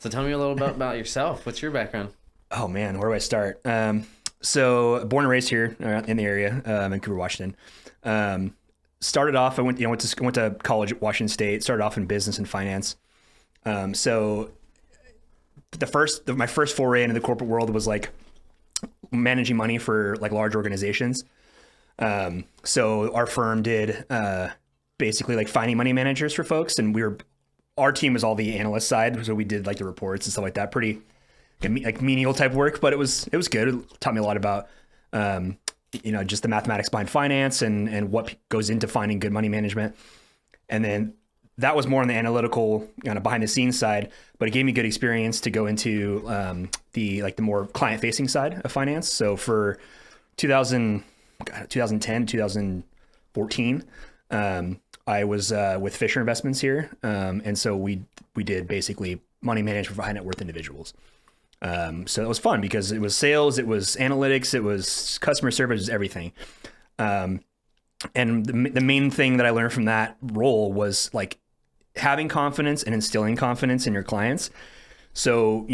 So tell me a little bit about yourself. What's your background? Oh man, where do I start? So born and raised here in the area, Vancouver, Washington. Started off, I went to college at Washington State. Started off in business and finance. So my first foray into the corporate world was like managing money for like large organizations. So our firm did basically like finding money managers for folks, and our team was all the analyst side, so we did like the reports and stuff like that. Pretty like menial type work, but it was good. It taught me a lot about just the mathematics behind finance and what goes into finding good money management. And then that was more on the analytical kind of behind the scenes side, but it gave me good experience to go into the more client facing side of finance. So for 2010, 2014, I was with Fisher Investments here. And so we did basically money management for high net worth individuals. So it was fun because it was sales, it was analytics, it was customer service, it was everything. And the main thing that I learned from that role was like having confidence and instilling confidence in your clients. So,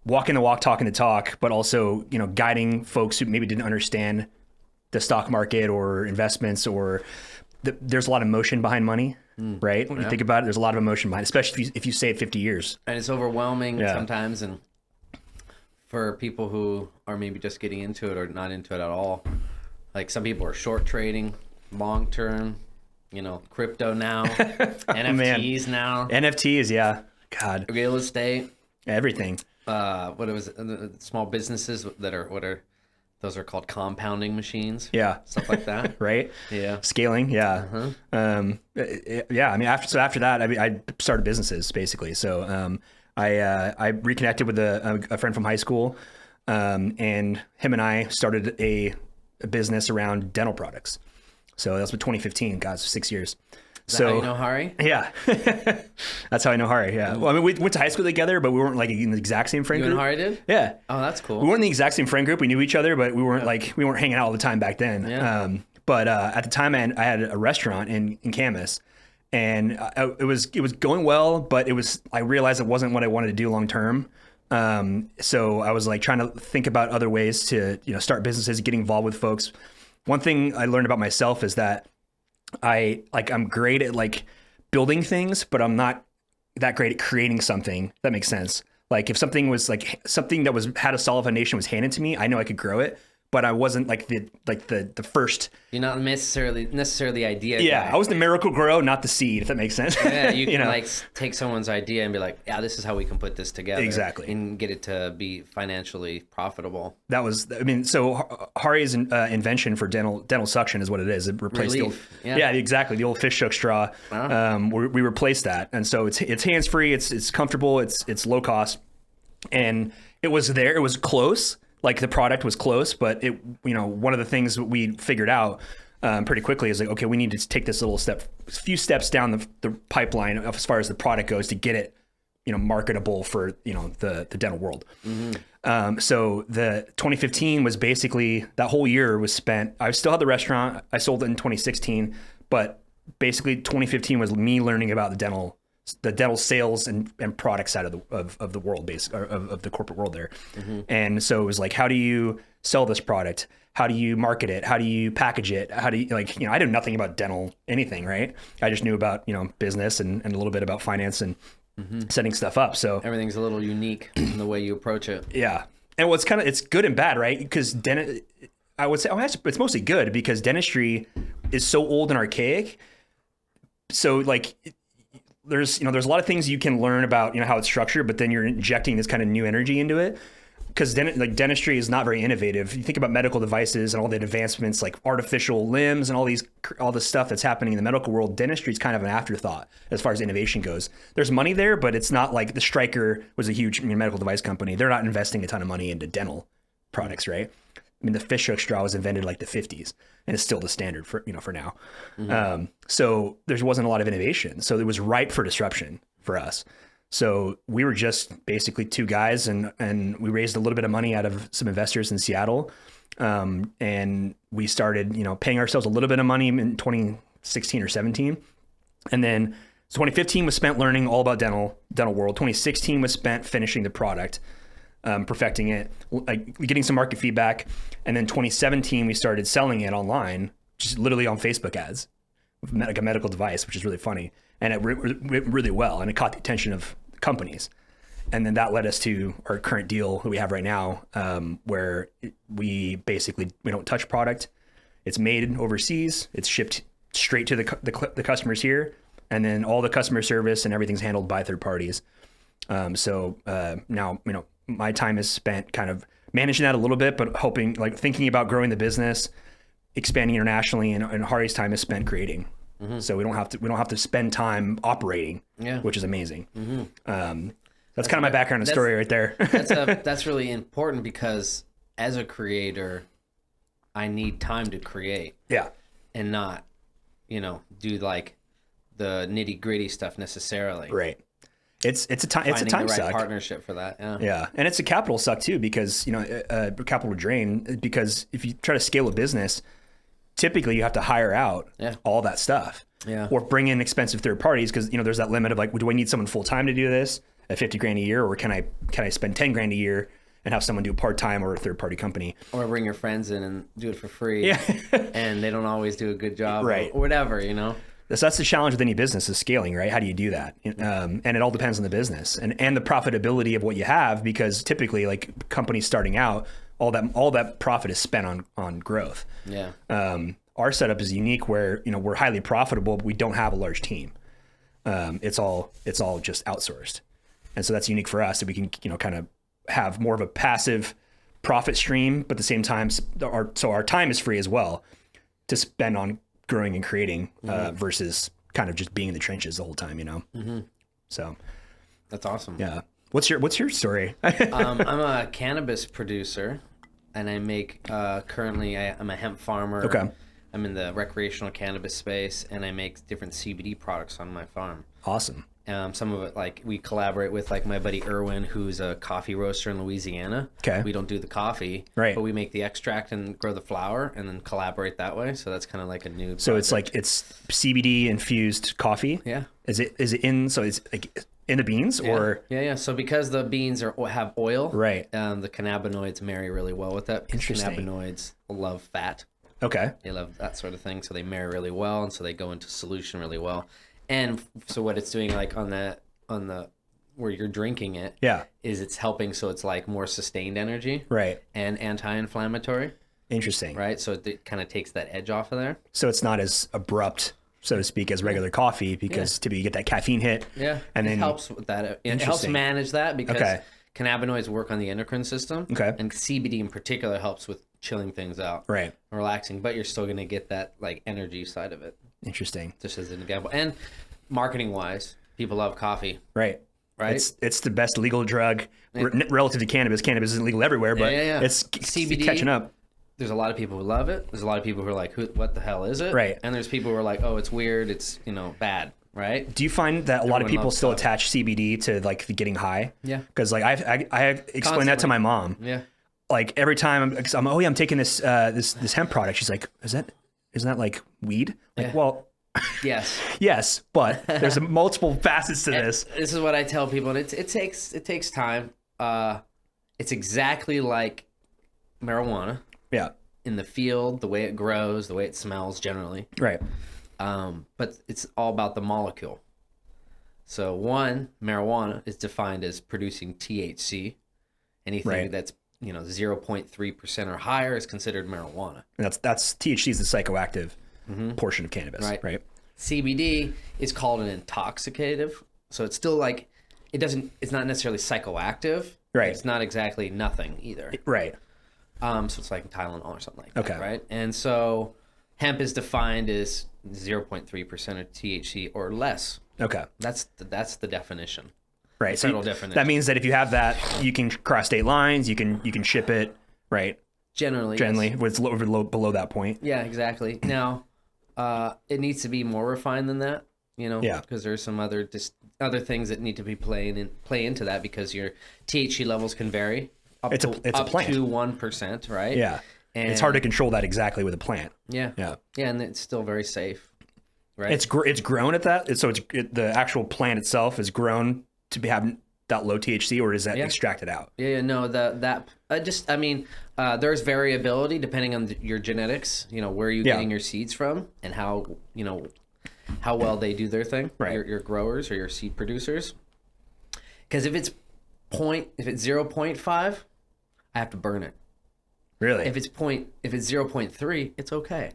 walking the walk, talking the talk, but also, guiding folks who maybe didn't understand the stock market or investments, or there's a lot of emotion behind money, right? When you think about it, there's a lot of emotion behind it, especially if you save 50 years. And it's overwhelming sometimes. And for people who are maybe just getting into it or not into it at all, like some people are short trading, long term, crypto now, NFTs now. NFTs, yeah. God. Real estate. Everything. What was it? Small businesses those are called compounding machines. Yeah. Stuff like that. Right. Yeah. Scaling. Yeah. Uh-huh. Yeah. I mean, after that, I started businesses basically. So, I reconnected with a friend from high school, and him and I started a business around dental products. So that's what 2015, guys, 6 years. Is that how you know Hari? Yeah. That's how I know Hari. Yeah. Well, I mean, we went to high school together, but we weren't like in the exact same friend group. You and Hari did? Yeah. Oh, that's cool. We weren't in the exact same friend group. We knew each other, but we weren't hanging out all the time back then. Yeah. But at the time, I had a restaurant in Camas, and it was going well, but I realized it wasn't what I wanted to do long term. So I was like trying to think about other ways to start businesses, getting involved with folks. One thing I learned about myself is that I'm great at like building things, but I'm not that great at creating something. If that makes sense. Like if something was like something that had a solid foundation was handed to me, I know I could grow it, but I wasn't like the first. You're not necessarily the idea Yeah, guy. I was the miracle grow, not the seed. If that makes sense. Yeah, you can like take someone's idea and be like, yeah, this is how we can put this together. Exactly. And get it to be financially profitable. That was, I mean, so Hari's invention for dental suction is what it is. It replaced the old, exactly, the old fish hook straw. We replaced that, and so it's hands free. It's comfortable. It's low cost, and it was there. It was close. Like the product was close, but one of the things that we figured out pretty quickly is like, okay, we need to take this few steps down the pipeline as far as the product goes to get it, marketable for, the dental world. Mm-hmm. So the 2015 was basically, that whole year was spent, I still had the restaurant. I sold it in 2016, but basically 2015 was me learning about the dental sales and product side of the world, of the corporate world there. Mm-hmm. And so it was like, how do you sell this product? How do you market it? How do you package it? How do you I knew nothing about dental anything, right? I just knew about, business and a little bit about finance and setting stuff up. So everything's a little unique in the way you approach it. Yeah. And it's good and bad, right? Because I would say, it's mostly good because dentistry is so old and archaic. So like, there's a lot of things you can learn about, how it's structured, but then you're injecting this kind of new energy into it. Because dentistry is not very innovative. You think about medical devices and all the advancements like artificial limbs and all the stuff that's happening in the medical world. Dentistry is kind of an afterthought as far as innovation goes. There's money there, but it's not like the Stryker was a huge medical device company. They're not investing a ton of money into dental products, right? I mean, the fish hook straw was invented like the 50s, and it's still the standard for now. Mm-hmm. So there wasn't a lot of innovation. So it was ripe for disruption for us. So we were just basically two guys, and we raised a little bit of money out of some investors in Seattle. And we started, paying ourselves a little bit of money in 2016 or 17. And then So 2015 was spent learning all about dental world. 2016 was spent finishing the product, perfecting it, like getting some market feedback. And then 2017, we started selling it online, just literally on Facebook ads, like a medical device, which is really funny. And it went really well, and it caught the attention of companies. And then that led us to our current deal that we have right now, where we don't touch product. It's made overseas. It's shipped straight to the customers here. And then all the customer service and everything's handled by third parties. So now, my time is spent kind of managing that a little bit, but thinking about growing the business, expanding internationally, and Hari's time is spent creating. Mm-hmm. So we don't have to spend time operating, which is amazing. Mm-hmm. That's kind of my background and story right there. That's really important, because as a creator, I need time to create. Yeah. And not, do like the nitty gritty stuff necessarily. Right. It's a time the right suck. Partnership for that. Yeah. Yeah. And it's a capital suck too, because, capital drain, because if you try to scale a business, typically you have to hire out all that stuff. Yeah. Or bring in expensive third parties, because, there's that limit of like, do I need someone full time to do this at $50,000 a year, or can I spend $10,000 a year and have someone do part-time or a third-party company? Or bring your friends in and do it for free. Yeah. And they don't always do a good job. Right. Or whatever, That's the challenge with any business, is scaling, right? How do you do that? And it all depends on the business and the profitability of what you have, because typically, like, companies starting out, all that profit is spent on growth. Yeah. Our setup is unique where, we're highly profitable, but we don't have a large team. It's all just outsourced. And so that's unique for us, that we can, kind of have more of a passive profit stream, but at the same time, our time is free as well to spend on growing and creating, versus kind of just being in the trenches the whole time, Mm-hmm. So that's awesome. Yeah. What's your story? I'm a cannabis producer, and I make, currently I'm a hemp farmer. Okay. I'm in the recreational cannabis space, and I make different CBD products on my farm. Awesome. Some of it, like, we collaborate with, like, my buddy Irwin, who's a coffee roaster in Louisiana. Okay. We don't do the coffee, right, but we make the extract and grow the flower, and then collaborate that way. So that's kind of like a new So project. it's Cbd infused coffee. Yeah. Is it it's like in the beans, or? Yeah. So because the beans have oil, right, the cannabinoids marry really well with that. Interesting. Cannabinoids love fat. Okay. They love that sort of thing, so they marry really well, and so they go into solution really well. And so what it's doing, like on the where you're drinking it, is it's helping, so it's like more sustained energy, right, and anti-inflammatory. Interesting. Right, so it kind of takes that edge off of there. So it's not as abrupt, so to speak, as regular coffee, because typically you get that caffeine hit. Yeah, and then it helps with that. It helps manage that, because cannabinoids work on the endocrine system. Okay. And CBD in particular helps with chilling things out. Right. Relaxing, but you're still going to get that, like, energy side of it. Interesting. Just as an example. And marketing wise, people love coffee. Right. It's the best legal drug relative to cannabis. Cannabis isn't legal everywhere, but it's CBD catching up. There's a lot of people who love it. There's a lot of people who are like, what the hell is it? Right. And there's people who are like, oh, it's weird. It's, bad. Right. Do you find that a lot of people still attach CBD to, like, the getting high? Yeah. Because, like, I explained that to my mom. Yeah. Like, every time I'm taking this hemp product, she's like, isn't that like weed? Like, well, yes, but there's multiple facets to this. This is what I tell people, and it takes time. It's exactly like marijuana. Yeah. In the field, the way it grows, the way it smells generally. Right. But it's all about the molecule. So marijuana is defined as producing THC. Anything that's 0.3% or higher is considered marijuana. And that's THC is the psychoactive portion of cannabis, right? CBD is called an intoxicative, so it's still like it's not necessarily psychoactive. Right. It's not exactly nothing either. Right. So it's like Tylenol or something like that, right? And so hemp is defined as 0.3% of THC or less. Okay. That's the definition. Right. So definition. That means that if you have that, you can cross state lines, you can ship it, right? Generally, when it's below that point. Yeah, exactly. Now, it needs to be more refined than that, because there's some other things that need to be play into that, because your THC levels can vary up to 1%, right? Yeah. And it's hard to control that exactly with a plant. Yeah, and it's still very safe. right? It's grown at that. So the actual plant itself is grown to have that low THC, or is that extracted out? Yeah, no, there's variability depending on your genetics, where you're getting your seeds from and how well they do their thing, right? Your growers or your seed producers. Because if it's 0.5, I have to burn it. Really? If it's 0.3, it's okay.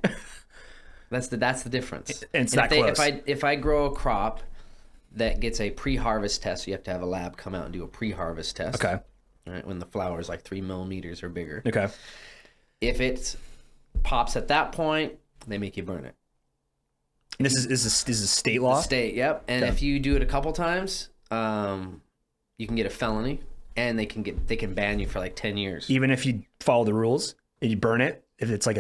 That's the difference. And it's that close. If I grow a crop that gets a pre-harvest test, so you have to have a lab come out and do a pre-harvest test. Okay. Right, when the flower is like 3 millimeters or bigger. Okay. If it pops at that point, they make you burn it. And this is state law? State, yep. And if you do it a couple times, you can get a felony, and they can ban you for like 10 years. Even if you follow the rules and you burn it, if it's like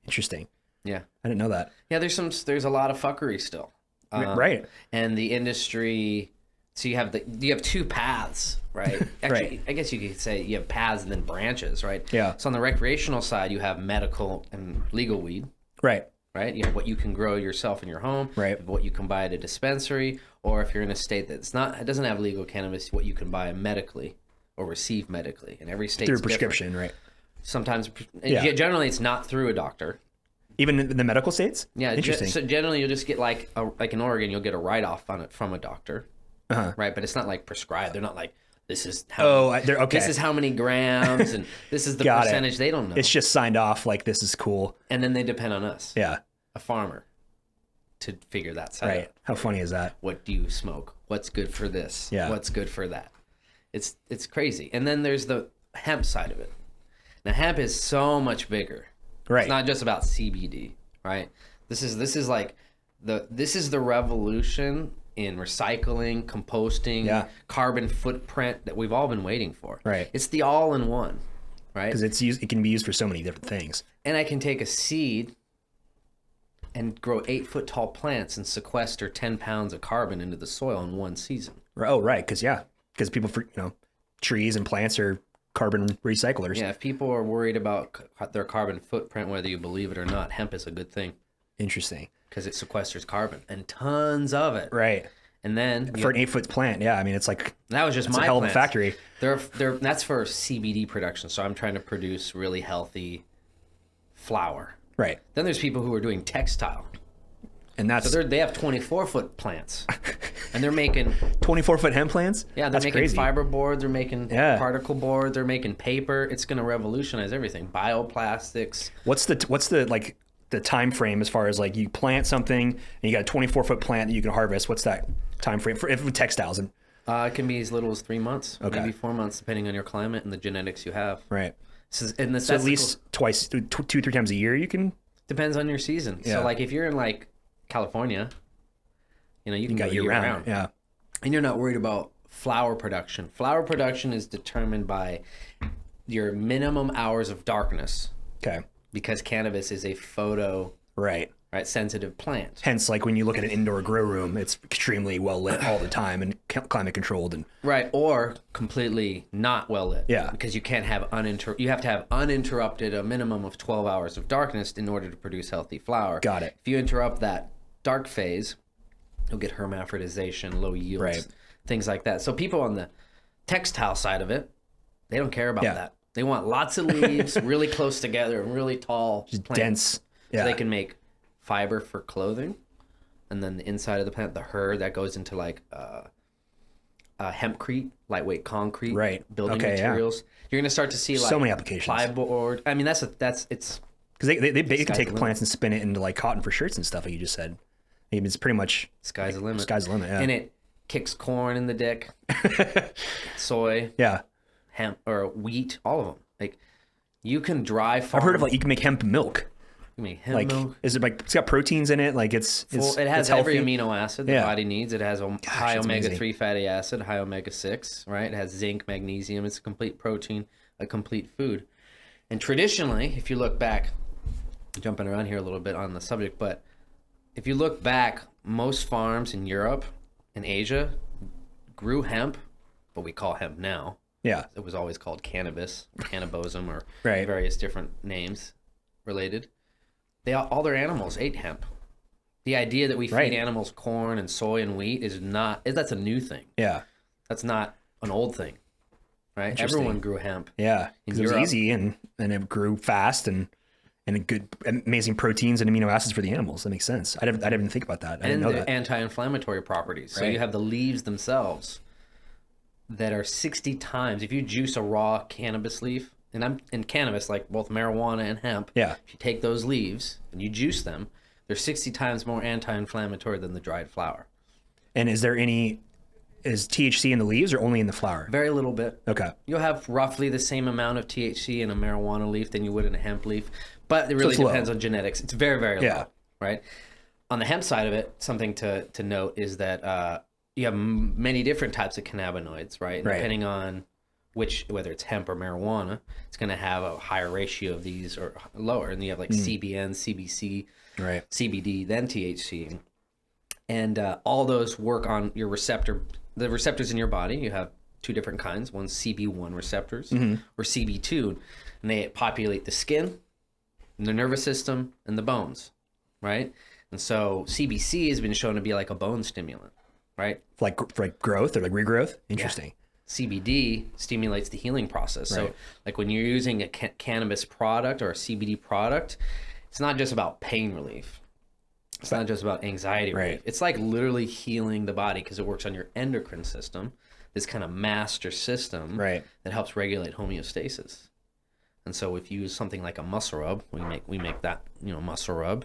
interesting. Yeah. I didn't know that. Yeah, there's a lot of fuckery still. Right. And the industry, so you have 2 paths, right? Actually, right. I guess you could say you have paths and then branches, right? Yeah. So on the recreational side, you have medical and legal weed. Right. Right? You have what you can grow yourself in your home, right? What you can buy at a dispensary, or if you're in a state it doesn't have legal cannabis, what you can buy medically or receive medically. And every state through prescription, right? Sometimes, generally, it's not through a doctor. Even in the medical states? Yeah, interesting. So generally, you'll just get like in Oregon, you'll get a write-off on it from a doctor, right? But it's not like prescribed. They're not like, this is how this is how many grams and this is the percentage. They don't know. It's just signed off like this is cool. And then they depend on us. Yeah. A farmer to figure that side out. Right. How funny is that? What do you smoke? What's good for this? Yeah. What's good for that? It's crazy. And then there's the hemp side of it. Now hemp is so much bigger. Right. It's not just about CBD, right? This is the revolution in recycling, composting, carbon footprint that we've all been waiting for. Right. It's the all-in-one, right? Because it can be used for so many different things. And I can take a seed and grow 8-foot tall plants and sequester 10 pounds of carbon into the soil in one season. Oh, right. Because people, trees and plants are carbon recyclers. Yeah. If people are worried about their carbon footprint, whether you believe it or not, hemp is a good thing. Because it sequesters carbon and tons of it. Right. And then for an 8-foot plant, it's like that was just my a hell of a factory. That's for CBD production. So I'm trying to produce really healthy flower. Right. Then there's people who are doing textile. And they have 24-foot plants, and they're making 24-foot hemp plants. Yeah, they're making fiber board. They're making particle board. They're making paper. It's going to revolutionize everything. Bioplastics. What's the time frame as far as like you plant something and you got a 24-foot plant that you can harvest? What's that time frame for textiles? And it can be as little as 3 months, maybe 4 months, depending on your climate and the genetics you have. Right. So at least twice, 2-3 times a year you can. Depends on your season. Yeah. So like if you're in like California, you can go year round. Yeah. And you're not worried about flower production. Flower production is determined by your minimum hours of darkness. Okay. Because cannabis is a right sensitive plant. Hence, like when you look at an indoor grow room, it's extremely well lit all the time and climate controlled and right, or completely not well lit. Yeah. Because you can't have you have to have uninterrupted a minimum of 12 hours of darkness in order to produce healthy flower. Got it. If you interrupt that dark phase, you'll get hermaphrodization, low yields, things like that. So people on the textile side of it, they don't care about that. They want lots of leaves, really close together, and really tall, just plants, dense. Yeah. So they can make fiber for clothing, and then the inside of the plant, the hurd that goes into like hempcrete, lightweight concrete, building materials. You're gonna start to see like so many applications. Plyboard. I mean, it's because they can take plants and spin it into like cotton for shirts and stuff, like you just said. I mean, it's pretty much sky's the limit. Sky's the limit. Yeah. And it kicks corn in the dick, soy, hemp or wheat, all of them. Like you can dry farm. I've heard of like you can make hemp milk. You make hemp milk. Is it like it's got proteins in it? Like it has every amino acid the body needs. It has high omega-3 fatty acid, high omega-6, right? It has zinc, magnesium. It's a complete protein, a complete food. And traditionally, if you look back, jumping around here a little bit on the subject, but if you look back, most farms in Europe and Asia grew hemp, what we call hemp now. Yeah. It was always called cannabis, cannabism, or right. various different names related. All their animals ate hemp. The idea that we feed animals corn and soy and wheat that's a new thing. Yeah. That's not an old thing, right? Everyone grew hemp. Yeah, because it was easy and it grew fast and good, amazing proteins and amino acids for the animals. That makes sense. I didn't even think about that. I didn't know that. Anti-inflammatory properties. So you have the leaves themselves that are 60 times. If you juice a raw cannabis leaf, and in cannabis, like both marijuana and hemp, if you take those leaves and you juice them, they're 60 times more anti-inflammatory than the dried flower. And is THC in the leaves or only in the flower? Very little bit. Okay. You'll have roughly the same amount of THC in a marijuana leaf than you would in a hemp leaf, but it really depends on genetics. It's very, very low, right? On the hemp side of it, something to note is that you have many different types of cannabinoids, right? Depending on whether it's hemp or marijuana, it's going to have a higher ratio of these or lower. And you have like CBN, CBC, CBD, then THC. And all those work on your the receptors in your body. You have two different kinds. One's CB1 receptors or CB2, and they populate the skin, the nervous system, and the bones, right? And so CBC has been shown to be like a bone stimulant, right? Like growth or like regrowth? Interesting. Yeah. CBD stimulates the healing process. So like when you're using a cannabis product or a CBD product, it's not just about pain relief. It's not just about anxiety relief. It's like literally healing the body because it works on your endocrine system, this kind of master system that helps regulate homeostasis. And so if you use something like a muscle rub, we make that, muscle rub,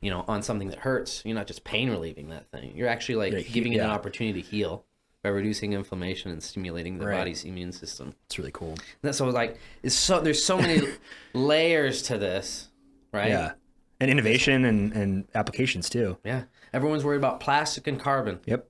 on something that hurts, you're not just pain relieving that thing. You're actually like giving it an opportunity to heal by reducing inflammation and stimulating the body's immune system. It's really cool. And so there's so many layers to this, right? Yeah. And innovation and applications too. Yeah. Everyone's worried about plastic and carbon. Yep.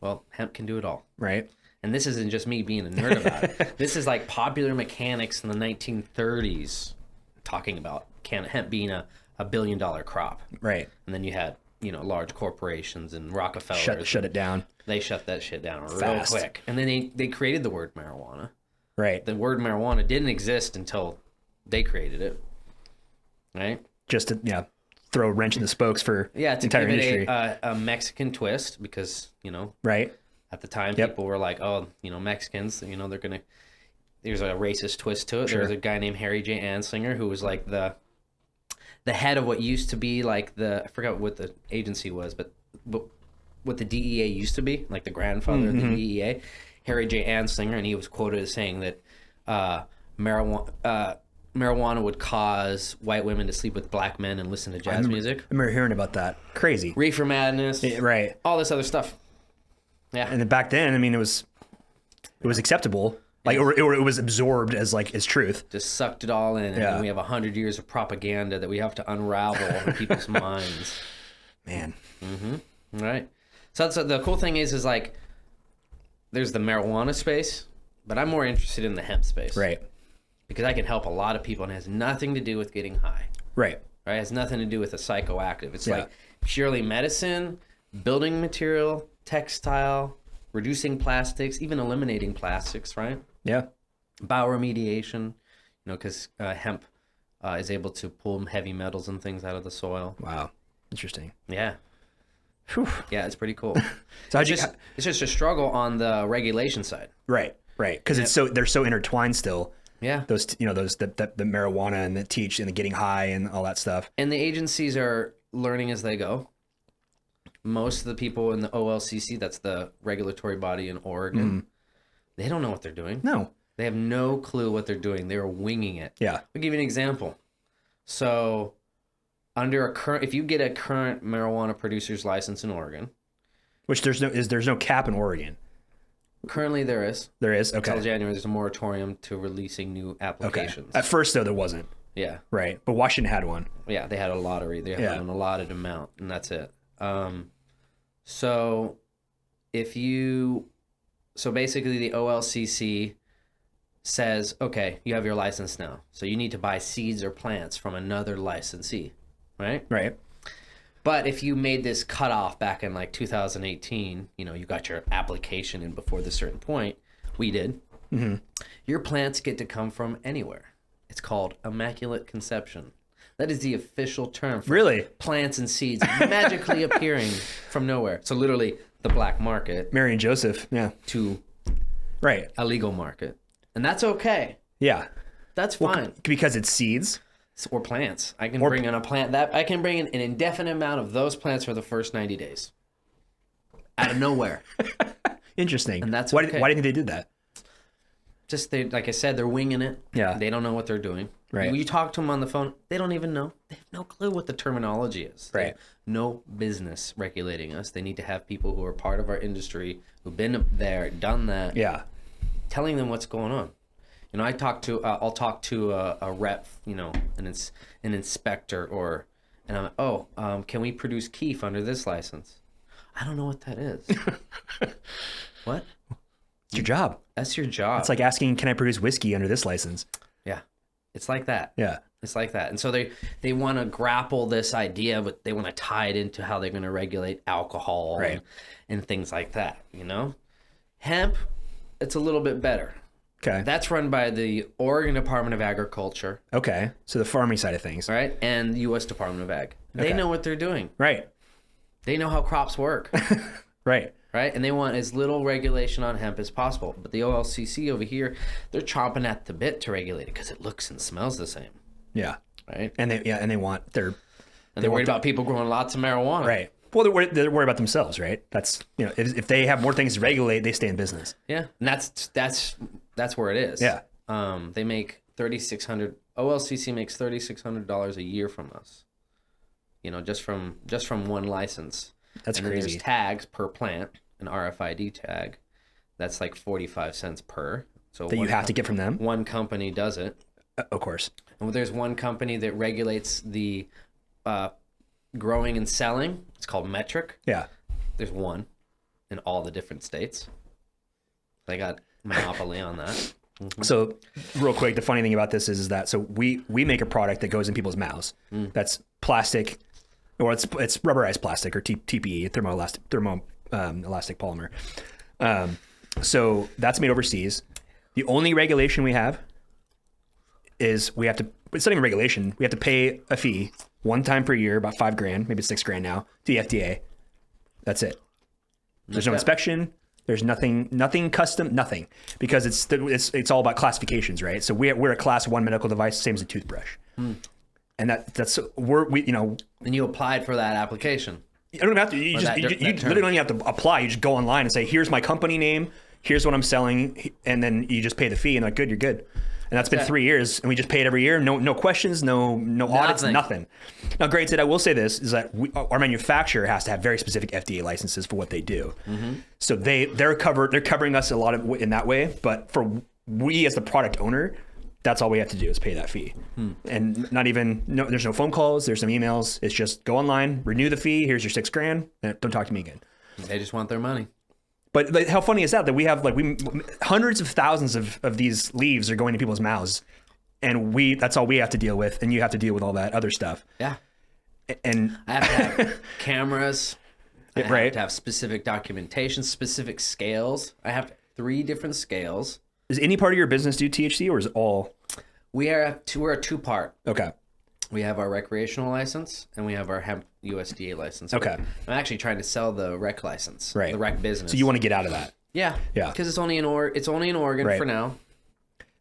Well, hemp can do it all. Right. And this isn't just me being a nerd about it. This is like popular mechanics in the 1930s talking about hemp being a $1 billion crop. Right. And then you had, large corporations and Rockefeller. Shut it down. They shut that shit down real quick. And then they created the word marijuana. Right. The word marijuana didn't exist until they created it. Right. Just to throw a wrench in the spokes for the entire industry. A Mexican twist because at the time people were like, oh, Mexicans, they're gonna. There's a racist twist to it. Sure. There was a guy named Harry J. Anslinger who was like the head of what used to be like I forgot what the agency was, but what the DEA used to be, like the grandfather of the DEA, Harry J. Anslinger, and he was quoted as saying that marijuana would cause white women to sleep with black men and listen to jazz music. I remember hearing about that. Crazy. Reefer madness. Right. All this other stuff. Yeah. And then back then, it was acceptable. Like, or it was absorbed as truth. Just sucked it all in. And then we have 100 years of propaganda that we have to unravel in people's minds. Man. Mm-hmm. Right. So the cool thing is like, there's the marijuana space, but I'm more interested in the hemp space. Right. Because I can help a lot of people and it has nothing to do with getting high. Right. Right. It has nothing to do with a psychoactive. It's like purely medicine, building material, textile, reducing plastics, even eliminating plastics, right? Yeah. Bioremediation, because hemp is able to pull heavy metals and things out of the soil. Wow. Interesting. Yeah. Whew. Yeah, it's pretty cool. So it's just a struggle on the regulation side. Right. Right. Because they're so intertwined still. Yeah. Those, the marijuana and the THC and the getting high and all that stuff. And the agencies are learning as they go. Most of the people in the OLCC, that's the regulatory body in Oregon, they don't know what they're doing. No. They have no clue what they're doing. They're winging it. Yeah. I'll give you an example. So if you get a current marijuana producer's license in Oregon. Which there's no cap in Oregon. Currently there is. There is? Okay. Until January, there's a moratorium to releasing new applications. Okay. At first, though, there wasn't. Yeah. Right. But Washington had one. Yeah, they had a lottery. They had an allotted amount, and that's it. So basically the OLCC says, okay, you have your license now. So you need to buy seeds or plants from another licensee, right? Right. But if you made this cutoff back in 2018, you got your application in before this certain point, we did. Mm-hmm. Your plants get to come from anywhere. It's called immaculate conception. That is the official term for really plants and seeds magically appearing from nowhere. So literally the black market. Mary and Joseph, to right, a legal market. And that's okay. Yeah. That's fine. Well, because it's seeds. Or plants. I can bring in a plant that I can bring in an indefinite amount of those plants for the first 90 days. Out of nowhere. Interesting. And that's why do you think they did that? Just like I said, they're winging it. Yeah. They don't know what they're doing. Right. When you talk to them on the phone, they don't even know. They have no clue what the terminology is. Right. No business regulating us. They need to have people who are part of our industry, who've been there, done that. Yeah. Telling them what's going on. You know, I'll talk to a rep, you know, an inspector, and I'm like, can we produce keef under this license? I don't know what that is. What? It's your job. That's your job. It's like asking, can I produce whiskey under this license? Yeah. It's like that. Yeah. It's like that. And so they want to grapple this idea, but they want to tie it into how they're going to regulate alcohol right. and things like that, you know? Hemp, it's a little bit better. Okay. That's run by the Oregon Department of Agriculture. Okay. So the farming side of things. Right? And the U.S. Department of Ag. They know what they're doing. Right. They know how crops work. Right. Right? And they want as little regulation on hemp as possible. But the OLCC over here, they're chomping at the bit to regulate it because it looks and smells the same. Yeah. Right? And they're worried about people growing lots of marijuana. Right. Well, they're worried about themselves, right? That's, you know, if they have more things to regulate, they stay in business. Yeah. And that's where it is. Yeah. They make $3,600. OLCC makes $3,600 a year from us. You know, just from one license. That's and crazy. Then there's tags per plant, an RFID tag. That's like 45 cents per. So that you have to get from them. One company does it. Of course. And there's one company that regulates the growing and selling. It's called Metric. Yeah. There's one in all the different states. They got monopoly on that. Mm-hmm. So real quick, the funny thing about this is that, so we make a product that goes in people's mouths. That's plastic, or it's rubberized plastic, or TPE, thermoelastic polymer. So that's made overseas. The only regulation we have is it's not even regulation. We have to pay a fee one time per year, about $5,000, maybe $6,000 now, to the FDA. That's it. There's no inspection. There's nothing custom, nothing, because it's all about classifications, right? So we're a class 1 medical device, same as a toothbrush, and And you applied for that application. You don't have to. You literally don't have to apply. You just go online and say, "Here's my company name. Here's what I'm selling," and then you just pay the fee, and like, good, you're good. And that's been 3 years, and we just pay it every year. No questions, no audits, nothing. Now, granted, I will say this, is that our manufacturer has to have very specific FDA licenses for what they do. Mm-hmm. So they're covering us a lot in that way. But for we as the product owner, that's all we have to do is pay that fee. And there's no phone calls, there's no emails. It's just go online, renew the fee. Here's your $6,000. Don't talk to me again. They just want their money. But how funny is that we have hundreds of thousands of these leaves are going to people's mouths, and that's all we have to deal with, and you have to deal with all that other stuff. Yeah. And I have to have cameras. I have to have specific documentation, specific scales. I have 3 different scales. Does any part of your business do THC, or is it all? We're a 2-part. Okay. We have our recreational license, and we have our hemp USDA license. Okay. I'm actually trying to sell the rec license, right? The rec business. So you want to get out of that? Yeah. Because it's only in Oregon for now.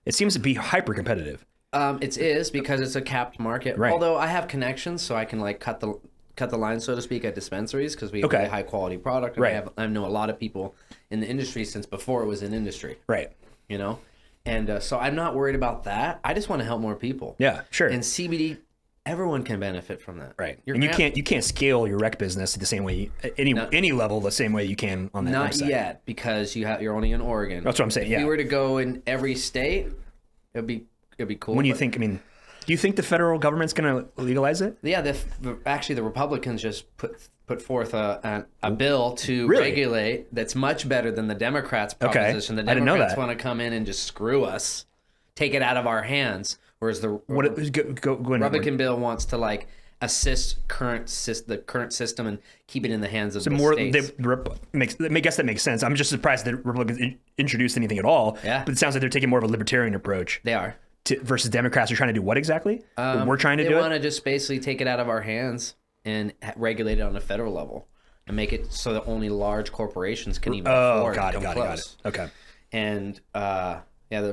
It seems to be hyper competitive. It is, because it's a capped market. Right. Although I have connections, so I can cut the line, so to speak, at dispensaries, because we have a high quality product. And I know a lot of people in the industry since before it was an industry. Right. You know, and so I'm not worried about that. I just want to help more people. Yeah, sure. And CBD, everyone can benefit from that. Right. And you can't scale your rec business the same way, any level the same way you can on that website. Not yet, because you're only in Oregon. That's what I'm saying. If you were to go in every state, it'd be cool. When do you think? I mean, do you think the federal government's going to legalize it? Yeah. Actually, the Republicans just put forth a bill to really? Regulate that's much better than the Democrats' proposition. Okay. The Democrats want to come in and just screw us, take it out of our hands. Whereas the Republican bill wants to assist the current system and keep it in the hands of the states. I guess that makes sense. I'm just surprised that Republicans introduced anything at all. Yeah. But it sounds like they're taking more of a libertarian approach. They are. versus Democrats are trying to do what exactly? We're trying to do it? They want to just basically take it out of our hands and regulate it on a federal level and make it so that only large corporations can even afford to come close. Okay. And the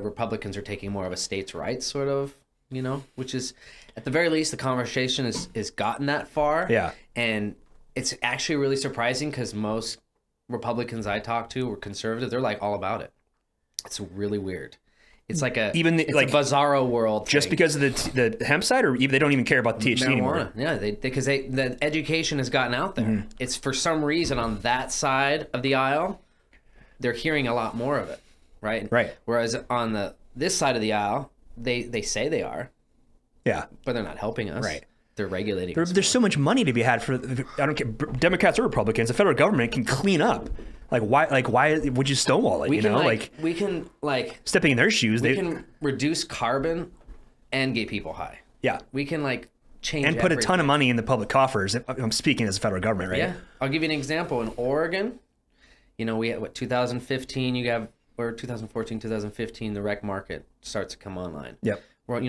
Republicans are taking more of a states' rights sort of, which is, at the very least, the conversation is gotten that far. Yeah. And it's actually really surprising because most Republicans I talk to or conservative, they're like all about it. It's really weird. It's like a bizarro world just thing. Because of the hemp side, or they don't even care about the THC anymore. Yeah, because the education has gotten out there. Mm-hmm. It's for some reason on that side of the aisle, they're hearing a lot more of it, right? Right. Whereas on this side of the aisle, they say they are. Yeah. But they're not helping us. Right. They're regulating. There's so much money to be had for, I don't care, Democrats or Republicans. The federal government can clean up. Why would you stonewall it? We can stepping in their shoes. We can reduce carbon and get people high. Yeah. We can change and put a ton of money in the public coffers. I'm speaking as a federal government, right? Yeah. I'll give you an example. In Oregon, we had 2015. Or 2014, 2015, the rec market starts to come online. Yep. Where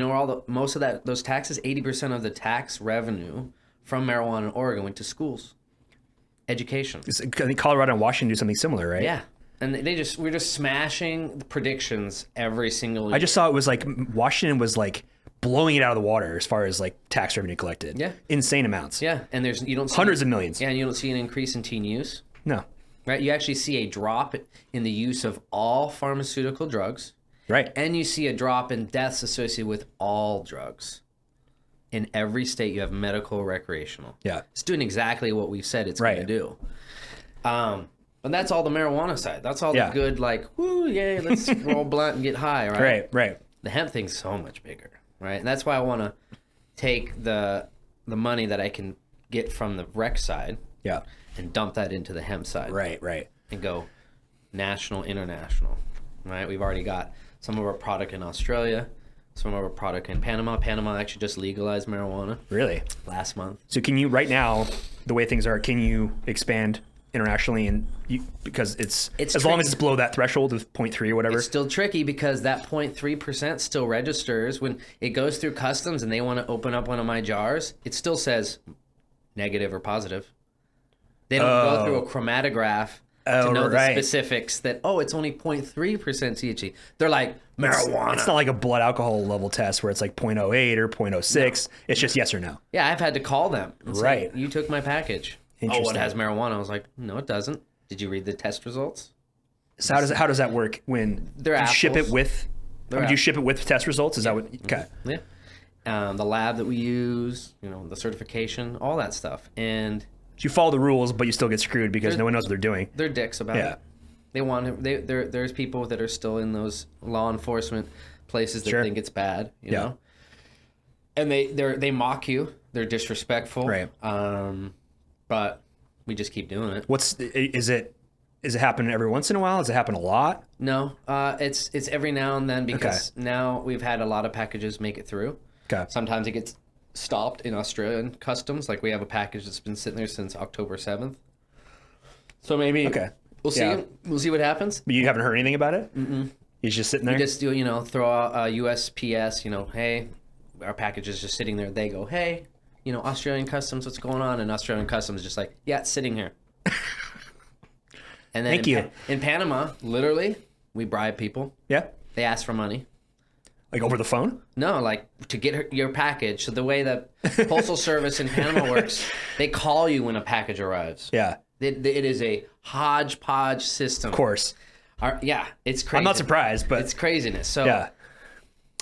most of those taxes, 80% of the tax revenue from marijuana in Oregon went to schools, education. I think Colorado and Washington do something similar, right? Yeah, and we're just smashing the predictions every single year. I just saw it was Washington was blowing it out of the water as far as tax revenue collected. Yeah, insane amounts. Yeah, and you don't see hundreds of millions. Yeah, and you don't see an increase in teen use. No. Right, you actually see a drop in the use of all pharmaceutical drugs. Right. And you see a drop in deaths associated with all drugs. In every state, you have medical, recreational. Yeah. It's doing exactly what we've said it's going to do. But that's all the marijuana side. That's all the good, woo, yay, let's roll blunt and get high, right? Right. The hemp thing's so much bigger, right? And that's why I want to take the money that I can get from the rec side. Yeah. And dump that into the hemp side. Right. And go national, international, right? We've already got some of our product in Australia, some of our product in Panama. Panama actually just legalized marijuana. Really? Last month. So can you, right now, the way things are, can you expand internationally? Because it's as tricky. Long as it's below that threshold of 0.3 or whatever? It's still tricky because that 0.3% still registers. When it goes through customs and they want to open up one of my jars, it still says negative or positive. They don't go through a chromatograph to know the specifics that, it's only 0.3% THC. They're like, marijuana. It's not like a blood alcohol level test where it's 0.08 or 0.06. No. It's just yes or no. Yeah, I've had to call them and say, you took my package. Interesting. It has marijuana. I was like, no, it doesn't. Did you read the test results? So how does that work when you ship it with? Would you ship it with test results? Is that what? Okay. Yeah. The lab that we use, the certification, all that stuff, and. You follow the rules, but you still get screwed because no one knows what they're doing. They're dicks about it. They want there's people that are still in those law enforcement places that think it's bad, you know, and they mock you. They're disrespectful, right? But we just keep doing it. Is it happening every once in a while? Does it happen a lot? No, it's every now and then because now we've had a lot of packages make it through. Okay. Sometimes it gets stopped in Australian customs. We have a package that's been sitting there since October 7th. So maybe we'll see. Yeah. We'll see what happens. But you haven't heard anything about it? Mm-mm. He's just sitting there? We just do, throw out USPS, hey, our package is just sitting there. They go, hey, Australian customs, what's going on? And Australian customs is just like, yeah, it's sitting here. And then Thank you. In Panama, literally, we bribe people. Yeah. They ask for money. Over the phone? No, to get your package. So the way that Postal Service in Panama works, they call you when a package arrives. Yeah. It is a hodgepodge system. Of course. It's crazy. I'm not surprised, but... It's craziness. So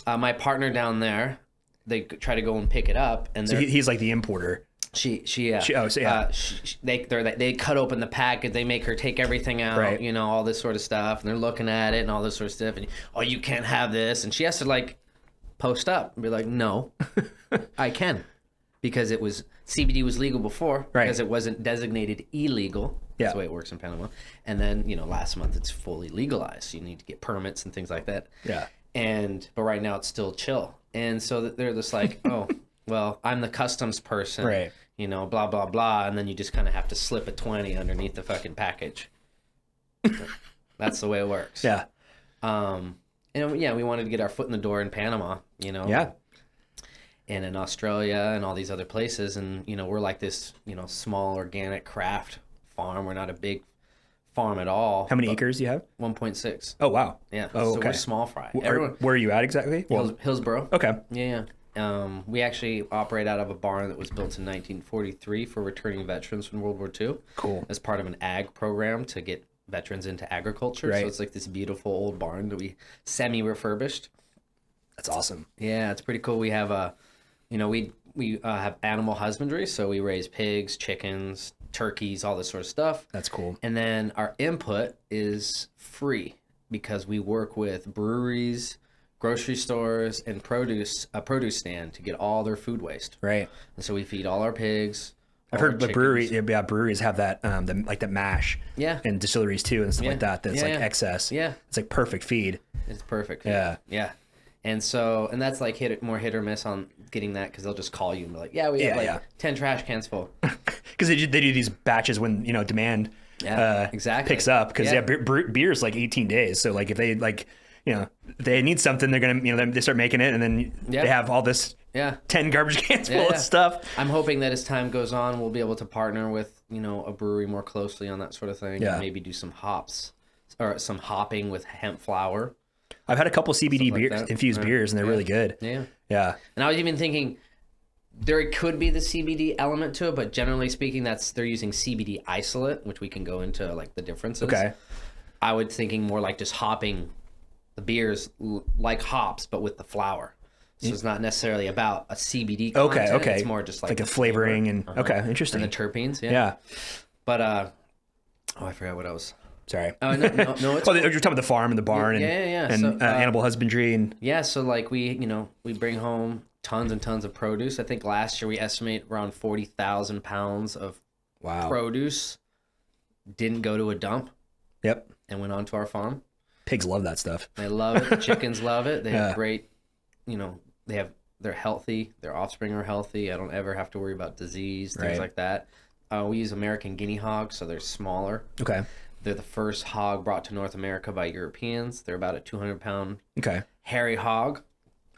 my partner down there, they try to go and pick it up. And so he's like the importer. They cut open the package. They make her take everything out, all this sort of stuff. And they're looking at it and all this sort of stuff. And, you can't have this. And she has to post up and be like, no, I can. Because CBD was legal before. Right. Because it wasn't designated illegal. That's the way it works in Panama. And then, last month it's fully legalized. You need to get permits and things like that. Yeah. But right now it's still chill. And so they're just like, oh, well, I'm the customs person. Right. Blah, blah, blah. And then you just kind of have to slip a 20 underneath the fucking package. That's the way it works. Yeah. And yeah, we wanted to get our foot in the door in Panama, you know. Yeah. And in Australia and all these other places. And, you know, we're like this, you know, small organic craft farm. We're not a big farm at all. How many acres do you have? 1.6. Oh, wow. Yeah. Oh, so okay. we're small fry. Where are you at exactly? Hillsboro. Okay. Yeah. We actually operate out of a barn that was built in 1943 for returning veterans from World War II. Cool. As part of an ag program to get veterans into agriculture. Right. So it's like this beautiful old barn that we semi-refurbished. That's awesome. Yeah, it's pretty cool. We have we have animal husbandry, so we raise pigs, chickens, turkeys, all this sort of stuff. That's cool. And then our input is free because we work with breweries, grocery stores, and a produce stand to get all their food waste. Right. And so we feed all our pigs. I've heard the breweries have that, the mash. Yeah. And distilleries too, and stuff like that. That's excess. Yeah. It's like perfect feed. It's perfect. Yeah. Yeah. And that's like more hit or miss on getting that because they'll just call you and be like, yeah, we have 10 trash cans full. Because they do these batches when, you know, demand exactly picks up. Because beer is like 18 days. So like if they like, you know, they need something, they're going to, you know, they start making it and then they have all this 10 garbage cans full of stuff. I'm hoping that as time goes on, we'll be able to partner with, you know, a brewery more closely on that sort of thing. And maybe do some hops or some hopping with hemp flower. I've had a couple CBD infused beers, and they're really good. Yeah. Yeah. And I was even thinking there could be the CBD element to it, but generally speaking, they're using CBD isolate, which we can go into like the differences. Okay. I was thinking more like just hopping the beers like hops, but with the flower. So it's not necessarily about a CBD content. Okay. It's more just like a flavoring and interesting. And the terpenes. Yeah. But I forgot what I was. Sorry. Oh, no. It's you're talking about the farm and the barn and so, animal husbandry and so like we bring home tons and tons of produce. I think last year we estimate around 40,000 pounds of produce didn't go to a dump. Yep. And went onto our farm. Pigs love that stuff. They love it. The chickens love it. They have great, they're healthy. Their offspring are healthy. I don't ever have to worry about disease, things like that. We use American guinea hogs, so they're smaller. Okay. They're the first hog brought to North America by Europeans. They're about a 200-pound hairy hog.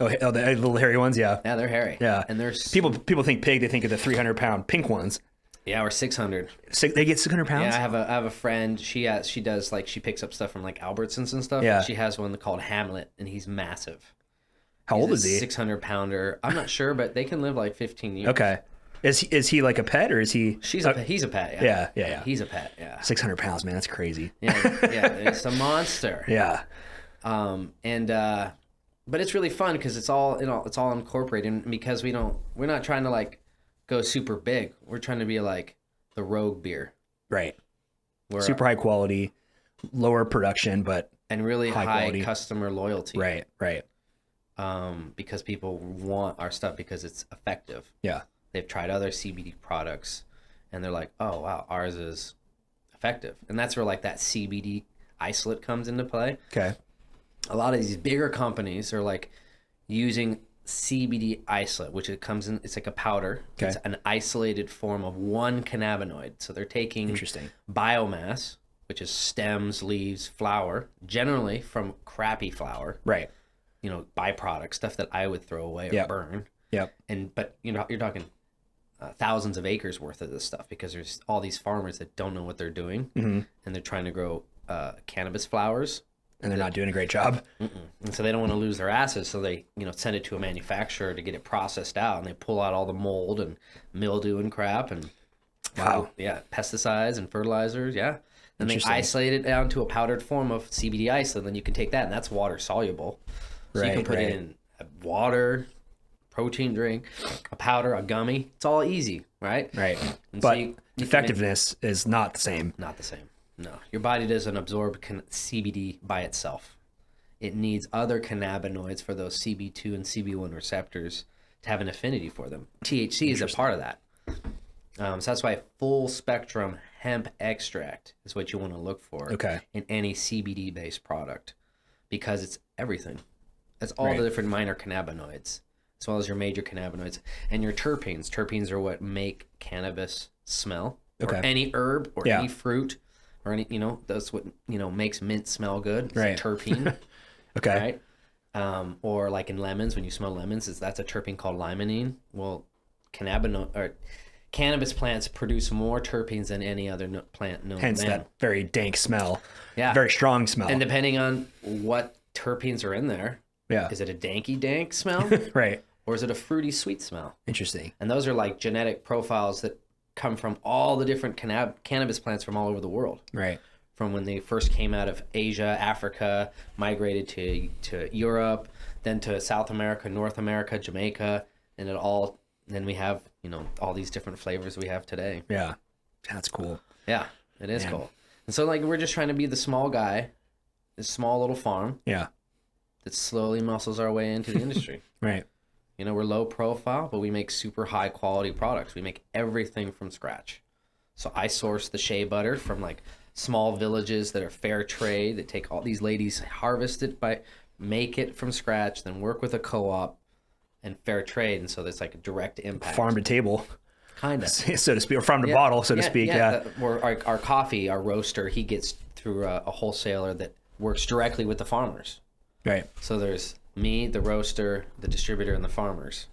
Oh, the little hairy ones, yeah. Yeah, they're hairy. Yeah, and they're people think pig. They think of the 300-pound pink ones. Yeah, or 600. They get 600 pounds. Yeah, I have a friend. She does like she picks up stuff from like Albertsons and stuff. Yeah, she has one called Hamlet, and he's massive. How old is he? 600-pounder. I'm not sure, but they can live like 15 years. Okay. Is he like a pet or is he? He's a pet. Yeah. He's a pet. Yeah. 600 pounds, man. That's crazy. Yeah. It's a monster. Yeah. But it's really fun because it's all incorporated, and because we're not trying to like go super big. We're trying to be like the rogue beer. Right. Super high quality, lower production, but and really high customer loyalty. Right. Because people want our stuff because it's effective. Yeah. They've tried other CBD products and they're like, oh, wow, ours is effective. And that's where like that CBD isolate comes into play. Okay. A lot of these bigger companies are like using CBD isolate, which it's like a powder. Okay. It's an isolated form of one cannabinoid. So they're taking biomass, which is stems, leaves, flower, generally from crappy flower. Right. Byproduct, stuff that I would throw away or burn. Yep. But you're talking thousands of acres worth of this stuff because there's all these farmers that don't know what they're doing, and they're trying to grow cannabis flowers, and they're not doing a great job. And so they don't want to lose their asses, so they send it to a manufacturer to get it processed out, and they pull out all the mold and mildew and crap and pesticides and fertilizers, Then they isolate it down to a powdered form of CBD isolate, then you can take that, and that's water soluble, so you can put it in water, protein drink, a powder, a gummy. It's all easy, right? Right. And but so effectiveness is not the same. Not the same. No. Your body doesn't absorb CBD by itself. It needs other cannabinoids for those CB2 and CB1 receptors to have an affinity for them. THC is a part of that. So that's why full spectrum hemp extract is what you want to look for in any CBD-based product, because it's everything. It's all the different minor cannabinoids, as well as your major cannabinoids and your terpenes. Terpenes are what make cannabis smell, or any herb or any fruit, or any that's what makes mint smell good. It's a terpene. Right. Or like in lemons, when you smell lemons, that's a terpene called limonene. Well, cannabis plants produce more terpenes than any other plant known. Hence man. that very dank smell. Yeah. Very strong smell. And depending on what terpenes are in there, is it a dank smell? Right. Or is it a fruity sweet smell? Interesting. And those are like genetic profiles that come from all the different cannabis plants from all over the world. Right. From when they first came out of Asia, Africa, migrated to Europe, then to South America, North America, Jamaica, and then we have, all these different flavors we have today. Yeah. That's cool. Yeah, it is cool. And so like we're just trying to be the small guy, this small little farm. Yeah. That slowly muscles our way into the industry. Right. We're low profile, but we make super high quality products. We make everything from scratch. So I source the shea butter from like small villages that are fair trade, that take all these ladies, harvest it, make it from scratch, then work with a co-op and fair trade. And so there's like a direct impact. Farm to table. Kind of. So to speak, or farm to bottle, so to speak. Yeah. Or our coffee, our roaster, he gets through a wholesaler that works directly with the farmers. Right. So there's me, the roaster, the distributor, and the farmers,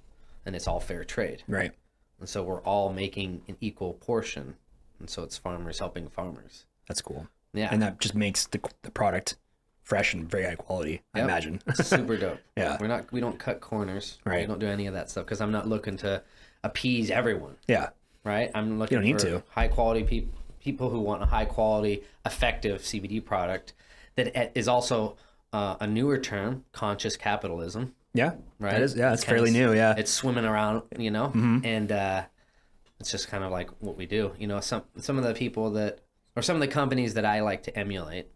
and it's all fair trade. Right. And so we're all making an equal portion, and so it's farmers helping farmers. That's cool. Yeah. And that just makes the product fresh and very high quality, I imagine. Super dope. Yeah. We don't cut corners. Right. We don't do any of that stuff because I'm not looking to appease everyone. Yeah. Right. I'm looking for high quality people who want a high quality, effective CBD product that is also a newer term, conscious capitalism. Yeah. Right. That is, it's fairly new. Yeah. It's swimming around, and it's just kind of like what we do. Some of the people some of the companies that I like to emulate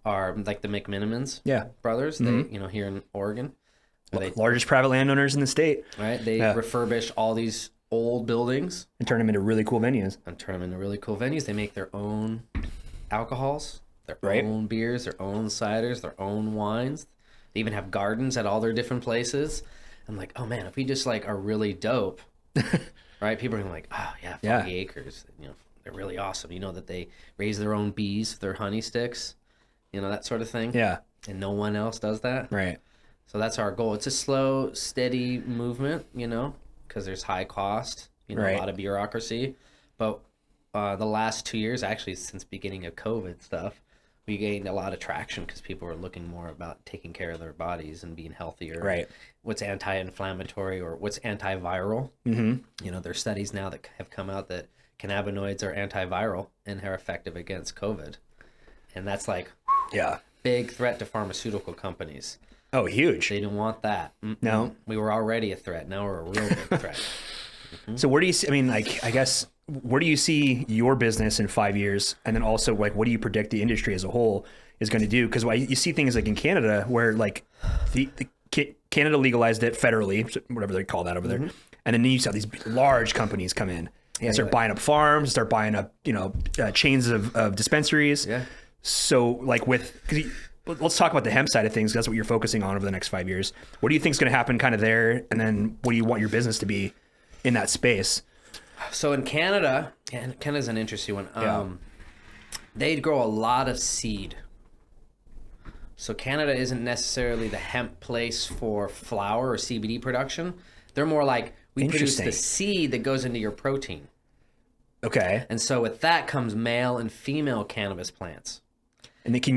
are like the McMinimans brothers. They, here in Oregon, largest private landowners in the state. Right. They refurbish all these old buildings and turn them into really cool venues. They make their own alcohols, their own beers, their own ciders, their own wines. They even have gardens at all their different places. I'm like, oh man, if we just like are really dope, right? People are like, oh yeah, 40 acres. They're really awesome. That they raise their own bees, their honey sticks, that sort of thing. Yeah. And no one else does that. Right. So that's our goal. It's a slow, steady movement, because there's high cost, a lot of bureaucracy. But the last 2 years, actually, since beginning of COVID stuff, we gained a lot of traction because people are looking more about taking care of their bodies and being healthier. Right. What's anti-inflammatory or what's antiviral. Mm-hmm. There's studies now that have come out that cannabinoids are antiviral and are effective against COVID. And that's like big threat to pharmaceutical companies. Oh, huge. They didn't want that. No. We were already a threat. Now we're a real big threat. Mm-hmm. So where do you see, I guess, where do you see your business in 5 years? And then also, like, what do you predict the industry as a whole is going to do? Because you see things like in Canada where, like, Canada legalized it federally, whatever they call that over there. And then you saw these large companies come in and start buying up farms, start buying up, chains of dispensaries. Yeah. So, like, let's talk about the hemp side of things. That's what you're focusing on over the next 5 years. What do you think is going to happen kind of there? And then what do you want your business to be in that space? So in Canada, and Canada's an interesting one. They grow a lot of seed. So Canada isn't necessarily the hemp place for flower or CBD production. They're more like, we produce the seed that goes into your protein. Okay. And so with that comes male and female cannabis plants. And then could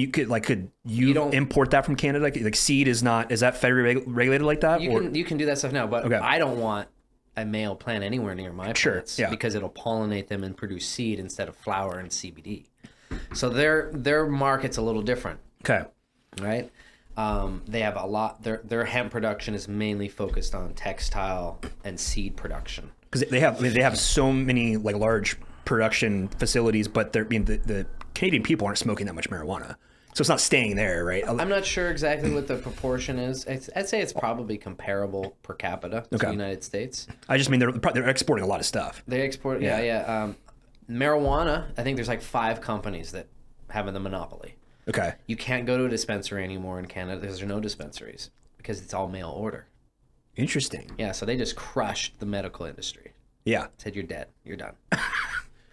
you import that from Canada? Like seed is that federally regulated like that? You can do that stuff now, but I don't want a male plant anywhere near my plants because it'll pollinate them and produce seed instead of flower and CBD. So their market's a little different. Okay. Right? They have a lot. Their hemp production is mainly focused on textile and seed production. Because they have so many like large production facilities, but the Canadian people aren't smoking that much marijuana, so it's not staying there, right? I'm not sure exactly what the proportion is. I'd say it's probably comparable per capita to the United States. I just mean they're exporting a lot of stuff. They export, marijuana. I think there's like 5 companies that have the monopoly. Okay. You can't go to a dispensary anymore in Canada because there are no dispensaries because it's all mail order. Interesting. Yeah, so they just crushed the medical industry. Yeah. Said you're dead. You're done.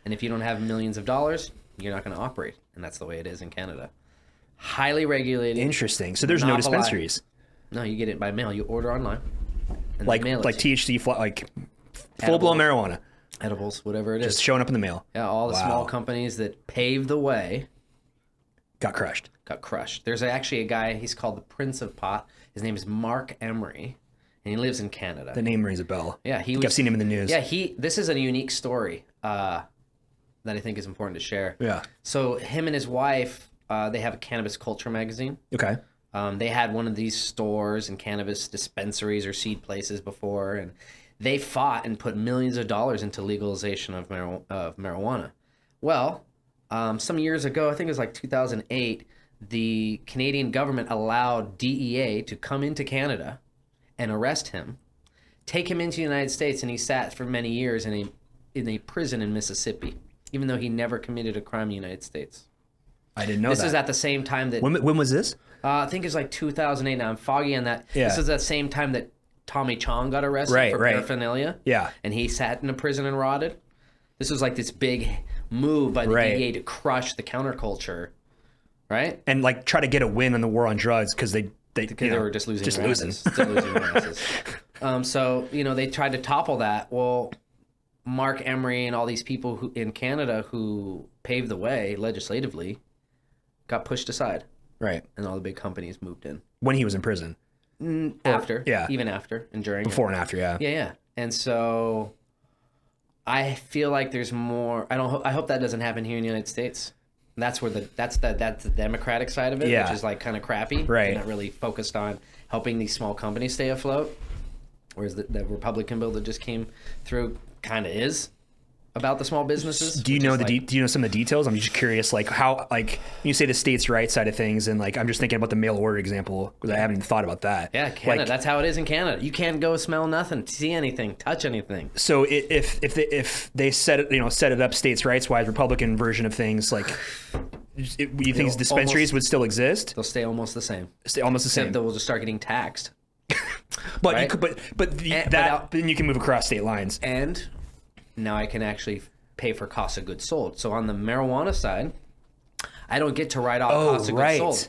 And if you don't have millions of dollars, you're not going to operate. And that's the way it is in Canada. Highly regulated. Interesting. So there's no dispensaries. No, you get it by mail. You order online. And Like mail it THC, full-blown marijuana. Edibles, whatever it is. Just showing up in the mail. Yeah, all the small companies that paved the way got crushed. There's actually a guy, he's called the Prince of Pot. His name is Mark Emery, and he lives in Canada. The name rings a bell. Yeah, I've seen him in the news. Yeah, this is a unique story that I think is important to share. Yeah. So him and his wife, they have a cannabis culture magazine. Okay. They had one of these stores and cannabis dispensaries or seed places before, and they fought and put millions of dollars into legalization of marijuana. Well, some years ago, I think it was like 2008, the Canadian government allowed DEA to come into Canada and arrest him, take him into the United States, and he sat for many years in a prison in Mississippi, even though he never committed a crime in the United States. I didn't know that. This is at the same time that... When was this? I think it was like 2008. Now, I'm foggy on that. Yeah. This is that same time that Tommy Chong got arrested for paraphernalia. Yeah. And he sat in a prison and rotted. This was like this big move by the DEA to crush the counterculture, right? And like try to get a win on the war on drugs because they were just losing. So, they tried to topple that. Well, Mark Emery and all these people who in Canada who paved the way legislatively got pushed aside. Right. And all the big companies moved in. When he was in prison. After. Yeah. Even after and during. Before and after, yeah. Yeah. And so I feel like there's more. I hope that doesn't happen here in the United States. That's where that's the Democratic side of it, which is like kind of crappy. Right. Not really focused on helping these small companies stay afloat. Whereas the Republican bill that just came through kind of is about the small businesses. Do you know do you know some of the details? I'm just curious, like how, like you say the states' right side of things, and like I'm just thinking about the mail order example because I haven't even thought about that. Yeah, Canada. That's how it is in Canada. You can't go smell nothing, see anything, touch anything. So if they set it up states' rights wise, Republican version of things, like you think dispensaries would still exist? They'll stay almost the same. Except they will just start getting taxed. But right? Then you can move across state lines. And now I can actually pay for cost of goods sold. So on the marijuana side, I don't get to write off cost of goods sold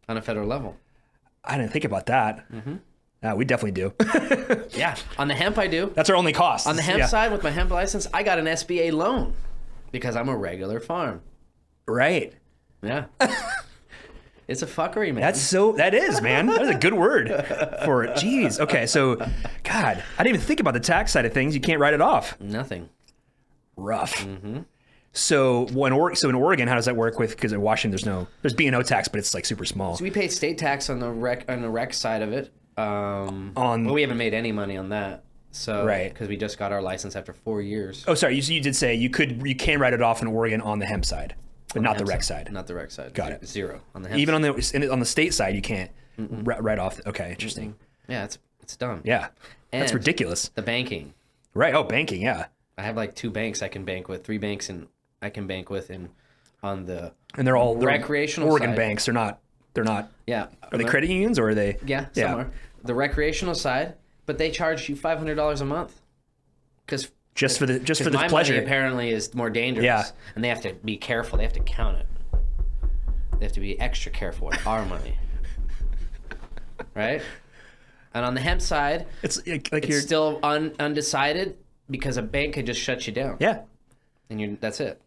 on a federal level. I didn't think about that. Mm-hmm. We definitely do. Yeah. On the hemp, I do. That's our only cost. On the hemp side, with my hemp license, I got an SBA loan because I'm a regular farm. Right. Yeah. It's a fuckery, man. That is, man. That is a good word for it. Jeez. Okay, so, God, I didn't even think about the tax side of things. You can't write it off. Nothing. Rough. Mm-hmm. So in Oregon, how does that work with? Because in Washington, there's B&O tax, but it's like super small. So we pay state tax on the rec side of it. But we haven't made any money on that. So because we just got our license after 4 years. Oh, sorry. You did say you can write it off in Oregon on the hemp side. But not the rec side. Not the rec side. Got it. Zero on the hemp even on the state side, you can't write off. Okay, interesting. Yeah, it's done. Yeah, and that's ridiculous. The banking. Right. Oh, banking. Yeah. I have like 2 banks I can bank with, 3 banks I can bank with on the they're all recreational Oregon side. banks. They're not. Yeah. Are they credit unions or are they? Yeah. Some are. The recreational side, but they charge you $500 a month because. Just for the my pleasure. Money apparently is more dangerous. Yeah. And they have to be careful. They have to count it. They have to be extra careful with our money. Right? And on the hemp side, it's still undecided because a bank could just shut you down. Yeah. And that's it.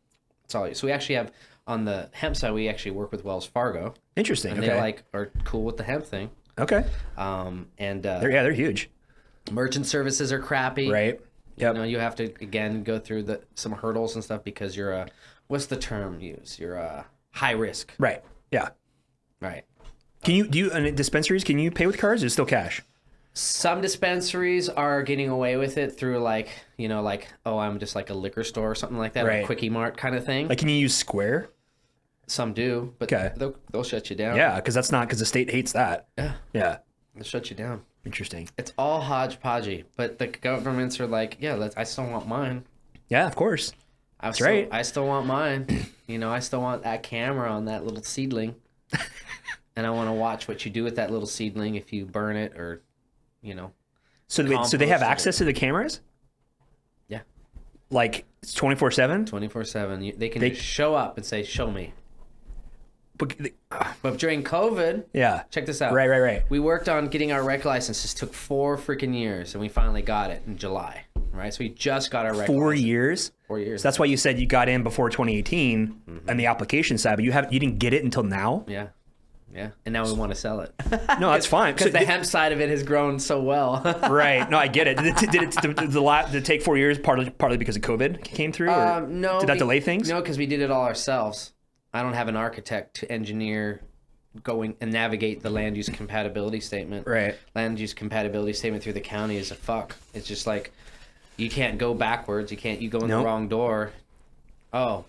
That's all. So we actually have on the hemp side, we actually work with Wells Fargo. Interesting. And they are cool with the hemp thing. Okay. They're huge. Merchant services are crappy. Right. Yep. You have to again go through some hurdles and stuff because you're what's the term used? You're a high risk. Right. Yeah. Right. Dispensaries? Can you pay with cards or is it still cash? Some dispensaries are getting away with it through I'm just like a liquor store or something like that, right. Or a Quickie Mart kind of thing. Like, can you use Square? Some do, but they'll shut you down. Yeah, because the state hates that. Yeah. Yeah. They'll shut you down. Interesting. It's all hodgepodgey, but the governments are like, I still want mine. Yeah, of course. That's right. I still want mine. I still want that camera on that little seedling. And I want to watch what you do with that little seedling if you burn it or, So they have access to the cameras? Yeah. Like, it's 24/7? 24/7. They can just show up and say, show me. But during COVID, check this out. Right. We worked on getting our rec licenses. Took 4 freaking years, and we finally got it in July. Right, so we just got our rec 4 license. years. 4 years. So that's why you said you got in before 2018 on the application side, but you didn't get it until now. Yeah. And now we want to sell it. No, that's fine because the hemp side of it has grown so well. Right. No, I get it. Did it take 4 years partly because of COVID came through? Or no. Did that delay things? No, because we did it all ourselves. I don't have an architect to engineer going and navigate the land use compatibility statement. Right. Land use compatibility statement through the county is a fuck. It's just like you can't go backwards. You go in the wrong door. Oh,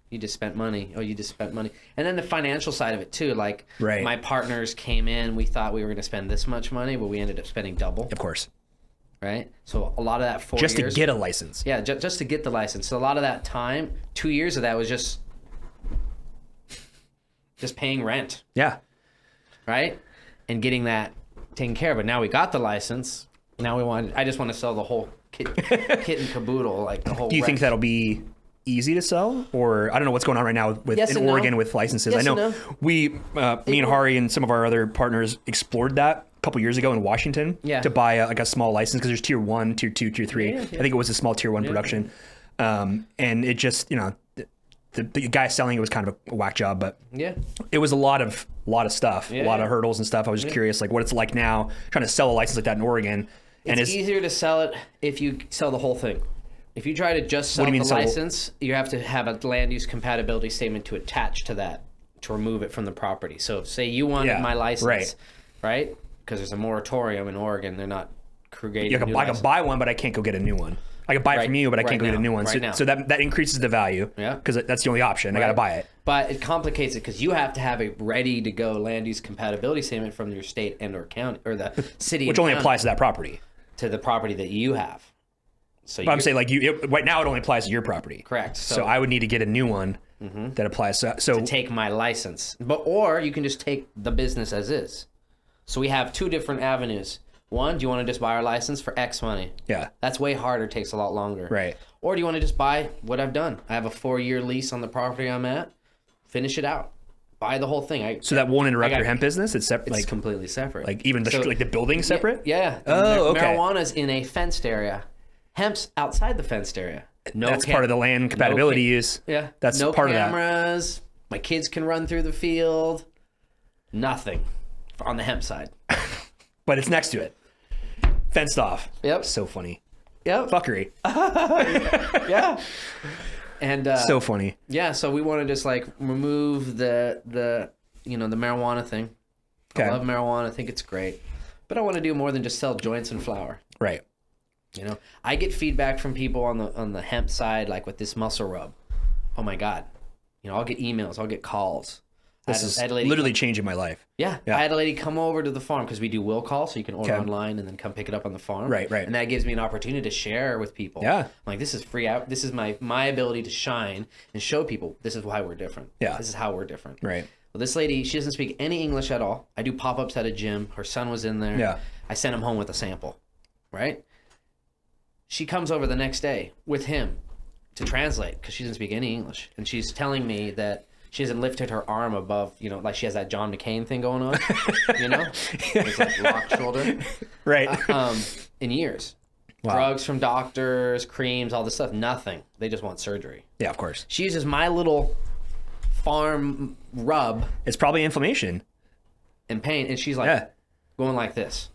you just spent money. Oh, you just spent money. And then the financial side of it too. Like my partners came in, we thought we were going to spend this much money, but we ended up spending double. Of course. Right. So a lot of that 4 years. Just to get a license. Yeah. Just to get the license. So a lot of that time, 2 years of that was just paying rent. Yeah. Right. And getting that taken care of. But now we got the license. Now I just want to sell the whole kit and caboodle, like the whole. Do you think that'll be easy to sell, or I don't know what's going on right now in Oregon with licenses? Yes, I know me and Hari and some of our other partners explored that a couple years ago in Washington to buy a small license, because there's tier 1, tier 2, tier 3. I think it was a small tier 1 production. And it just, the guy selling it was kind of a whack job, but it was a lot of stuff, a lot of hurdles and stuff. I was just curious, like what it's like now trying to sell a license like that in Oregon. And it's easier to sell it if you sell the whole thing. If you try to just sell the license, you have to have a land use compatibility statement to attach to that to remove it from the property. So say you wanted my license, right? Because there's a moratorium in Oregon. They're not creating a new license. I can buy one, but I can't go get a new one. I can buy it from you, but I can't go get a new one. So that increases the value. Yeah. Because that's the only option. I got to buy it. But it complicates it because you have to have a ready-to-go land use compatibility statement from your state and or county or the city. Which only applies to that property. To the property that you have. So I'm saying right now it only applies to your property. Correct. So I would need to get a new one that applies. So to take my license, or you can just take the business as is. So we have 2 different avenues. One, do you want to just buy our license for X money? Yeah. That's way harder. Takes a lot longer. Right. Or do you want to just buy what I've done? I have a 4-year lease on the property I'm at. Finish it out. Buy the whole thing. So that won't interrupt your hemp business? It's separate. It's completely separate. Like even the building separate? Yeah. Oh, okay. Marijuana's in a fenced area. Hemp's outside the fenced area. That's part of the land compatibility use. Yeah. That's part of that. No cameras. My kids can run through the field. Nothing on the hemp side. But it's next to it. Fenced off. Yep. So funny. Yep. Fuckery. Yeah. And so funny. Yeah, so we want to just like remove the the marijuana thing. I love marijuana. I think it's great. But I want to do more than just sell joints and flour. Right. I get feedback from people on the hemp side, like with this muscle rub. Oh my God. I'll get emails, I'll get calls. This is literally changing my life. Yeah. I had a lady come over to the farm because we do will call, so you can order online and then come pick it up on the farm. Right. And that gives me an opportunity to share with people. Yeah. I'm like, this is free out. This is my ability to shine and show people this is why we're different. Yeah. This is how we're different. Right. Well, this lady, she doesn't speak any English at all. I do pop-ups at a gym. Her son was in there. Yeah. I sent him home with a sample. Right? She comes over the next day with him to translate because she doesn't speak any English. And she's telling me that she hasn't lifted her arm above, like she has that John McCain thing going on, It's like locked shoulder. Right. In years. Wow. Drugs from doctors, creams, all this stuff, nothing. They just want surgery. Yeah, of course. She uses my little farm rub. It's probably inflammation. And pain. And she's like going like this.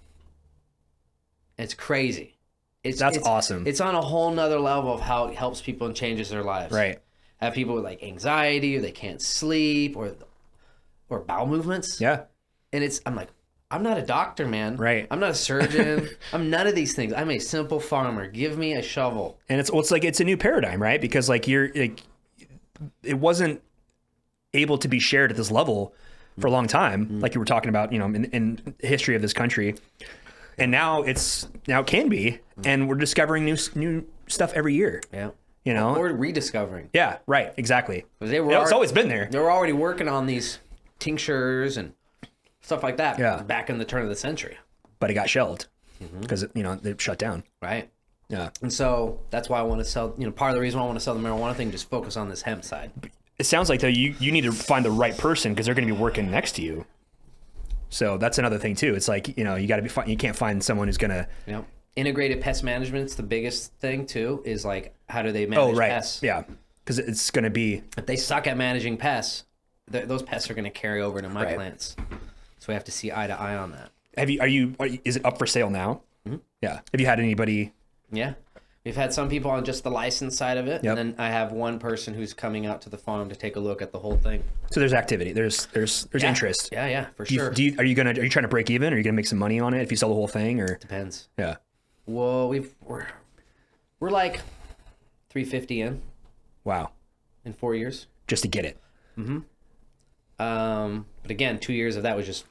It's crazy. That's awesome. It's on a whole nother level of how it helps people and changes their lives. Right. I have people with like anxiety or they can't sleep or bowel movements. Yeah. And I'm like, I'm not a doctor, man. Right. I'm not a surgeon. I'm none of these things. I'm a simple farmer. Give me a shovel. And it's a new paradigm, right? Because it wasn't able to be shared at this level for a long time, like you were talking about, in the history of this country. And now it can be, and we're discovering new stuff every year. Yeah. Or rediscovering. Yeah, right, exactly. It's always been there. They were already working on these tinctures and stuff like that back in the turn of the century. But it got shelved because, they shut down. Right. Yeah. And so that's why I want to sell, part of the reason why I want to sell the marijuana thing, just focus on this hemp side. it sounds like though you need to find the right person because they're going to be working next to you. So that's another thing too. It's like, you know, you got to be you can't find someone who's going to. Yep. Integrated pest management's the biggest thing too. Is like, how do they manage pests? Yeah, because it's going to be. If they suck at managing pests, those pests are going to carry over to my plants. So we have to see eye to eye on that. Is it up for sale now? Mm-hmm. Yeah. Have you had anybody? Yeah. We've had some people on just the license side of it. Yep. And then I have one person who's coming out to the farm to take a look at the whole thing. So there's activity. There's interest. Yeah, for sure. Are you trying to break even? Are you going to make some money on it if you sell the whole thing, or? Depends. Yeah. Well, we're like 350 in. Wow. In 4 years. Just to get it. Mm-hmm. But again, 2 years of that was just.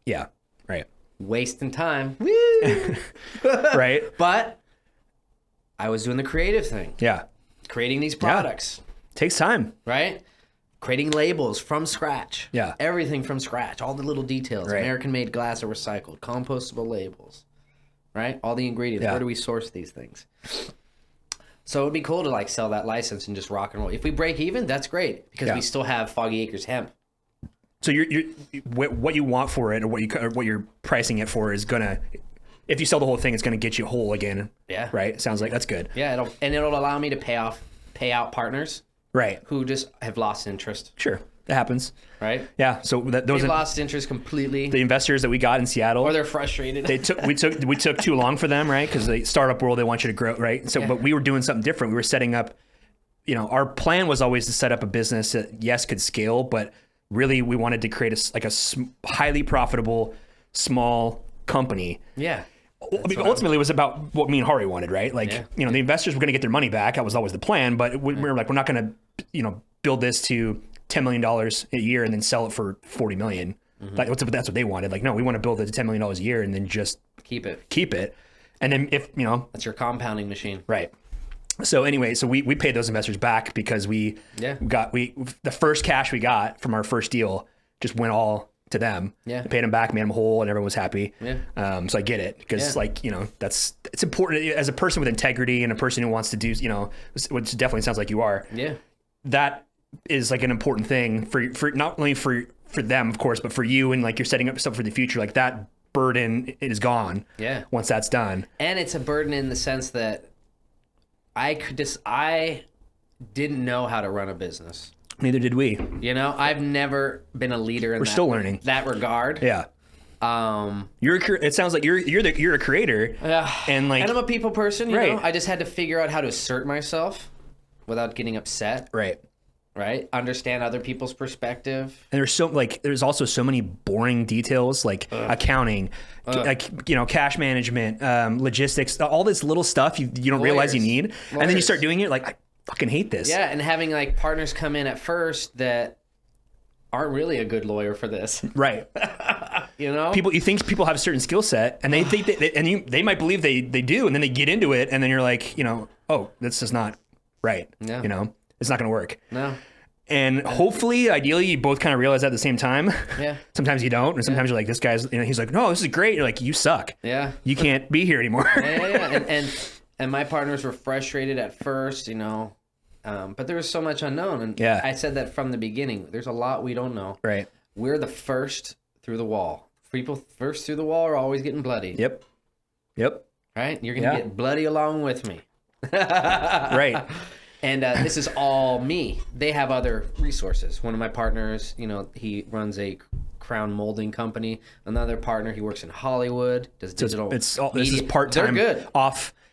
Yeah. Right. Wasting time. Woo! Right. But I was doing the creative thing. Yeah. Creating these products. Yeah. Takes time. Right? Creating labels from scratch. Yeah. Everything from scratch. All the little details. Right. American-made glass or recycled. Compostable labels. Right? All the ingredients. Yeah. Where do we source these things? So it would be cool to like sell that license and just rock and roll. If we break even, that's great because we still have Foggy Acres hemp. So what you want for it, or what you're pricing it for, is gonna, if you sell the whole thing, it's gonna get you whole again. Yeah. Right. Sounds like that's good. Yeah. It'll allow me to pay out partners. Right. Who just have lost interest. Sure. That happens. Right. Yeah. So those lost interest completely. The investors that we got in Seattle, or they're frustrated. we took too long for them, right? Because the startup world, they want you to grow, right? So, but we were doing something different. We were setting up, you know, our plan was always to set up a business that could scale, but really we wanted to create a highly profitable small company. Yeah. I mean, ultimately, it was about what me and Hari wanted, right? Like, you know, the investors were going to get their money back. That was always the plan. But we were like, we're not going to, you know, build this to $10 million a year and then sell it for $40 million. Mm-hmm. Like, that's what they wanted. Like, no, we want to build it to $10 million a year and then just keep it. And then if, you know, that's your compounding machine. Right. So anyway, so we paid those investors back because the first cash we got from our first deal just went all to them. Yeah. We paid them back, made them whole, and everyone was happy. Yeah. So I get it because like, you know, it's important as a person with integrity and a person who wants to do, you know, which definitely sounds like you are. Yeah. That is like an important thing for not only for them, of course, but for you, and like you're setting up stuff for the future. Like that burden is gone. Yeah. Once that's done. And it's a burden in the sense that I didn't know how to run a business. Neither did we. You know, I've never been a leader in We're still learning that regard. Yeah. It sounds like you're a creator. Yeah. And I'm a people person, you know. I just had to figure out how to assert myself without getting upset. Right. Understand other people's perspective. And there's also so many boring details like accounting, like, you know, cash management, logistics, all this little stuff you don't realize you need. And then you start doing it like, I fucking hate this. Yeah. And having like partners come in at first that aren't really a good lawyer for this. Right. You know, you think people have a certain skill set and they think they might believe they do. And then they get into it and then you're like, you know, oh, this is not right. Yeah. You know, it's not going to work. No. And hopefully, ideally, you both kind of realize that at the same time. Yeah. Sometimes you don't, or sometimes you're like, this guy's, you know, he's like, no, this is great. You're like, you suck. Yeah. You can't be here anymore. Yeah. And my partners were frustrated at first, you know, but there was so much unknown. And I said that from the beginning. There's a lot we don't know. Right. We're the first through the wall. People first through the wall are always getting bloody. Yep. Right? You're going to get bloody along with me. Right. And this is all me. They have other resources. One of my partners, you know, he runs a crown molding company. Another partner, he works in Hollywood, does digital media. This is part-time, they're good.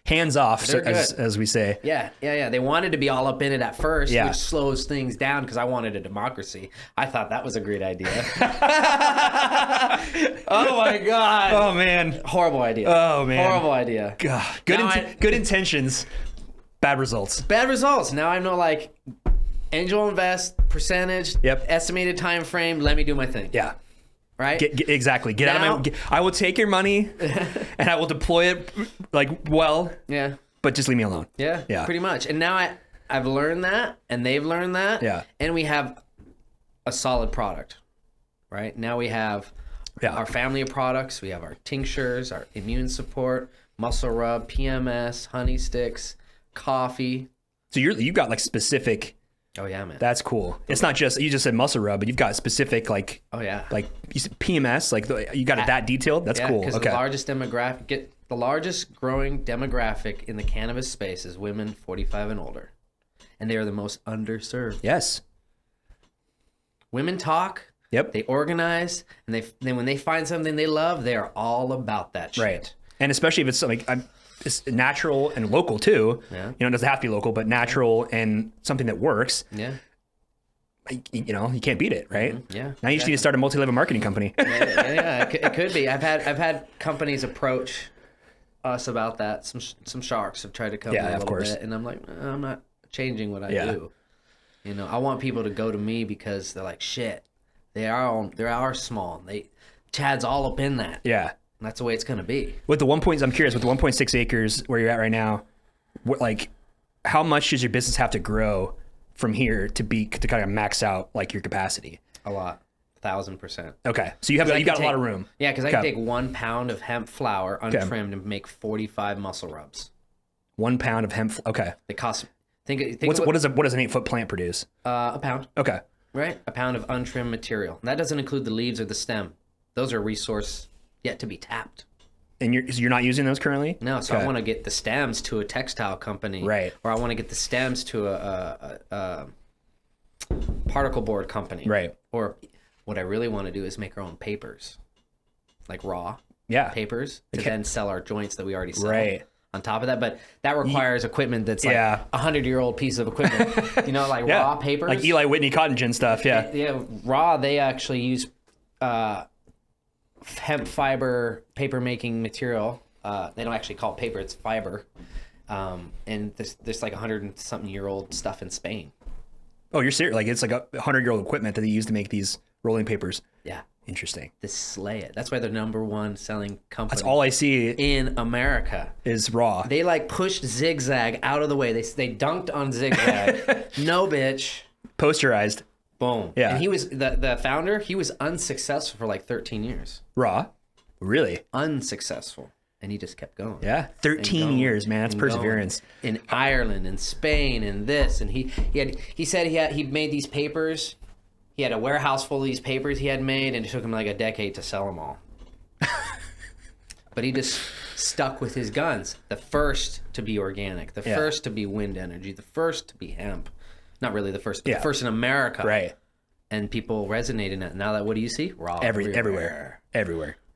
Hands off, as we say. Yeah. They wanted to be all up in it at first, which slows things down because I wanted a democracy. I thought that was a great idea. Oh, my God. Oh, man. Horrible idea. Oh, man. Horrible idea. God. Good intentions. Bad results. Now I know, like, angel invest, percentage, estimated time frame, let me do my thing. Yeah. Right? Exactly. I will take your money and I will deploy it, like, well. Yeah. But just leave me alone. Yeah. Pretty much. And now I've learned that, and they've learned that. Yeah. And we have a solid product, right? Now we have our family of products. We have our tinctures, our immune support, muscle rub, PMS, honey sticks, coffee. So you got like specific Oh yeah, man. That's cool. It's not just, you just said muscle rub, but you've got specific like, oh yeah, like you said PMS, like you got it that detailed. That's cool. Because okay. the largest growing demographic in the cannabis space is women 45 and older, and they are the most underserved. Yes. Women talk. Yep. They organize, and then when they find something they love, they are all about that shit. Right. And especially if it's like it's natural and local too. Yeah. You know, it doesn't have to be local, but natural and something that works. Yeah. You know, you can't beat it, right? Mm-hmm. Yeah. Now you just need to start a multi-level marketing company. Yeah. It could be. I've had companies approach us about that. Some sharks have tried to come in a little bit, and I'm like, I'm not changing what I do. You know, I want people to go to me because they're like, shit. They are small. Chad's all up in that. Yeah. And that's the way it's going to be. With the I'm curious, with the 1.6 acres where you're at right now, like how much does your business have to grow from here to kind of max out like your capacity? A lot. 1,000%. Okay. So you got a lot of room. Yeah, because I can take 1 pound of hemp flower untrimmed and make 45 muscle rubs. 1 pound of hemp. Okay. They cost. What does an 8-foot plant produce? A pound. Okay. Right? A pound of untrimmed material. And that doesn't include the leaves or the stem. Those are a resource yet to be tapped. And you're not using those currently? No, so I want to get the stems to a textile company. Right. Or I want to get the stems to a particle board company. Right. Or what I really want to do is make our own papers. Like raw papers to then sell our joints that we already sell. Right. On top of that, but that requires equipment that's like a 100-year-old piece of equipment. You know, like raw papers, like Eli Whitney cotton gin stuff. Yeah, yeah. Raw, they actually use hemp fiber paper making material. They don't actually call it paper; it's fiber. And there's like 100-something-year-old stuff in Spain. Oh, you're serious? Like it's like 100-year-old equipment that they use to make these rolling papers. Yeah. Interesting. They slay it. That's why they're #1 selling company. That's all I see in America is raw. They like pushed Zigzag out of the way. They dunked on Zigzag. No, bitch. Posterized. Boom. Yeah. And he was the founder. He was unsuccessful for like 13 years. Raw. Really? Unsuccessful. And he just kept going. Yeah. 13 years, man. That's perseverance. In Ireland and Spain and this. And he said he made these papers. He had a warehouse full of these papers he had made, and it took him like a decade to sell them all. But he just stuck with his guns. The first to be organic, the first to be wind energy, the first to be hemp. Not really the first, but the first in America. Right. And people resonate in it. Now that, what do you see? Raw. Everywhere.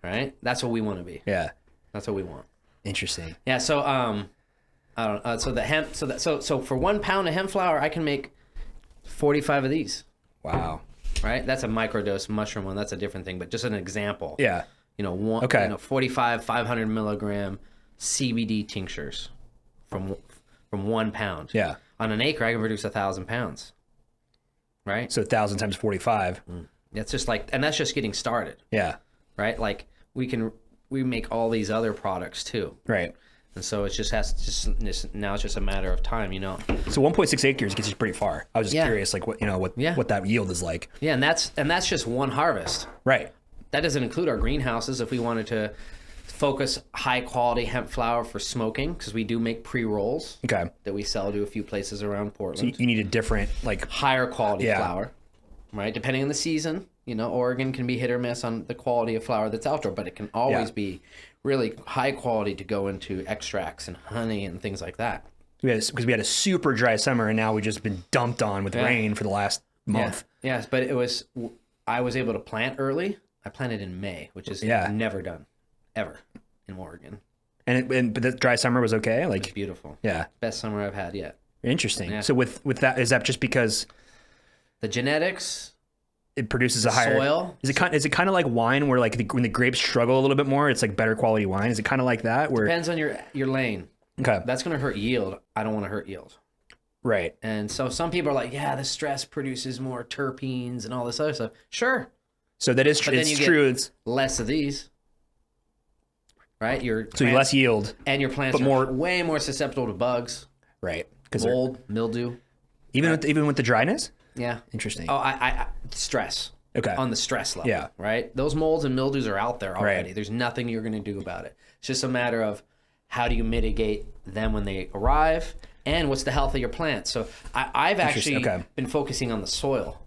Right? That's what we want to be. Yeah. That's what we want. Interesting. Yeah, so I don't know. So the hemp, so for 1 pound of hemp flower, I can make 45 of these. Wow. Right? That's a microdose mushroom one. That's a different thing, but just an example. Yeah. 45, 500 milligram CBD tinctures from 1 pound. Yeah. On an acre, I can produce 1,000 pounds. Right? So 1,000 times 45. That's just like, and that's just getting started. Yeah. Right? Like we make all these other products too. Right. And so it now it's just a matter of time, you know. So 1.6 acres gets you pretty far. I was just curious, like what that yield is like. Yeah, and that's just one harvest. Right. That doesn't include our greenhouses if we wanted to focus high quality hemp flower for smoking, because we do make pre-rolls. Okay. That we sell to a few places around Portland. So you need a different, like higher quality flower, right? Depending on the season, you know, Oregon can be hit or miss on the quality of flower that's outdoor, but it can always be really high quality to go into extracts and honey and things like that. Because we had a super dry summer, and now we've just been dumped on with rain for the last month. Yes, but I was able to plant early. I planted in May, which is never done, ever, in Oregon. But the dry summer was okay? Like, it was beautiful. Yeah. Best summer I've had yet. Interesting. Yeah. So with that, is that just because the genetics... It produces a higher soil. Is it kind of like wine, where like when the grapes struggle a little bit more, it's like better quality wine? Is it kind of like that? Where depends on your lane. Okay, that's going to hurt yield. I don't want to hurt yield. Right. And so some people are like, yeah, the stress produces more terpenes and all this other stuff. Sure. So that is true. It's true. It's less of these. Right. You less yield, and your plants are way more susceptible to bugs. Right. Because mold, mildew. Even with the dryness. Yeah. Interesting. Oh, I stress. Okay. On the stress level. Yeah. Right? Those molds and mildews are out there already. Right. There's nothing you're going to do about it. It's just a matter of how do you mitigate them when they arrive? and what's the health of your plant. So I've actually been focusing on the soil.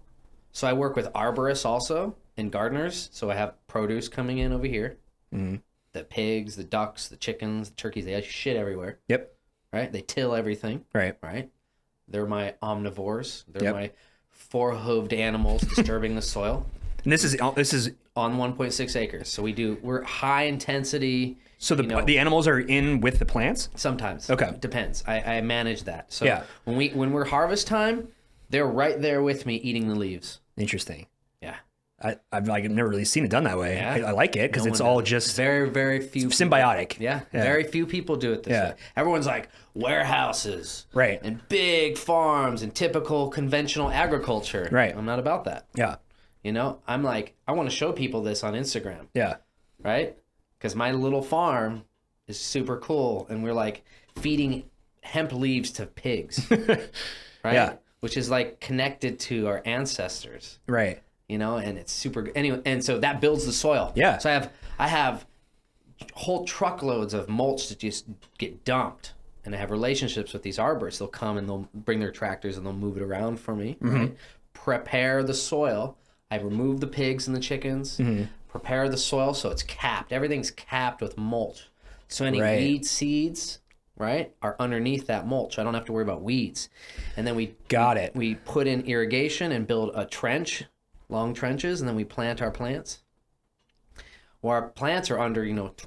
So I work with arborists also and gardeners. So I have produce coming in over here. Mm-hmm. The pigs, the ducks, the chickens, the turkeys, they have shit everywhere. Yep. Right? They till everything. Right. Right? They're my omnivores. They're my four-hooved animals disturbing the soil. And this is on 1.6 acres. So we're high intensity. So the animals are in with the plants? Sometimes. Okay. It depends. I manage that. So when we're harvest time, they're right there with me eating the leaves. Interesting. Yeah. I've never really seen it done that way. Yeah. I like it because it's all just very, very few symbiotic. Yeah. Very few people do it this way. Everyone's like warehouses, right, and big farms and typical conventional agriculture. Right. I'm not about that. Yeah. You know, I'm like, I want to show people this on Instagram. Yeah. Right? Because my little farm is super cool, and we're like feeding hemp leaves to pigs. Right? Yeah. Which is like connected to our ancestors. Right. You know, and it's super anyway, and so that builds the soil. Yeah. So I have whole truckloads of mulch that just get dumped, and I have relationships with these arborists. They'll come and they'll bring their tractors and they'll move it around for me. Mm-hmm. Right? Prepare the soil. I remove the pigs and the chickens. Mm-hmm. Prepare the soil so it's capped. Everything's capped with mulch. So any weed seeds, right, are underneath that mulch. I don't have to worry about weeds. And then we put in irrigation and build a trench. Long trenches, and then we plant our plants. Well, our plants are under,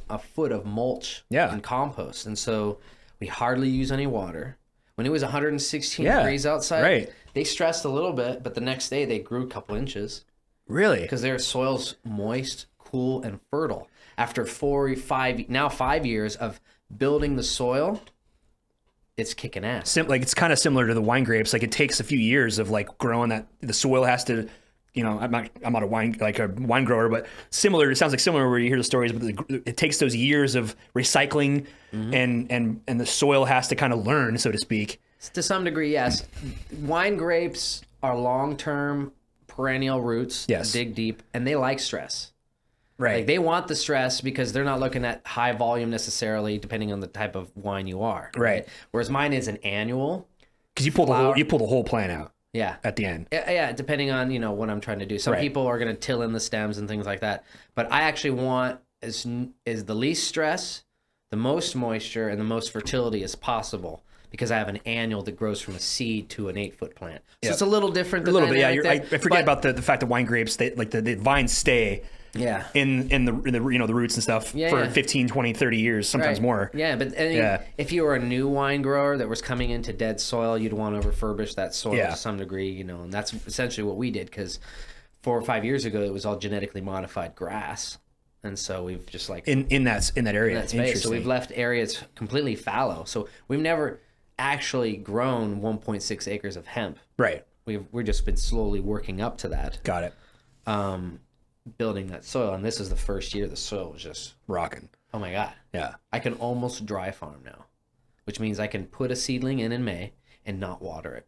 a foot of mulch and compost, and so we hardly use any water. When it was 116 degrees outside, they stressed a little bit, but the next day they grew a couple inches. Really? Because their soil's moist, cool, and fertile. After 5 years of building the soil, it's kicking ass. It's kind of similar to the wine grapes. Like, it takes a few years of growing that. The soil has to. I'm not a wine grower, but similar. It sounds like similar where you hear the stories, but it takes those years of recycling, and the soil has to kind of learn, so to speak. To some degree, yes. Wine grapes are long-term perennial roots. Yes. Dig deep, and they like stress. Right. Like, they want the stress because they're not looking at high volume necessarily, depending on the type of wine you are. Right. Whereas mine is an annual. Because you pull the whole plant out. Yeah. At the end. Yeah, depending on, what I'm trying to do. Some people are going to till in the stems and things like that. But I actually want is the least stress, the most moisture, and the most fertility as possible, because I have an annual that grows from a seed to an 8-foot plant. So it's a little different than I forget about the fact that wine grapes, the vines stay in the roots and stuff for 15, 20, 30 years, sometimes more. Yeah, but if you were a new wine grower that was coming into dead soil, you'd want to refurbish that soil to some degree, and that's essentially what we did, because 4 or 5 years ago it was all genetically modified grass. And so we've just in that area. In that space. So we've left areas completely fallow. So we've never actually grown 1.6 acres of hemp. Right. We've just been slowly working up to that. Got it. Building that soil, and this is the first year the soil was just rocking. Oh my God. Yeah. I can almost dry farm now, which means I can put a seedling in May and not water it.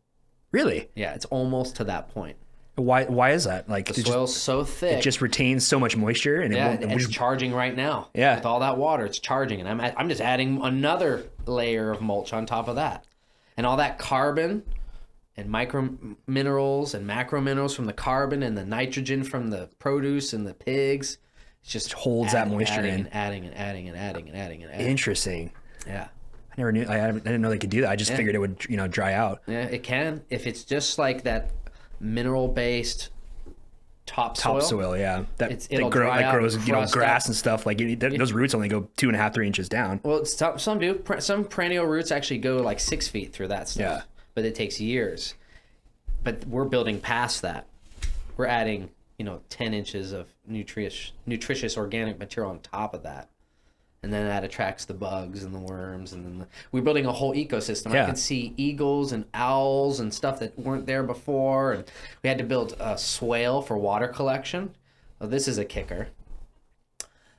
Really? Yeah, it's almost to that point. Why is that? The soil's so thick. It just retains so much moisture, and it's charging right now. Yeah. With all that water, it's charging, and I'm just adding another layer of mulch on top of that. And all that carbon and micro minerals and macro minerals from the carbon and the nitrogen from the produce and the pigs, it just holds that moisture in. Adding. Interesting. Yeah. I never knew. I didn't know they could do that. I just figured it would, dry out. Yeah, it can. If it's just like that mineral-based topsoil. Yeah. It'll grows, grass and stuff. Those roots only go 2.5, 3 inches down. Well, some do. Some perennial roots actually go 6 feet through that stuff. Yeah. But it takes years. But we're building past that. We're adding, 10 inches of nutritious organic material on top of that. And then that attracts the bugs and the worms. And then we're building a whole ecosystem. Yeah. I can see eagles and owls and stuff that weren't there before. And we had to build a swale for water collection. Well, this is a kicker.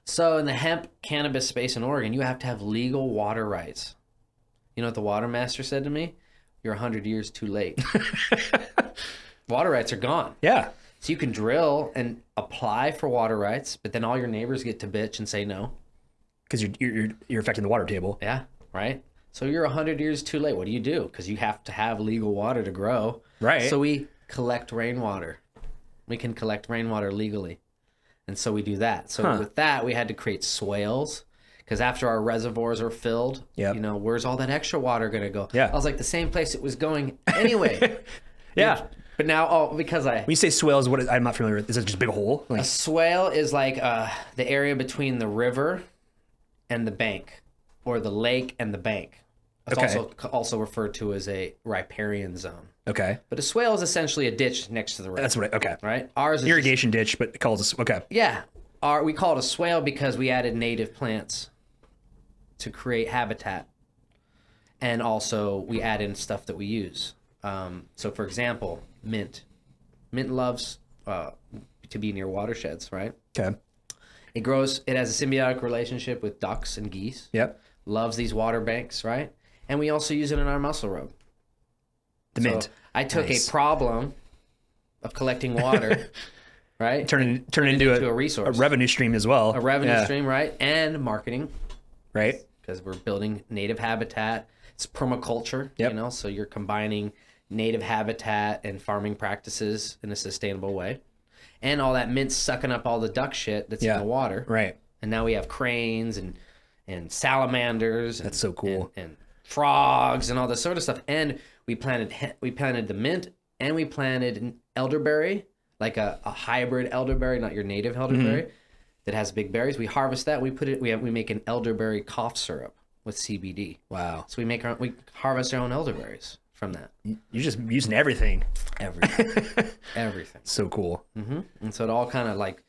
So in the hemp cannabis space in Oregon, you have to have legal water rights. You know what the water master said to me? You're 100 years too late. Water rights are gone. Yeah. So you can drill and apply for water rights, but then all your neighbors get to bitch and say no. Because you're affecting the water table. Yeah, right. So you're 100 years too late. What do? Because you have to have legal water to grow. Right. So we collect rainwater. We can collect rainwater legally. And so we do that. So with that, we had to create swales. Because after our reservoirs are filled, yep. you know, where's all that extra water going to go? Yeah. I was like, the same place it was going anyway. Yeah. But now, because when you say swales, I'm not familiar with. Is it just a big hole? A swale is like the area between the river and the bank, or the lake and the bank. It's also referred to as a riparian zone. Okay. But a swale is essentially a ditch next to the river. That's what. Okay. Right. Ours is irrigation ditch, but it calls us. Okay. Yeah. We call it a swale because we added native plants to create habitat, and also we add in stuff that we use. So, for example, mint. Mint loves to be near watersheds, right? Okay. It grows. It has a symbiotic relationship with ducks and geese. Yep. Loves these water banks, right? And we also use it in our muscle rub. Mint. I took a problem of collecting water, right? Turn it into a resource, a revenue stream as well. A revenue stream, right? And marketing, right? Because we're building native habitat. It's permaculture, you know, so you're combining native habitat and farming practices in a sustainable way. And all that mint's sucking up all the duck shit that's in the water. Right. And now we have cranes and salamanders. That's so cool. And frogs and all this sort of stuff. And we planted the mint, and we planted an elderberry, like a hybrid elderberry, not your native elderberry, that has big berries. We harvest that. We make an elderberry cough syrup with CBD. Wow. So we harvest our own elderberries from that. You're just using everything. Everything. So cool. And so it all kind of like,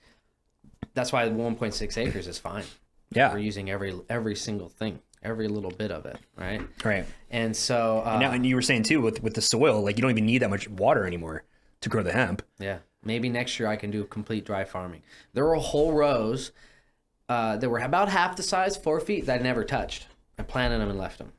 that's why 1.6 acres is fine. Yeah. We're using every single thing, every little bit of it, right? Right. And so and you were saying too with the soil, like you don't even need that much water anymore to grow the hemp. Yeah. Maybe next year I can do complete dry farming. There were whole rows that were about half the size, 4 feet, that I never touched. I planted them and left them.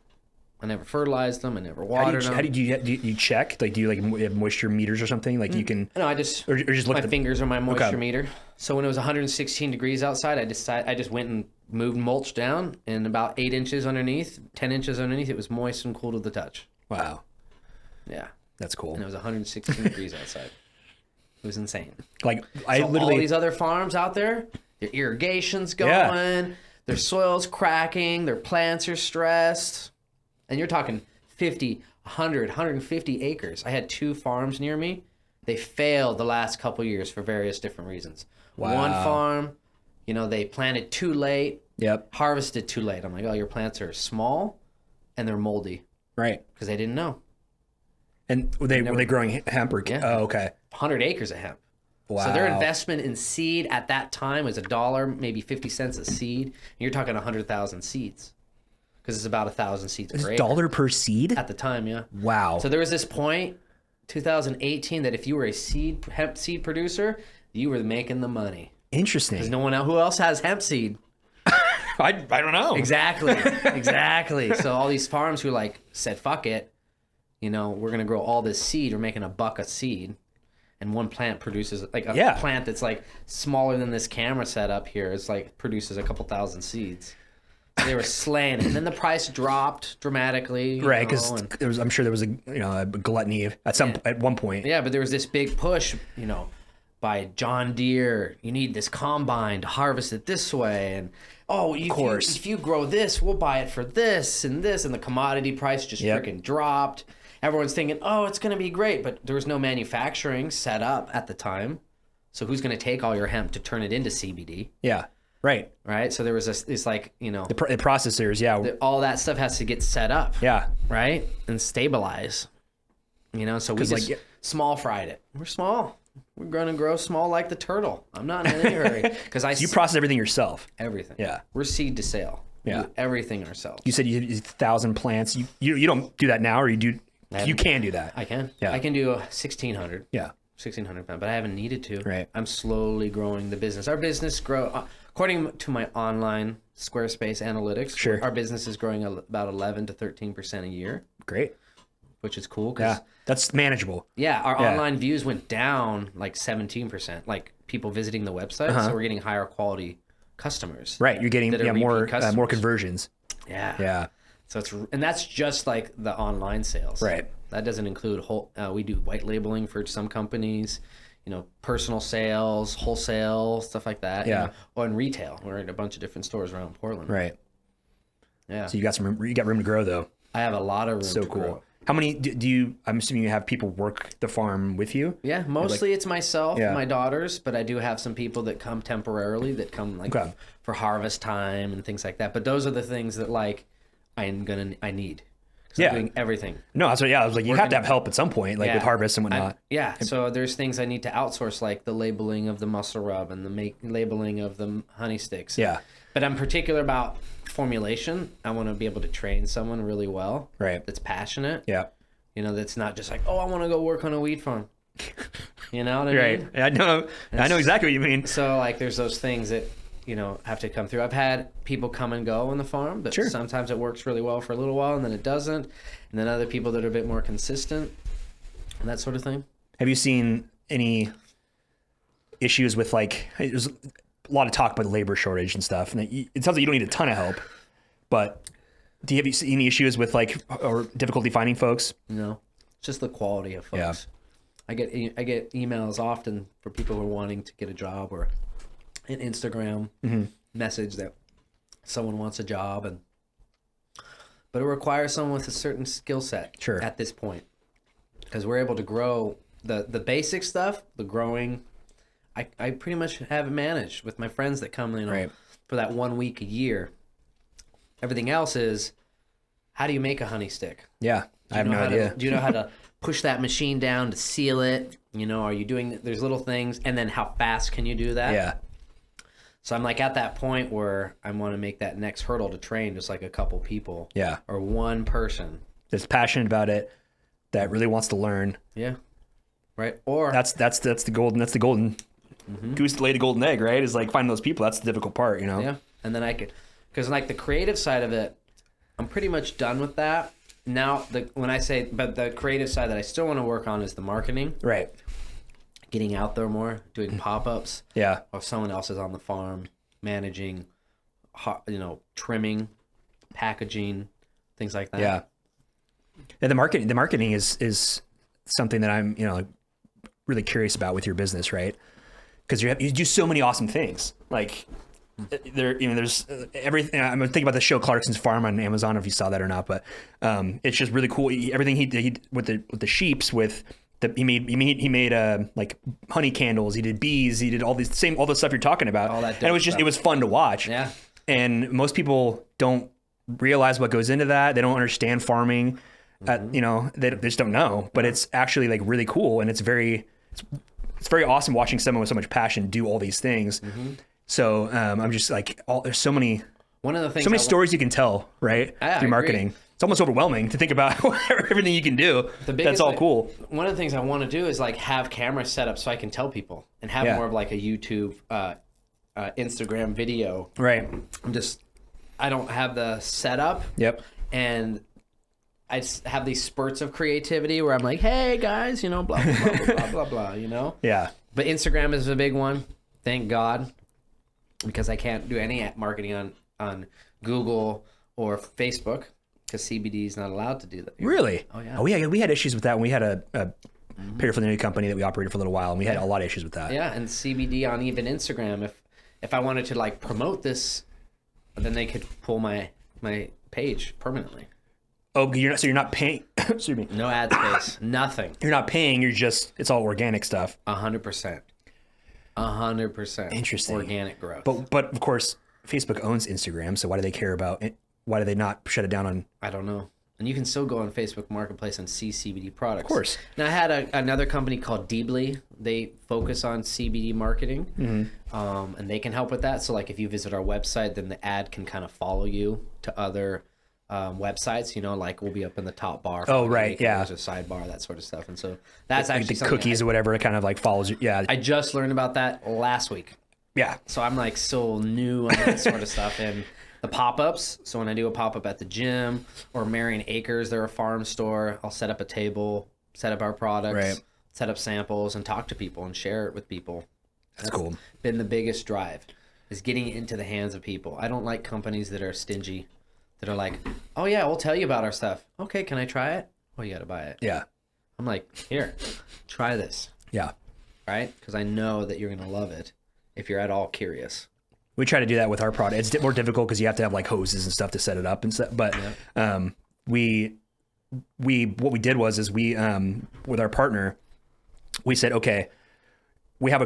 I never fertilized them. I never watered them. How do you check? Like, do you have moisture meters or something? Like you can. No, I just or just look my fingers are my moisture meter. So when it was 116 degrees outside, I just went and moved mulch down, and about 8 inches underneath, 10 inches underneath, it was moist and cool to the touch. Wow. Yeah. That's cool. And it was 116 degrees outside. It was insane. Like all these other farms out there, their irrigation's going, their soil's cracking, their plants are stressed. And you're talking 50, 100, 150 acres. I had 2 farms near me. They failed the last couple years for various different reasons. Wow. One farm, they planted too late. Yep. Harvested too late. I'm like, oh, your plants are small and they're moldy. Right. Because they didn't know. And were they growing hemp or? Yeah. Oh, okay. 100 acres of hemp. Wow. So their investment in seed at that time was $1, maybe 50 cents a seed. And you're talking 100,000 seeds. Because it's about 1,000 seeds per acre. $1 per seed? At the time, yeah. Wow. So there was this point, 2018, that if you were a hemp seed producer, you were making the money. Interesting. Because no one else, who else has hemp seed? I don't know. Exactly. So all these farms who said, fuck it, we're going to grow all this seed. We're making $1 a seed. And one plant produces a plant that's smaller than this camera setup here. It's produces a couple thousand seeds. They were slaying it. And then the price dropped dramatically. Right, because I'm sure there was a gluttony at one point. Yeah, but there was this big push, by John Deere. You need this combine to harvest it this way. And, if you grow this, we'll buy it for this and this. And the commodity price just freaking dropped. Everyone's thinking, oh, it's going to be great. But there was no manufacturing set up at the time. So who's going to take all your hemp to turn it into CBD? Yeah. Right. So there was the processors, all that stuff has to get set up. Yeah. Right? And stabilize. So we just small fried it. We're small. We're going to grow small like the turtle. I'm not in any hurry. Because you process everything yourself. Everything. Yeah. We're seed to sale. Yeah. We do everything ourselves. You said you had 1,000 plants. You don't do that now, or you do? You can do that. I can. Yeah. I can do 1,600. Yeah. 1,600 pounds, but I haven't needed to. Right. I'm slowly growing the business. Our business according to my online Squarespace analytics, sure, our business is growing about 11 to 13% a year. Great. Which is cool. Yeah, that's manageable. Yeah, our online views went down 17%, people visiting the website. So we're getting higher quality customers. Right, you're getting more conversions. Yeah. Yeah. So and that's just like the online sales. Right. That doesn't include we do white labeling for some companies, personal sales, wholesale, stuff like that. Yeah. Or in retail. We're in a bunch of different stores around Portland. Right. Yeah. So you got room to grow though. I have a lot of room to grow. So cool. How many do you, I'm assuming you have people work the farm with you? Yeah, mostly it's myself, my daughters, but I do have some people that come temporarily that come for harvest time and things like that. But those are the things that I need. I'm doing everything. No, that's what, I was like, you have to have help at some point, with harvest and whatnot. So there's things I need to outsource, like the labeling of the muscle rub and the labeling of the honey sticks. Yeah. But I'm particular about formulation. I want to be able to train someone really well. Right. That's passionate. Yeah. That's not just like, oh, I want to go work on a weed farm. You know what I mean? Right. I know exactly what you mean. So there's those things that, have to come through. I've had people come and go on the farm, but sometimes it works really well for a little while and then it doesn't. And then other people that are a bit more consistent and that sort of thing. Have you seen any issues with there's a lot of talk about the labor shortage and stuff, and it sounds like you don't need a ton of help, but have you seen any issues with or difficulty finding folks? No, it's just the quality of folks. Yeah. I get emails often for people who are wanting to get a job, or an Instagram message that someone wants a job, but it requires someone with a certain skill set at this point, because we're able to grow the basic stuff, the growing. I pretty much have it managed with my friends that come in for that 1 week a year. Everything else is, how do you make a honey stick? Yeah, I have no idea. Do you know how to push that machine down to seal it? Are you doing, there's little things, and then how fast can you do that? Yeah. So I'm at that point where I want to make that next hurdle to train just a couple people. Yeah. Or one person. That's passionate about it, that really wants to learn. Yeah. Right. Or that's the golden goose that laid a golden egg, right? Is finding those people. That's the difficult part, Yeah. And then because the creative side of it, I'm pretty much done with that. Now, but the creative side that I still want to work on is the marketing. Right. Getting out there more, doing pop-ups. Yeah. Or someone else is on the farm managing, trimming, packaging, things like that. Yeah. And the marketing is something that I'm, really curious about with your business, right? Because you do so many awesome things. There's everything. I'm thinking about the show Clarkson's Farm on Amazon. I don't know if you saw that or not, but it's just really cool. Everything he did with the sheeps, he made honey candles. He did bees. He did all the stuff you're talking about. All that. And it was fun to watch. Yeah. And most people don't realize what goes into that. They don't understand farming. They just don't know. But it's actually really cool, and it's very awesome watching someone with so much passion do all these things. Mm-hmm. So I'm just there's so many stories you can tell, right? Through marketing. It's almost overwhelming to think about everything you can do. That's all cool. One of the things I want to do is have cameras set up so I can tell people, and have more of a YouTube, Instagram video. Right. I don't have the setup. Yep. And I just have these spurts of creativity where I'm like, hey guys, blah, blah, blah, blah, blah, blah, Yeah. But Instagram is a big one. Thank God. Because I can't do any marketing on Google or Facebook, because CBD is not allowed to do that. Really? Oh, yeah. Oh, yeah. We had issues with that when we had a paraphernalia company that we operated for a little while, and we had a lot of issues with that. Yeah, and CBD on even Instagram, if I wanted to promote this, then they could pull my page permanently. Oh, you're not paying. Excuse me. No ad space. Nothing. You're not paying. It's all organic stuff. 100%. 100%. Interesting. Organic growth. But of course, Facebook owns Instagram, so why do they care about it? Why do they not shut it down on? I don't know. And you can still go on Facebook Marketplace and see CBD products. Of course. Now, I had another company called Deebly. They focus on CBD marketing, and they can help with that. So, if you visit our website, then the ad can kind of follow you to other websites. We'll be up in the top bar. Oh, right. Yeah. There's a sidebar, that sort of stuff. And so that's actually the cookies or whatever. It kind of follows you. Yeah. I just learned about that last week. Yeah. So I'm so new on that sort of stuff. And the pop-ups. So when I do a pop-up at the gym or Marion Acres, they're a farm store. I'll set up a table, set up our products, set up samples, and talk to people and share it with people. That's cool. Been the biggest drive, is getting it into the hands of people. I don't like companies that are stingy, that are oh yeah, we'll tell you about our stuff. Okay, can I try it? Oh, you got to buy it. Yeah. I'm like, here, try this. Yeah. Right? Because I know that you're going to love it if you're at all curious. We try to do that with our product. It's more difficult because you have to have like hoses and stuff to set it up and stuff. But what we did was we with our partner, we said, okay, we have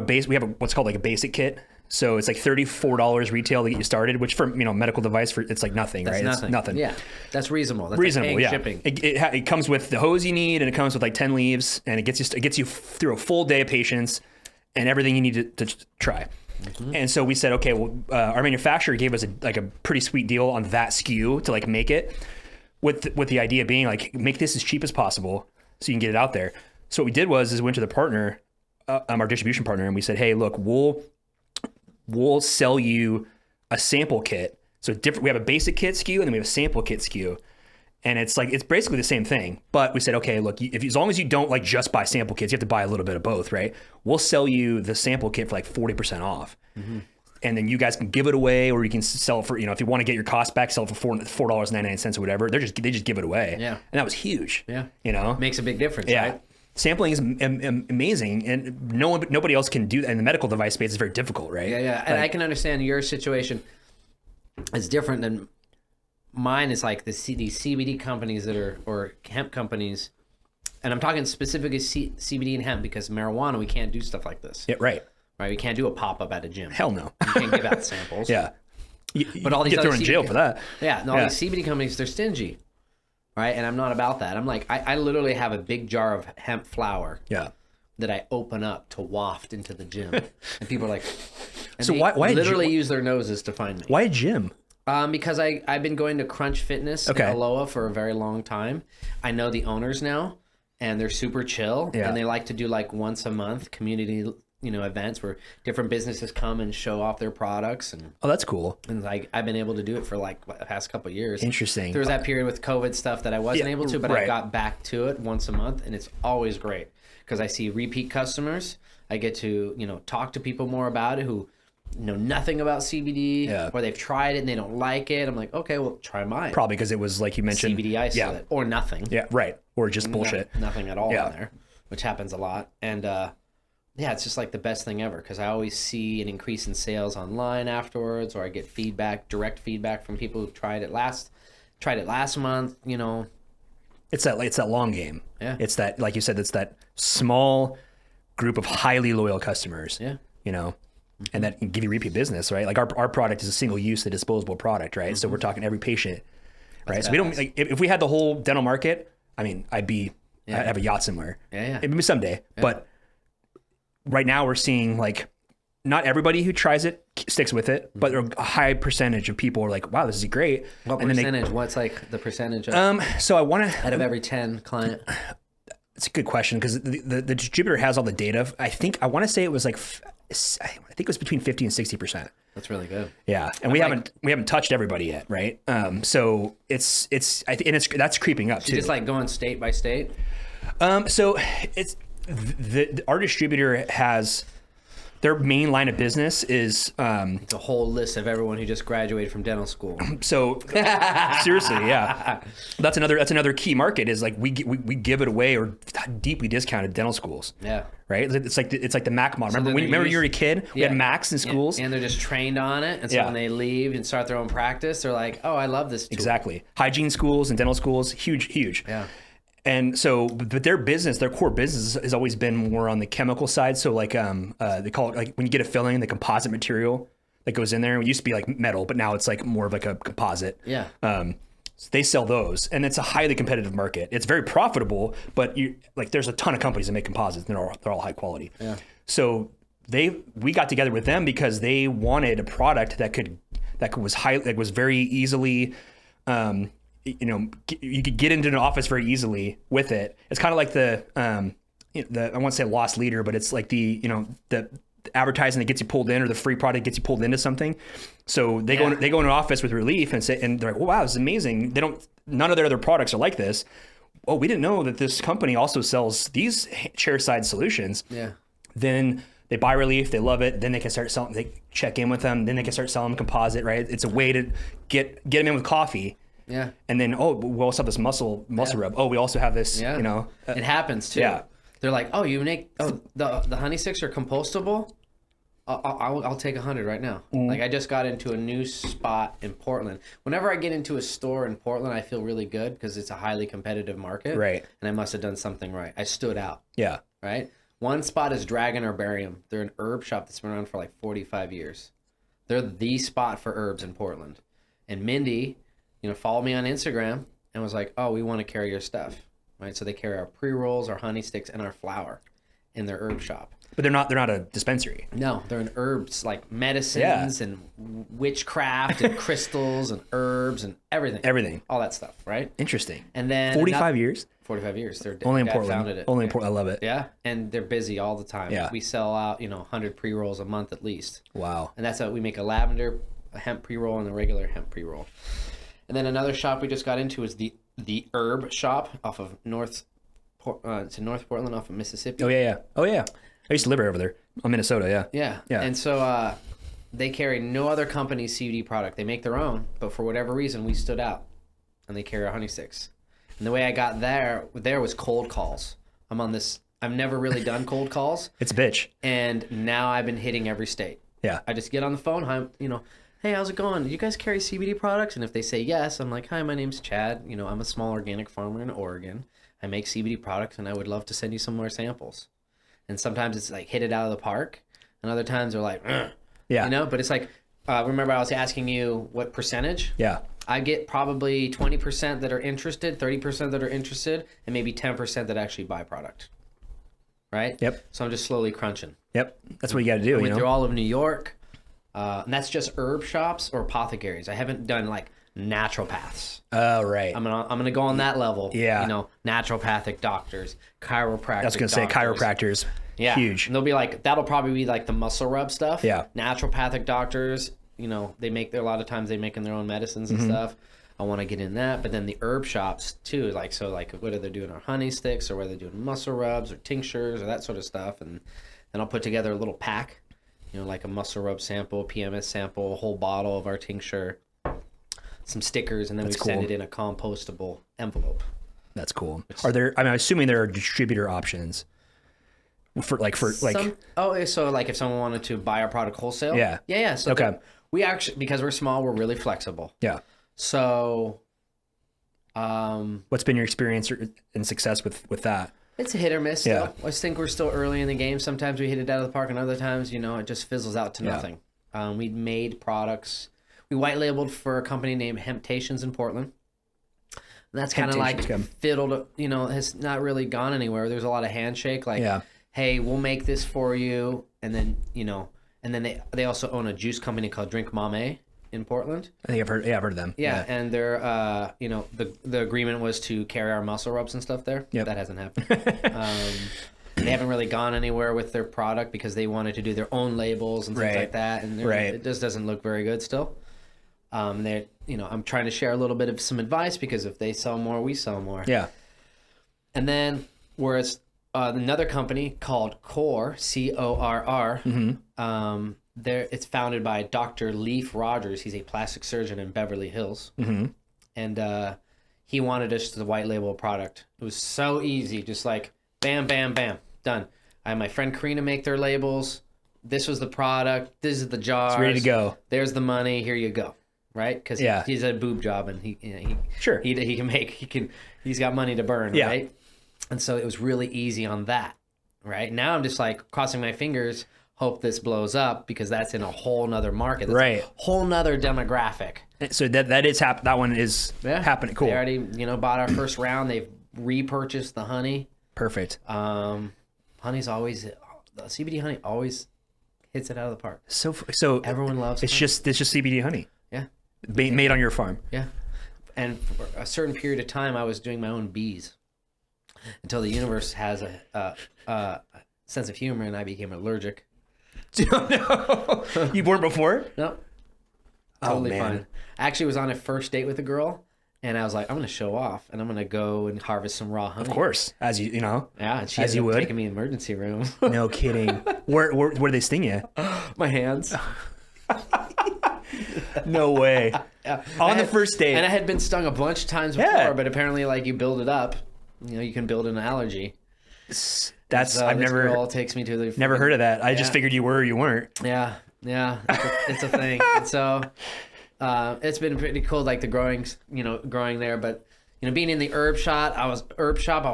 what's called like a basic kit. So it's like $34 retail to get you started, which for medical device it's like nothing, right? Nothing. It's nothing. Yeah, that's reasonable. That's reasonable, like yeah. Shipping. It comes with the hose you need, and it comes with like 10 leaves, and it gets you through a full day of patients and everything you need to try. Mm-hmm. And so we said, okay, well, our manufacturer gave us a pretty sweet deal on that SKU to like make it, with the idea being like make this as cheap as possible so you can get it out there. So what we did was we went to the partner, our distribution partner, and we said, hey, look, we'll sell you a sample kit. So different. We have a basic kit SKU, and then we have a sample kit SKU, and it's basically the same thing. But we said, okay, look, as long as you don't like just buy sample kits, you have to buy a little bit of both, right? We'll sell you the sample kit for like 40% off, and then you guys can give it away, or you can sell it for if you want to get your cost back, sell it for $4.99 or whatever. They just give it away. Yeah, and that was huge. Yeah, makes a big difference. Yeah. Right? Sampling is amazing, and nobody else can do that. In the medical device space, it's very difficult, right? Yeah. And I can understand your situation is different than mine. Is like these CBD companies or hemp companies, and I'm talking specifically CBD and hemp, because marijuana, we can't do stuff like this. Yeah, right. We can't do a pop-up at a gym. Hell no. You can't give out samples. Yeah. But all these get thrown in jail for that. Yeah. And all these CBD companies, they're stingy. Right. And I'm not about that. I'm like, I literally have a big jar of hemp flower. Yeah. That I open up to waft into the gym. And people are like, so why literally use their noses to find me. Why a gym? Because I've been going to Crunch Fitness in Aloha for a very long time. I know the owners now, and they're super chill. Yeah. And they like to do like once a month community events where different businesses come and show off their products. And that's cool. And like I've been able to do it for like the past couple of years. Interesting. There was that period with COVID stuff that I wasn't able to, but I got back to it once a month, and it's always great because I see repeat customers. I get to talk to people more about it who know nothing about CBD, or they've tried it and they don't like it. I'm like, okay, well, try mine. Probably because it was like you mentioned, CBD isolate or nothing. Yeah, right. Or just bullshit. Nothing at all in there, which happens a lot. And it's just like the best thing ever, because I always see an increase in sales online afterwards, or I get direct feedback from people who tried it last month. It's that long game. Yeah. It's that, like you said, it's that small group of highly loyal customers. Yeah. And that can give you repeat business, right? Like our product is a single use, a disposable product, right? So we're talking every patient, right? So we don't like if we had the whole dental market. I mean, I'd have a yacht somewhere. Yeah. Maybe someday, but right now we're seeing like not everybody who tries it sticks with it, but a high percentage of people are like, wow, this is great. What percentage? What's like the percentage of? So I want to out of every 10 client. It's a good question, because the distributor has all the data. I want to say it was like, I think it was between 50 and 60%. That's really good. Yeah, and we haven't touched everybody yet, right? So that's creeping up too. Just like going state by state. So it's our distributor has. Their main line of business is the whole list of everyone who just graduated from dental school. So seriously, yeah, that's another key market is like we give it away or deeply discounted dental schools. Yeah, right. It's like the Mac model. Remember you were a kid? We had Macs in schools, and they're just trained on it. And so when they leave and start their own practice, they're like, oh, I love this tool. Exactly. Hygiene schools and dental schools, huge. Yeah. And so, but their core business has always been more on the chemical side. So like, they call it like when you get a filling, the composite material that goes in there. It used to be like metal, but now it's like more of like a composite. Yeah. So they sell those, and it's a highly competitive market. It's very profitable, but there's a ton of companies that make composites, and they're all high quality. Yeah. So we got together with them because they wanted a product that was very easily, you could get into an office very easily with it. It's kind of like the I won't say lost leader, but it's like the advertising that gets you pulled in, or the free product gets you pulled into something. So they go into an office with Relief and they're like, wow, this is amazing. None of their other products are like this. Oh, we didn't know that this company also sells these chair-side solutions. Yeah. Then they buy Relief, they love it. Then they can start selling. They check in with them. Then they can start selling composite. Right. It's a way to get them in with coffee. Yeah. And then, oh, we also have this muscle rub. Oh, we also have this, you know. It happens too. Yeah. They're like, oh, you make, the honey sticks are compostable? I'll take 100 right now. Like, I just got into a new spot in Portland. Whenever I get into a store in Portland, I feel really good because it's a highly competitive market. Right. And I must have done something right. I stood out. Yeah. Right? One spot is Dragon Herbarium. They're an herb shop that's been around for like 45 years. They're the spot for herbs in Portland. And Mindy, you know, followed me on Instagram and was like, oh, we want to carry your stuff. Right? So they carry our pre-rolls, our honey sticks, and our flour in their herb shop. But they're not a dispensary. No, they're in herbs, like medicines and witchcraft and crystals and herbs and everything. Everything. All that stuff, right? Interesting. And then 45 years? 45 years. They're only in Portland. Founded it. Only in Portland. I love it. Yeah. And they're busy all the time. Yeah. We sell out, 100 pre-rolls a month at least. Wow. And that's how we make a lavender, a hemp pre-roll, and a regular hemp pre-roll. And then another shop we just got into is the herb shop off of North Portland off of Mississippi. Oh, yeah. Oh, yeah. I used to live right over there. I'm Minnesota, yeah. Yeah. And so they carry no other company's CBD product. They make their own, but for whatever reason, we stood out. And they carry our honey sticks. And the way I got there was cold calls. I've never really done cold calls. It's a bitch. And now I've been hitting every state. Yeah. I just get on the phone, hey, how's it going? Do you guys carry CBD products? And if they say yes, I'm like, hi, my name's Chad. I'm a small organic farmer in Oregon. I make CBD products, and I would love to send you some more samples. And sometimes it's like hit it out of the park, and other times they're like, yeah, But it's like, remember I was asking you what percentage? Yeah. I get probably 20% that are interested, 30% that are interested, and maybe 10% that actually buy product. Right? Yep. So I'm just slowly crunching. Yep. That's what you got to do. I went through all of New York, and that's just herb shops or apothecaries. I haven't done like naturopaths. Oh, right. I'm gonna go on that level. Yeah. Naturopathic doctors, chiropractic. I was gonna say chiropractors. Yeah. Huge. And they'll be like, that'll probably be like the muscle rub stuff. Yeah. Naturopathic doctors, they make a lot of times they making their own medicines and stuff. I want to get in that, but then the herb shops too, like whether they're doing our honey sticks or whether they're doing muscle rubs or tinctures or that sort of stuff, and then I'll put together a little pack, like a muscle rub sample, PMS sample, a whole bottle of our tincture, some stickers, and then send it in a compostable envelope. That's cool. I'm assuming there are distributor options so like if someone wanted to buy our product wholesale. Yeah. So okay. We actually, because we're small, we're really flexible. Yeah. So, what's been your experience and success with that? It's a hit or miss. Yeah. Still. I think we're still early in the game. Sometimes we hit it out of the park, and other times, it just fizzles out to nothing. We made products. We white labeled for a company named Hemptations in Portland. And that's kind of like fiddled, has not really gone anywhere. There's a lot of handshake, hey, we'll make this for you, and then and then they also own a juice company called Drink Mame in Portland. I think I've heard of them. Yeah. And they're the agreement was to carry our muscle rubs and stuff there. Yep. That hasn't happened. They haven't really gone anywhere with their product because they wanted to do their own labels and things like that, and it just doesn't look very good still. I'm trying to share a little bit of some advice because if they sell more, we sell more. Yeah. And then whereas another company called Core, CORR, it's founded by Dr. Leif Rogers. He's a plastic surgeon in Beverly Hills. And he wanted us to white label a product. It was so easy, just like bam, bam, bam, done. I had my friend Karina make their labels. This was the product. This is the jars. It's ready to go. There's the money. Here you go. Right? Because he's a boob job and he can make, he's got money to burn. Yeah. Right? And so it was really easy on that. Right? Now I'm just like crossing my fingers, hope this blows up because that's in a whole nother market. That's a whole nother demographic. So that is that one is happening. Cool. They already, bought our first round. They've repurchased the honey. Perfect. Honey's always, the CBD honey always hits it out of the park. So everyone loves it. It's just CBD honey. Yeah. Made on your farm. Yeah. And for a certain period of time, I was doing my own bees until the universe has a sense of humor and I became allergic. No. You weren't before? No. Totally fine. I actually was on a first date with a girl and I was like, I'm going to show off and I'm going to go and harvest some raw honey. Of course. As you know. Yeah. And she ended up taking me in the emergency room. No kidding. Where did they sting you? My hands. No way. On the first date. And I had been stung a bunch of times before, but apparently like you build it up, you can build an allergy. I've never girl takes me to the never heard of that. I just figured you were or you weren't. Yeah. It's a thing. And so it's been pretty cool, like the growing there, but being in the herb shop, I was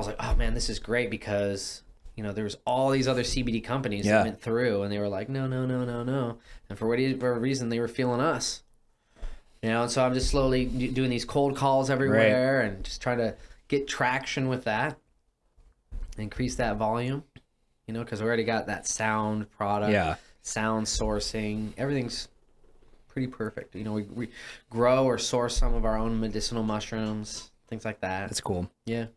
like, oh man, this is great because there's all these other CBD companies that went through, and they were like, no, and for whatever reason, they were feeling us. And so I'm just slowly doing these cold calls everywhere, and just trying to get traction with that, increase that volume, because we already got that sound product, sound sourcing, everything's pretty perfect. We grow or source some of our own medicinal mushrooms, things like that. That's cool. Yeah.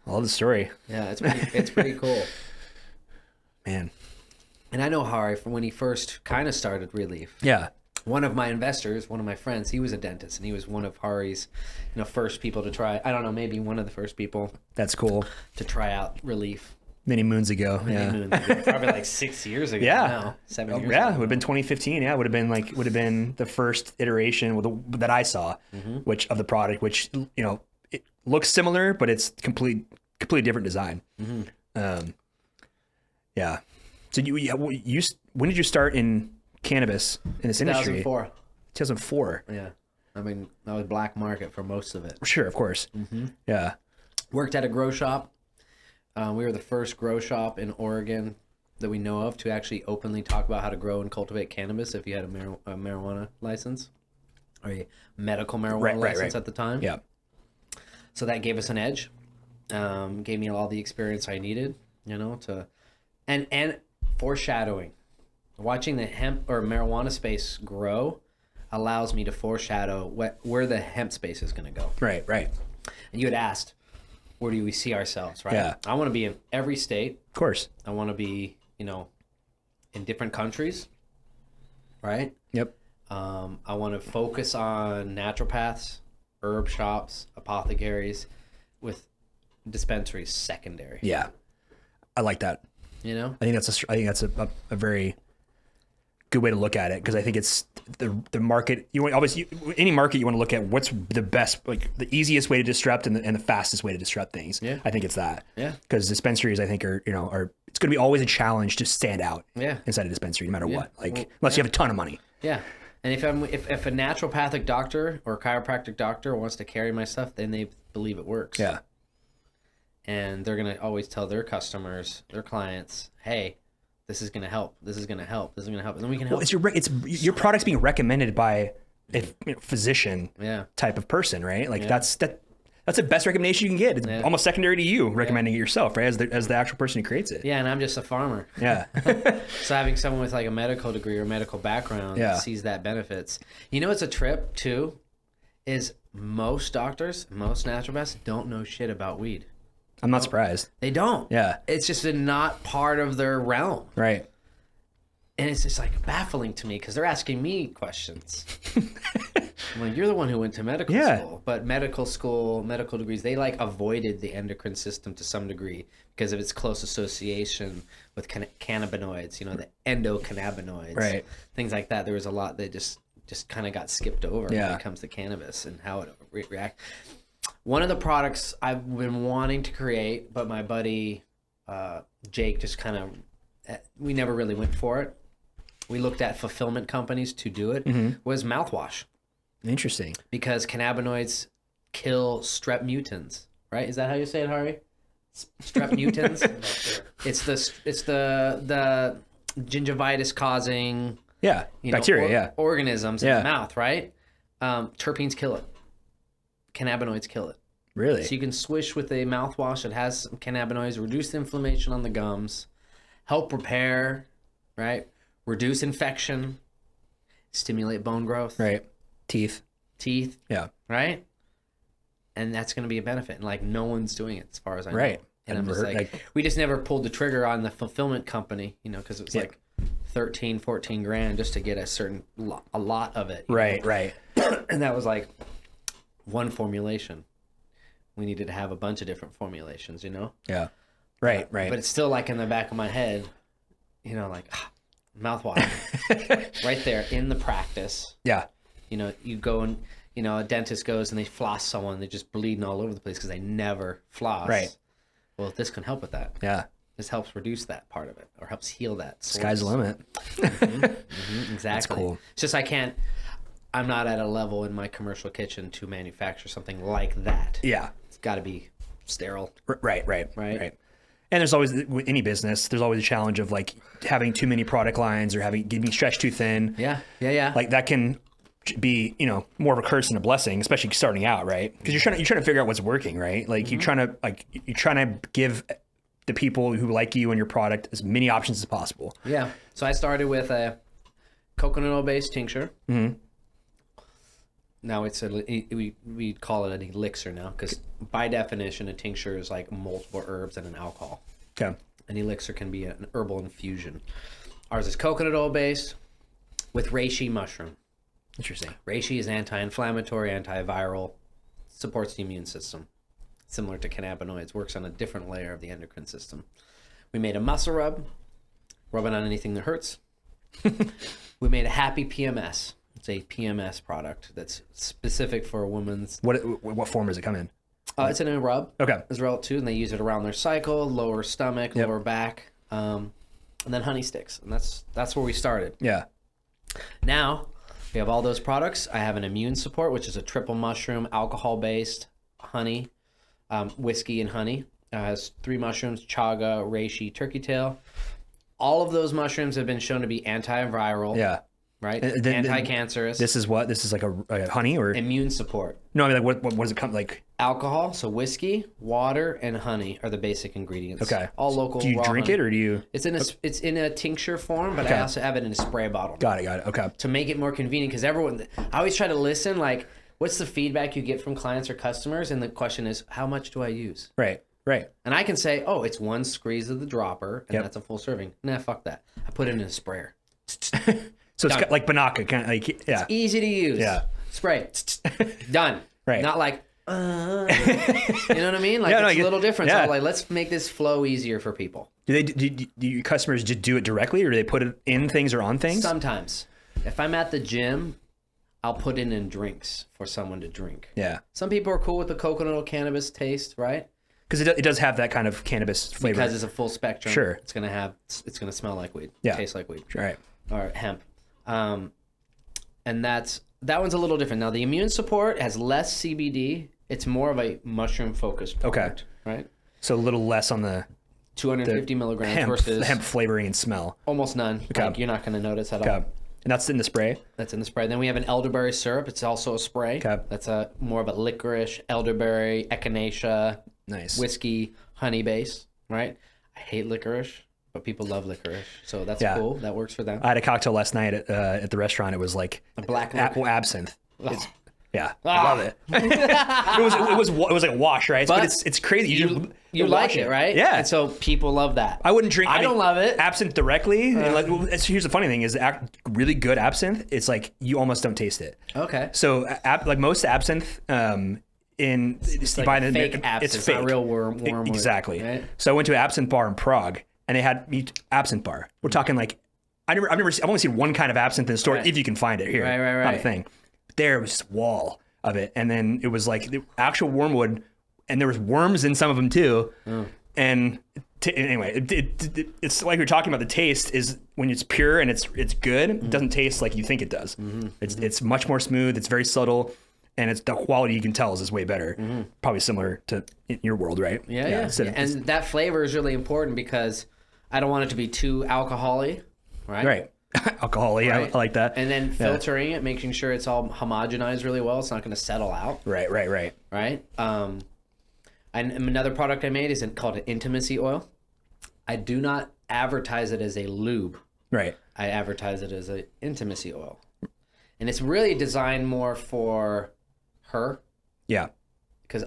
I love the story. Yeah, it's pretty cool. Man. And I know Hari from when he first kind of started Relief. Yeah. One of my investors, one of my friends, he was a dentist, and he was one of Hari's, first people to try. I don't know, maybe one of the first people. That's cool. To try out Relief. Many moons ago. Probably like 6 years ago. Yeah. Now, 7 years ago. Yeah, it would have been 2015. Yeah, it would have been the first iteration that I saw, which of the product, which it looks similar, but it's completely different design. Yeah. So you when did you start in cannabis in this industry? 2004. Yeah. I mean, that was black market for most of it. Sure, of course. Yeah. Worked at a grow shop. We were the first grow shop in Oregon that we know of to actually openly talk about how to grow and cultivate cannabis if you had a marijuana license or a medical marijuana license at the time. Yeah. So that gave us an edge. Gave me all the experience I needed, and foreshadowing. Watching the hemp or marijuana space grow allows me to foreshadow where the hemp space is going to go. Right. And you had asked, where do we see ourselves, right? Yeah. I want to be in every state. Of course. I want to be, in different countries, right? Yep. I want to focus on naturopaths, herb shops, apothecaries, with dispensaries secondary. Yeah. I like that. I think that's a very good way to look at it, because I think it's the market. Any market you want to look at what's the best, like the easiest way to disrupt and the fastest way to disrupt things. Yeah. I think it's that. Yeah. Because dispensaries, I think are it's going to be always a challenge to stand out. Yeah. Inside a dispensary, no matter what. Unless you have a ton of money. Yeah. And if a naturopathic doctor or chiropractic doctor wants to carry my stuff, then they believe it works. Yeah. And they're going to always tell their customers, their clients, hey, this is going to help. This is going to help. This is going to help. And then we can help. Well, it's your product's being recommended by a physician type of person, right? Like that's the best recommendation you can get. It's almost secondary to you recommending it yourself, right? As the actual person who creates it. Yeah, and I'm just a farmer. Yeah. So having someone with like a medical degree or medical background sees that benefits. It's a trip too, is most doctors, most naturopaths don't know shit about weed. I'm not surprised. They don't. Yeah. It's just not part of their realm. Right. And it's just like baffling to me because they're asking me questions. I'm like, you're the one who went to medical school. But medical degrees, they avoided the endocrine system to some degree because of its close association with cannabinoids, the endocannabinoids. Right. Things like that. There was a lot that just kind of got skipped over when it comes to cannabis and how it reacts. One of the products I've been wanting to create, but my buddy Jake just we never really went for it. We looked at fulfillment companies to do it, was mouthwash. Interesting. Because cannabinoids kill strep mutans, right? Is that how you say it, Hari? Strep mutans? It's the gingivitis causing bacteria, organisms in the mouth, right? Terpenes kill it. Cannabinoids kill it. Really? So you can swish with a mouthwash that has some cannabinoids, reduce the inflammation on the gums, help repair, right? Reduce infection, stimulate bone growth. Right. Teeth. Yeah. Right? And that's going to be a benefit. And no one's doing it as far as I know. Right. And I'm just we just never pulled the trigger on the fulfillment company, because it was 13, 14 grand just to get a lot of it. Right. And that was one formulation. We needed to have a bunch of different formulations, Yeah. Right. But it's still in the back of my head, mouthwash, right there in the practice. Yeah. You know, you go and, you know, a dentist goes and they floss someone, they're just bleeding all over the place because they never floss. Right. Well, this can help with that. Yeah. This helps reduce that part of it, or helps heal that. Sky's the limit. Exactly. That's cool. It's just I'm not at a level in my commercial kitchen to manufacture something like that. Yeah. It's got to be sterile. Right. And there's always, with any business, there's always a challenge of like having too many product lines or getting stretched too thin. Yeah. Like that can be, you know, more of a curse than a blessing, especially starting out, right? Because you're trying to figure out what's working, right? Like you're trying to give the people who like you and your product as many options as possible. Yeah. So I started with a coconut oil based tincture. Mm-hmm. Now we call it an elixir now, because by definition a tincture is like multiple herbs and an alcohol. Okay. An elixir can be an herbal infusion. Ours is coconut oil based with reishi mushroom. Interesting. Reishi is anti-inflammatory, antiviral, supports the immune system. Similar to cannabinoids, works on a different layer of the endocrine system. We made a muscle rub it on anything that hurts. We made a happy PMS. It's a PMS product that's specific for a woman's. What form does it come in? It's in a rub. Okay. As well too, and they use it around their cycle, lower stomach, lower back, and then honey sticks, and that's where we started. Yeah. Now we have all those products. I have an immune support, which is a triple mushroom, alcohol-based honey, whiskey and honey. It has 3 mushrooms: chaga, reishi, turkey tail. All of those mushrooms have been shown to be antiviral. Yeah. Right? Anti-cancerous. This is what? This is like a honey or? Immune support. No, I mean, like, what does it come like? Alcohol, so whiskey, water, and honey are the basic ingredients. Okay. All local. Do you drink it or do you? It's in a tincture form, but I also have it in a spray bottle. Got it. Okay. To make it more convenient, because I always try to listen, like, what's the feedback you get from clients or customers? And the question is, how much do I use? Right. And I can say, oh, it's 1 squeeze of the dropper, and that's a full serving. Nah, fuck that. I put it in a sprayer. So it's like Banaka, kind of like, yeah. It's easy to use. Yeah. Spray. Done. Right. Not like, you know what I mean? Like, it's a little different. Yeah. So like, let's make this flow easier for people. Do your customers just do it directly, or do they put it in things or on things? Sometimes. If I'm at the gym, I'll put it in drinks for someone to drink. Yeah. Some people are cool with the coconut oil cannabis taste, right? Because it does have that kind of cannabis flavor. Because it's a full spectrum. Sure. It's gonna smell like weed. Yeah. Taste like weed. Right. Or hemp. And that one's a little different. Now the immune support has less CBD. It's more of a mushroom focused product. Okay. Right. So a little less on the 250 milligrams hemp, versus the hemp flavoring and smell. Almost none. Okay. Like, you're not going to notice at all. And that's in the spray? That's in the spray. Then we have an elderberry syrup. It's also a spray. Okay. That's more of a licorice, elderberry, echinacea, whiskey, honey base, right? I hate licorice, but people love licorice. So that's cool. That works for them. I had a cocktail last night at the restaurant. It was like a black apple absinthe. Yeah, I love it. it was like a wash, right? But it's crazy. You like it, right? Yeah. And so people love that. I wouldn't drink. I don't love it. Absinthe directly. Here's the funny thing: is really good absinthe. It's like you almost don't taste it. Okay. So like most absinthe, it's like fake absinthe. It's not real wormwood. Exactly. Right? So I went to an absinthe bar in Prague, and they had absinthe bar. We're talking like I've only seen one kind of absinthe in the store, if you can find it here. Right. Not a thing. There was this wall of it, and then it was like the actual wormwood, and there was worms in some of them too. And anyway, it's like we're talking about. The taste is when it's pure and it's good. It doesn't taste like you think it does. It's much more smooth. It's very subtle, and it's the quality you can tell is way better. Probably similar to in your world, right? Yeah. And that flavor is really important because I don't want it to be too alcohol-y, right? Right. Alcohol, yeah, right. I like that. And then filtering it, making sure it's all homogenized really well. It's not going to settle out. Right. Right. And another product I made is called an intimacy oil. I do not advertise it as a lube. Right. I advertise it as an intimacy oil. And it's really designed more for her. Yeah. Because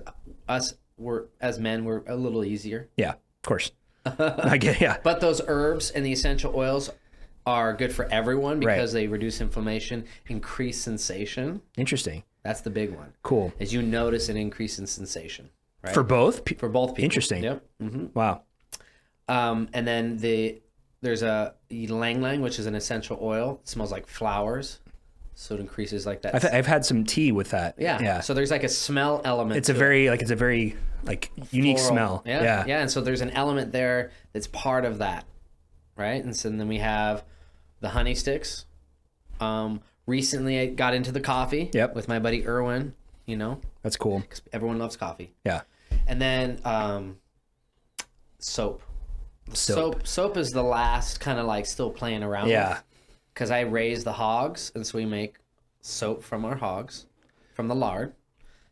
as men, we're a little easier. Yeah, of course. I get, yeah. But those herbs and the essential oils are good for everyone because they reduce inflammation, increase sensation. Interesting. That's the big one. Cool. As you notice an increase in sensation. Right? For both? For both people. Interesting. Yep. Mm-hmm. Wow. And then the there's a ylang ylang, which is an essential oil. It smells like flowers. So it increases like that. I've had some tea with that. Yeah. So there's like a smell element. It's a very unique floral smell. Yeah. And so there's an element there that's part of that, right? And so then we have the honey sticks. Recently I got into the coffee. Yep. With my buddy Erwin. You know. That's cool. 'Cause everyone loves coffee. Yeah. And then soap. Soap is the last kind of like still playing around. Yeah. With. Because I raise the hogs, and so we make soap from our hogs, from the lard.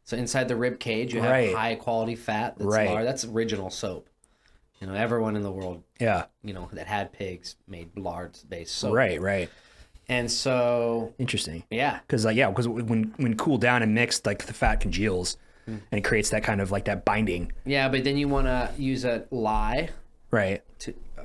So inside the rib cage, you have high quality fat. That's lard. That's original soap. You know, everyone in the world, you know, that had pigs made lard-based soap. Right. And so interesting. Yeah. Because when cooled down and mixed, like the fat congeals, and it creates that kind of like that binding. Yeah, but then you want to use a lye. Right.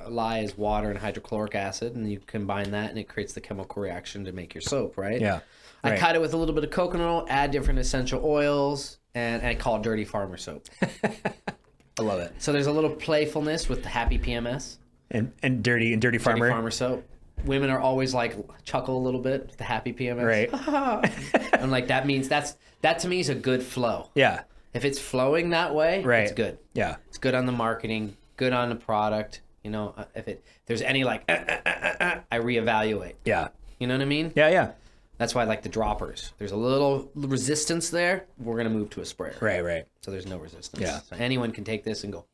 Lye is water and hydrochloric acid, and you combine that, and it creates the chemical reaction to make your soap, right? Yeah. I cut it with a little bit of coconut oil, add different essential oils, and I call it Dirty Farmer Soap. I love it. So there's a little playfulness with the Happy PMS. And Dirty Farmer. Dirty Farmer Soap. Women are always like chuckle a little bit with the Happy PMS. Right. And like that means that to me is a good flow. Yeah. If it's flowing that way, it's good. Yeah. It's good on the marketing, good on the product. You know, if there's any like, I reevaluate. Yeah. You know what I mean? Yeah. That's why I like the droppers. There's a little resistance there. We're going to move to a sprayer. Right. So there's no resistance. Yeah. So anyone can take this and go,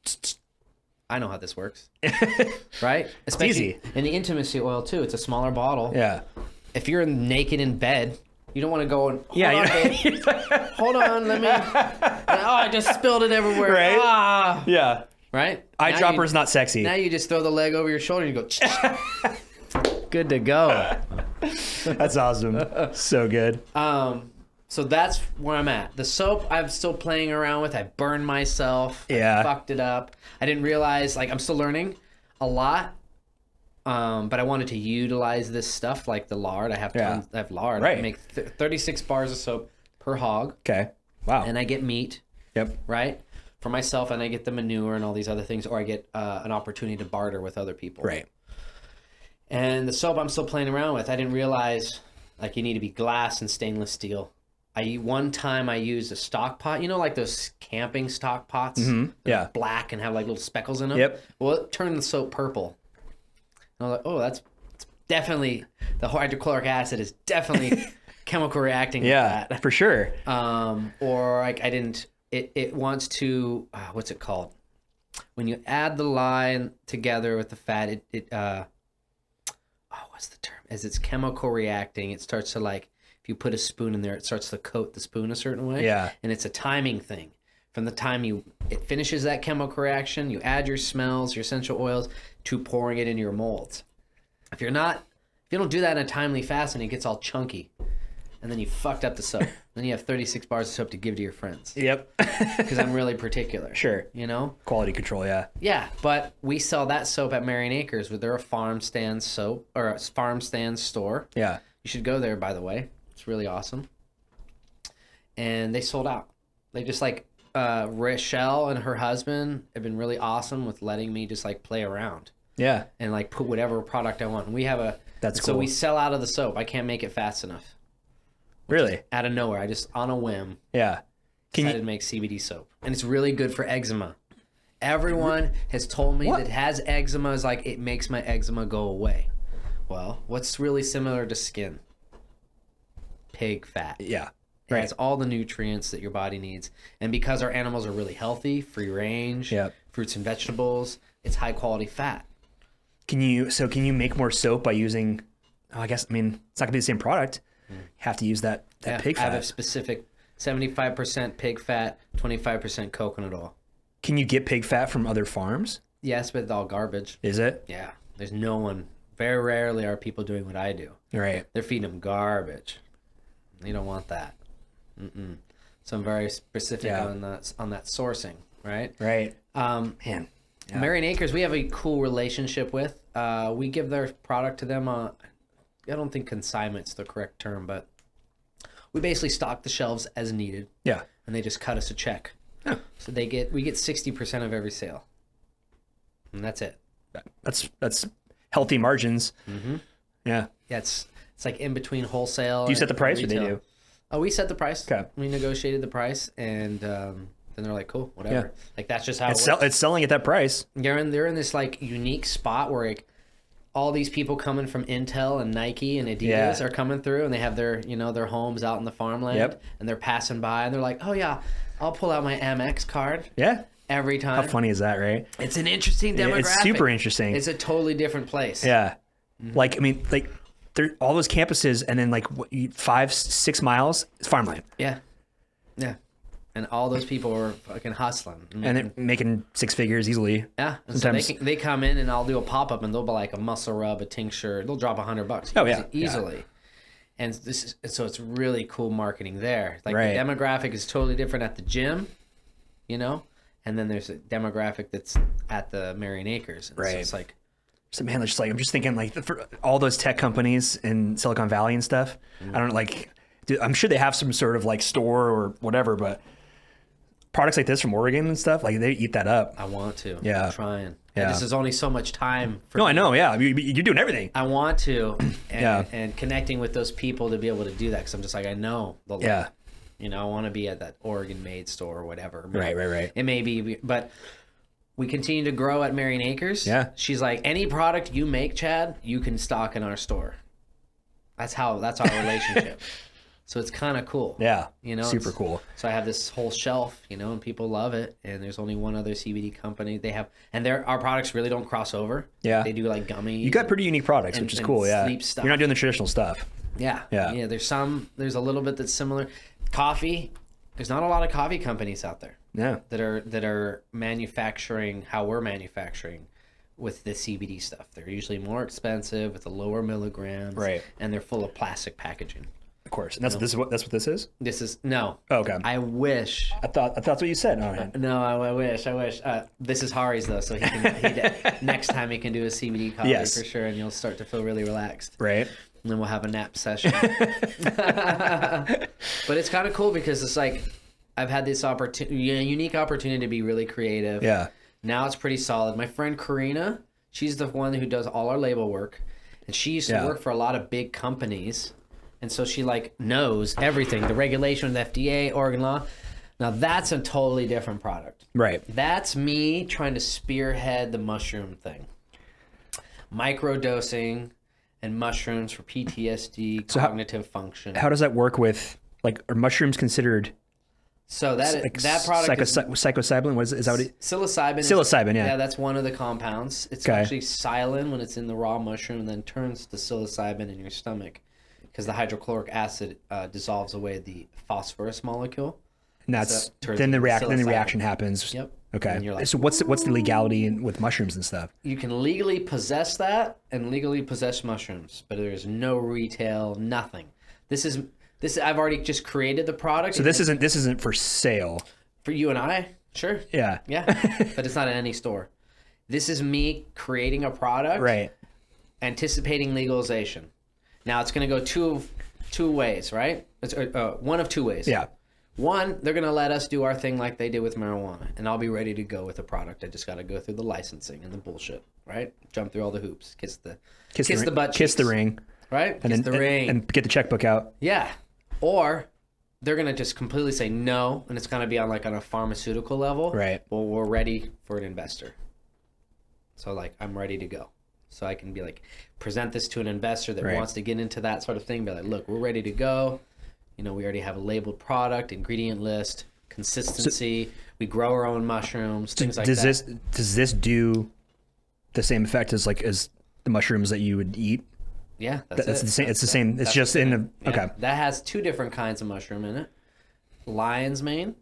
I know how this works. Right? Especially it's easy. In the intimacy oil too. It's a smaller bottle. Yeah. If you're naked in bed, you don't want to go and, hold on, let me, I just spilled it everywhere. Right? Yeah. Right? Eyedropper's not sexy. Now you just throw the leg over your shoulder and you go, good to go. That's awesome. So good. So that's where I'm at. The soap I'm still playing around with. I burned myself. Yeah. I fucked it up. I didn't realize, like, I'm still learning a lot. But I wanted to utilize this stuff like the lard. I have tons, I have lard. Right. I make 36 bars of soap per hog. Okay. Wow. And I get meat. Yep. Right? For myself, and I get the manure and all these other things, or I get an opportunity to barter with other people. Right. And the soap I'm still playing around with, I didn't realize, like, you need to be glass and stainless steel. One time I used a stock pot, you know, like those camping stock pots? Mm-hmm. Yeah. Black and have like little speckles in them? Yep. Well, it turned the soap purple. And I was like, oh, that's definitely, the hydrochloric acid is definitely chemical reacting with that. For sure. Or like I didn't, it wants to, what's it called? When you add the lye together with the fat, what's the term? As it's chemical reacting, it starts to like, if you put a spoon in there, it starts to coat the spoon a certain way. Yeah. And it's a timing thing. From the time it finishes that chemical reaction, you add your smells, your essential oils, to pouring it into your molds. If you don't do that in a timely fashion, it gets all chunky. And then you fucked up the soap. Then you have 36 bars of soap to give to your friends. Yep. Because I'm really particular. Sure. You know? Quality control, yeah. Yeah, but we sell that soap at Marion Acres. They're a farm stand soap, or a farm stand store. Yeah. You should go there, by the way. It's really awesome. And they sold out. They just like, Rochelle and her husband have been really awesome with letting me just like play around. Yeah. And like put whatever product I want. And we have That's cool. So we sell out of the soap. I can't make it fast enough. Really? Out of nowhere. I just, on a whim, Yeah. decided to make CBD soap. And it's really good for eczema. Everyone has told me that has eczema is like, it makes my eczema go away. Well, what's really similar to skin? Pig fat. Yeah. It has all the nutrients that your body needs. And because our animals are really healthy, free range, fruits and vegetables, it's high quality fat. Can you make more soap by using, it's not going to be the same product. You have to use that pig fat. I have a specific 75% pig fat, 25% coconut oil. Can you get pig fat from other farms? Yes, but it's all garbage. Is it? Yeah. There's no one. Very rarely are people doing what I do. Right. They're feeding them garbage. You don't want that. So I'm very specific on that sourcing, right? Right. Man. Yeah. Marion Acres, we have a cool relationship with. We give their product to them. I don't think consignment's the correct term, but we basically stock the shelves as needed. Yeah. And they just cut us a check. Huh. So we get 60% of every sale. And that's it. That's healthy margins. Mm-hmm. Yeah. Yeah, it's like in between wholesale. Do you set the price, or they do? Oh, we set the price. Okay. We negotiated the price, and then they're like, cool, whatever. Yeah. Like, that's just how it works. It's selling at that price. They're in this like unique spot where like all these people coming from Intel and Nike and Adidas are coming through, and they have their, you know, their homes out in the farmland, and they're passing by, and they're like, oh yeah, I'll pull out my Amex card. Yeah. Every time. How funny is that, right? It's an interesting demographic. It's super interesting. It's a totally different place. Yeah. Like, I mean, like, there all those campuses, and then like 5-6 miles is farmland. Yeah. Yeah. And all those people are fucking hustling. And they're making 6 figures easily. Yeah. Sometimes. So they come in, and I'll do a pop-up, and they'll buy like a muscle rub, a tincture. They'll drop $100. Oh, yeah. Easily. Yeah. And so it's really cool marketing there. Like, the demographic is totally different at the gym, you know? And then there's a demographic that's at the Marion Acres. And so it's like, so man, just like, I'm just thinking like for all those tech companies in Silicon Valley and stuff. I don't know, like, dude, I'm sure they have some sort of like store or whatever, but products like this from Oregon and stuff, like they eat that up. I want to. Yeah. I'm trying. Yeah. This is only so much time for No, me. I know. Yeah. You're doing everything. I want to. And connecting with those people to be able to do that. Because I'm just like, I know. You know, I want to be at that Oregon made store or whatever. Right. It may be, but we continue to grow at Marion Acres. Yeah. She's like, any product you make, Chad, you can stock in our store. That's our relationship. So it's kind of cool. Yeah. You know, super cool. So I have this whole shelf, you know, and people love it. And there's only one other CBD company they have, and our products really don't cross over. Yeah. They do like gummies. You got pretty unique products, which is cool. Yeah. Sleep stuff. You're not doing the traditional stuff. Yeah. There's a little bit that's similar. Coffee. There's not a lot of coffee companies out there. Yeah. That are manufacturing how we're manufacturing with the CBD stuff. They're usually more expensive with the lower milligrams. Right. And they're full of plastic packaging. Of course. And that's what this is? This is no. Oh, okay. I wish. I thought that's what you said. All right. No, I wish. This is Hari's though, so next time he can do a CBD coffee for sure, and you'll start to feel really relaxed. Right. And then we'll have a nap session. But it's kind of cool because it's like I've had this unique opportunity to be really creative. Yeah. Now it's pretty solid. My friend Karina, she's the one who does all our label work, and she used to work for a lot of big companies, and so she like knows everything, the regulation, the FDA, Oregon law. Now that's a totally different product. Right. That's me trying to spearhead the mushroom thing. Microdosing and mushrooms for PTSD, cognitive function. How does that work with, like, are mushrooms considered? So that product is psilocybin. What is that? What psilocybin. Psilocybin, yeah. Yeah, that's one of the compounds. It's actually psilin when it's in the raw mushroom, and then turns to psilocybin in your stomach because the hydrochloric acid dissolves away the phosphorus molecule. And then the reaction happens. Yep. Okay. Like, so what's the legality with mushrooms and stuff? You can legally possess that and legally possess mushrooms, but there's no retail, nothing. This I've already just created the product. So this isn't for sale. For you and I, sure. Yeah. Yeah. But it's not in any store. This is me creating a product. Right. Anticipating legalization. Now it's going to go two ways, right? It's one of two ways. Yeah. One, they're going to let us do our thing like they did with marijuana, and I'll be ready to go with the product. I just got to go through the licensing and the bullshit, right? Jump through all the hoops, kiss the butt cheeks. Kiss the ring. Right? And kiss the ring. And get the checkbook out. Yeah. Or they're going to just completely say no, and it's going to be on a pharmaceutical level. Right. Well, we're ready for an investor. So, I'm ready to go. So I can be present this to an investor that wants to get into that sort of thing. Be like, look, we're ready to go. We already have a labeled product, ingredient list, consistency. So, we grow our own mushrooms, things like that. Does this do the same effect as the mushrooms that you would eat? Yeah, that's the same. It's the same. It's just in the okay. That has two different kinds of mushroom in it: lion's mane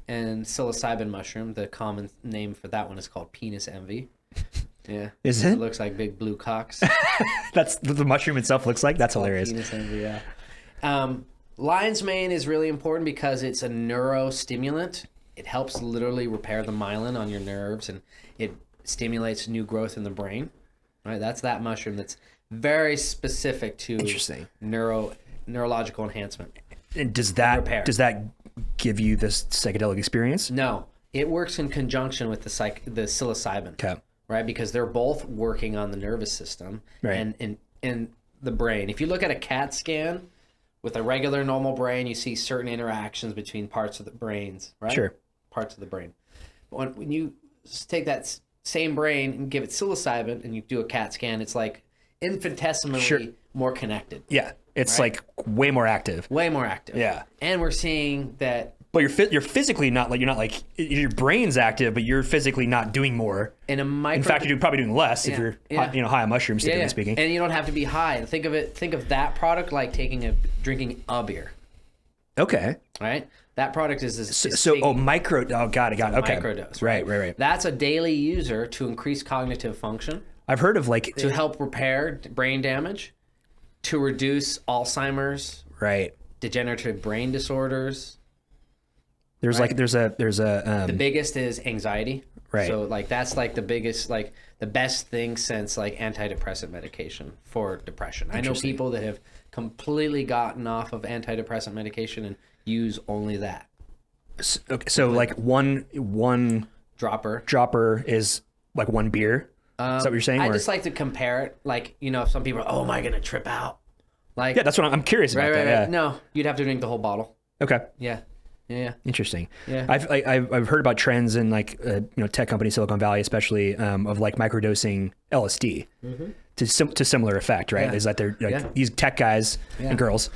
and psilocybin mushroom. The common name for that one is called penis envy. Yeah, is it? It looks like big blue cocks. That's what the mushroom itself looks like. That's hilarious. Penis envy, yeah. Lion's mane is really important because it's a neurostimulant. It helps literally repair the myelin on your nerves, and it stimulates new growth in the brain. Right, that's that mushroom that's very specific to neurological enhancement. And does that give you this psychedelic experience? No, it works in conjunction with the psilocybin. Okay. right? Because they're both working on the nervous system and the brain. If you look at a CAT scan with a regular normal brain, you see certain interactions between parts of the brains, right? Sure. Parts of the brain. When you take that same brain and give it psilocybin and you do a CAT scan, it's like infinitesimally more connected. Yeah. It's like way more active. Way more active. Yeah. And we're seeing that. But you're physically not like, you're not like, your brain's active, but you're physically not doing more. In fact, you're probably doing less if you're high on mushrooms, typically speaking. And you don't have to be high. Think of that product like drinking a beer. Okay. Right? That product is got it. Okay. Microdose. Right. That's a daily user to increase cognitive function. I've heard of like to help repair brain damage, to reduce Alzheimer's, degenerative brain disorders. There's the biggest is anxiety. Right. So like that's like the biggest, like the best thing since like antidepressant medication for depression. I know people that have completely gotten off of antidepressant medication and use only that. So like one dropper is like one beer. Is that what you're saying? I just like to compare it. Like, if some people are, oh, am I going to trip out? Like, yeah, that's what I'm curious about. Right. Yeah. No, you'd have to drink the whole bottle. Okay. Yeah. Interesting. Yeah. I've heard about trends in like tech companies, Silicon Valley especially, of like microdosing LSD to similar effect, right? Is that they're like these tech guys and girls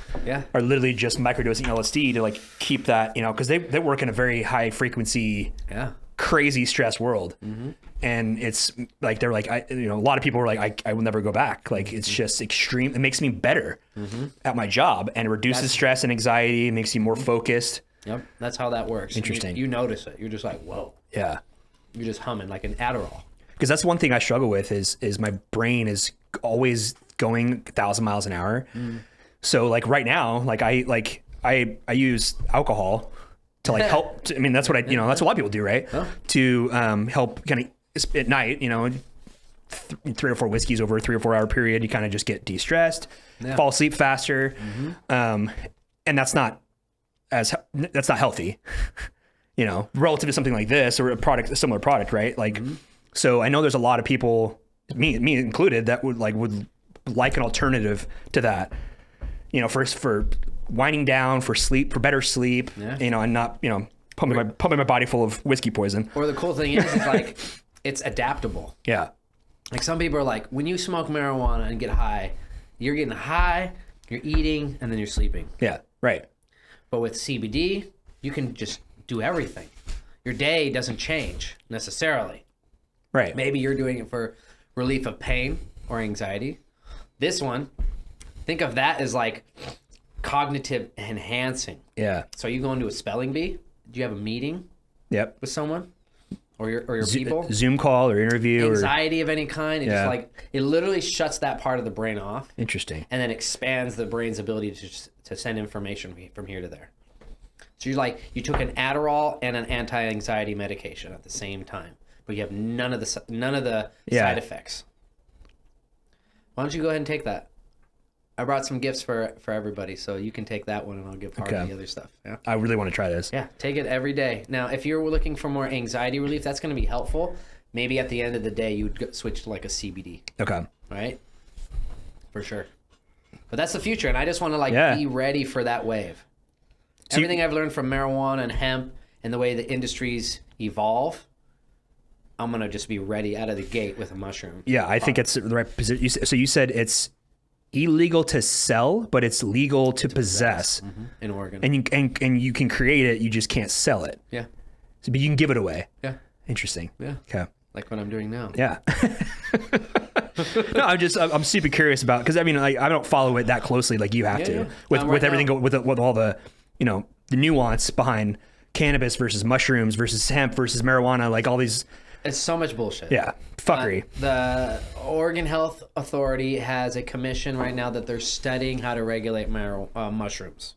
are literally just microdosing LSD to like keep that, because they work in a very high frequency, crazy stress world, and it's like they're like a lot of people are like I will never go back. Like it's just extreme. It makes me better at my job and it reduces stress and anxiety. It makes you more focused. Yep, that's how that works. Interesting. You notice it. You're just like, whoa. Yeah. You're just humming like an Adderall. Because that's one thing I struggle with is my brain is always going 1,000 miles an hour. So like right now, like I use alcohol to like help. That's what that's what a lot of people do, right? To help kind of at night, 3 or 4 whiskeys over a 3 or 4 hour period, you kind of just get de-stressed, fall asleep faster, and that's not healthy, relative to something like this or a similar product, right? Like, so I know there's a lot of people, me included, that would like an alternative to that, for winding down, for sleep, for better sleep, and not, pumping my body full of whiskey poison. Or the cool thing is like, it's adaptable. Yeah. Like some people are like, when you smoke marijuana and get high, you're getting high, you're eating, and then you're sleeping. Yeah. Right. But with CBD, you can just do everything. Your day doesn't change necessarily. Right. Maybe you're doing it for relief of pain or anxiety. This one, think of that as like cognitive enhancing. Yeah. So you go into a spelling bee? Do you have a meeting? Yep. With someone? Or your people? Zoom call or interview. Anxiety of any kind. It just it literally shuts that part of the brain off. Interesting. And then expands the brain's ability to send information from here to there. So you took an Adderall and an anti-anxiety medication at the same time, but you have none of the side effects. Why don't you go ahead and take that? I brought some gifts for everybody, so you can take that one and I'll give Harvey the other stuff. Yeah. I really want to try this. Yeah, take it every day. Now, if you're looking for more anxiety relief, that's going to be helpful. Maybe at the end of the day, you would switch to like a CBD. Okay. Right? For sure. But that's the future, and I just want to be ready for that wave. So everything I've learned from marijuana and hemp and the way the industries evolve, I'm going to just be ready out of the gate with a mushroom. Yeah, I think it's the right position. So you said it's illegal to sell, but it's legal to possess. In Oregon. And you can create it, you just can't sell it. Yeah. So, but you can give it away. Yeah. Interesting. Yeah. Okay. Like what I'm doing now. Yeah. No, I'm super curious about, because I don't follow it that closely like you have to. With everything, with all the the nuance behind cannabis versus mushrooms versus hemp versus marijuana, like all these. It's so much bullshit. Yeah, fuckery. The Oregon Health Authority has a commission right now that they're studying how to regulate mushrooms.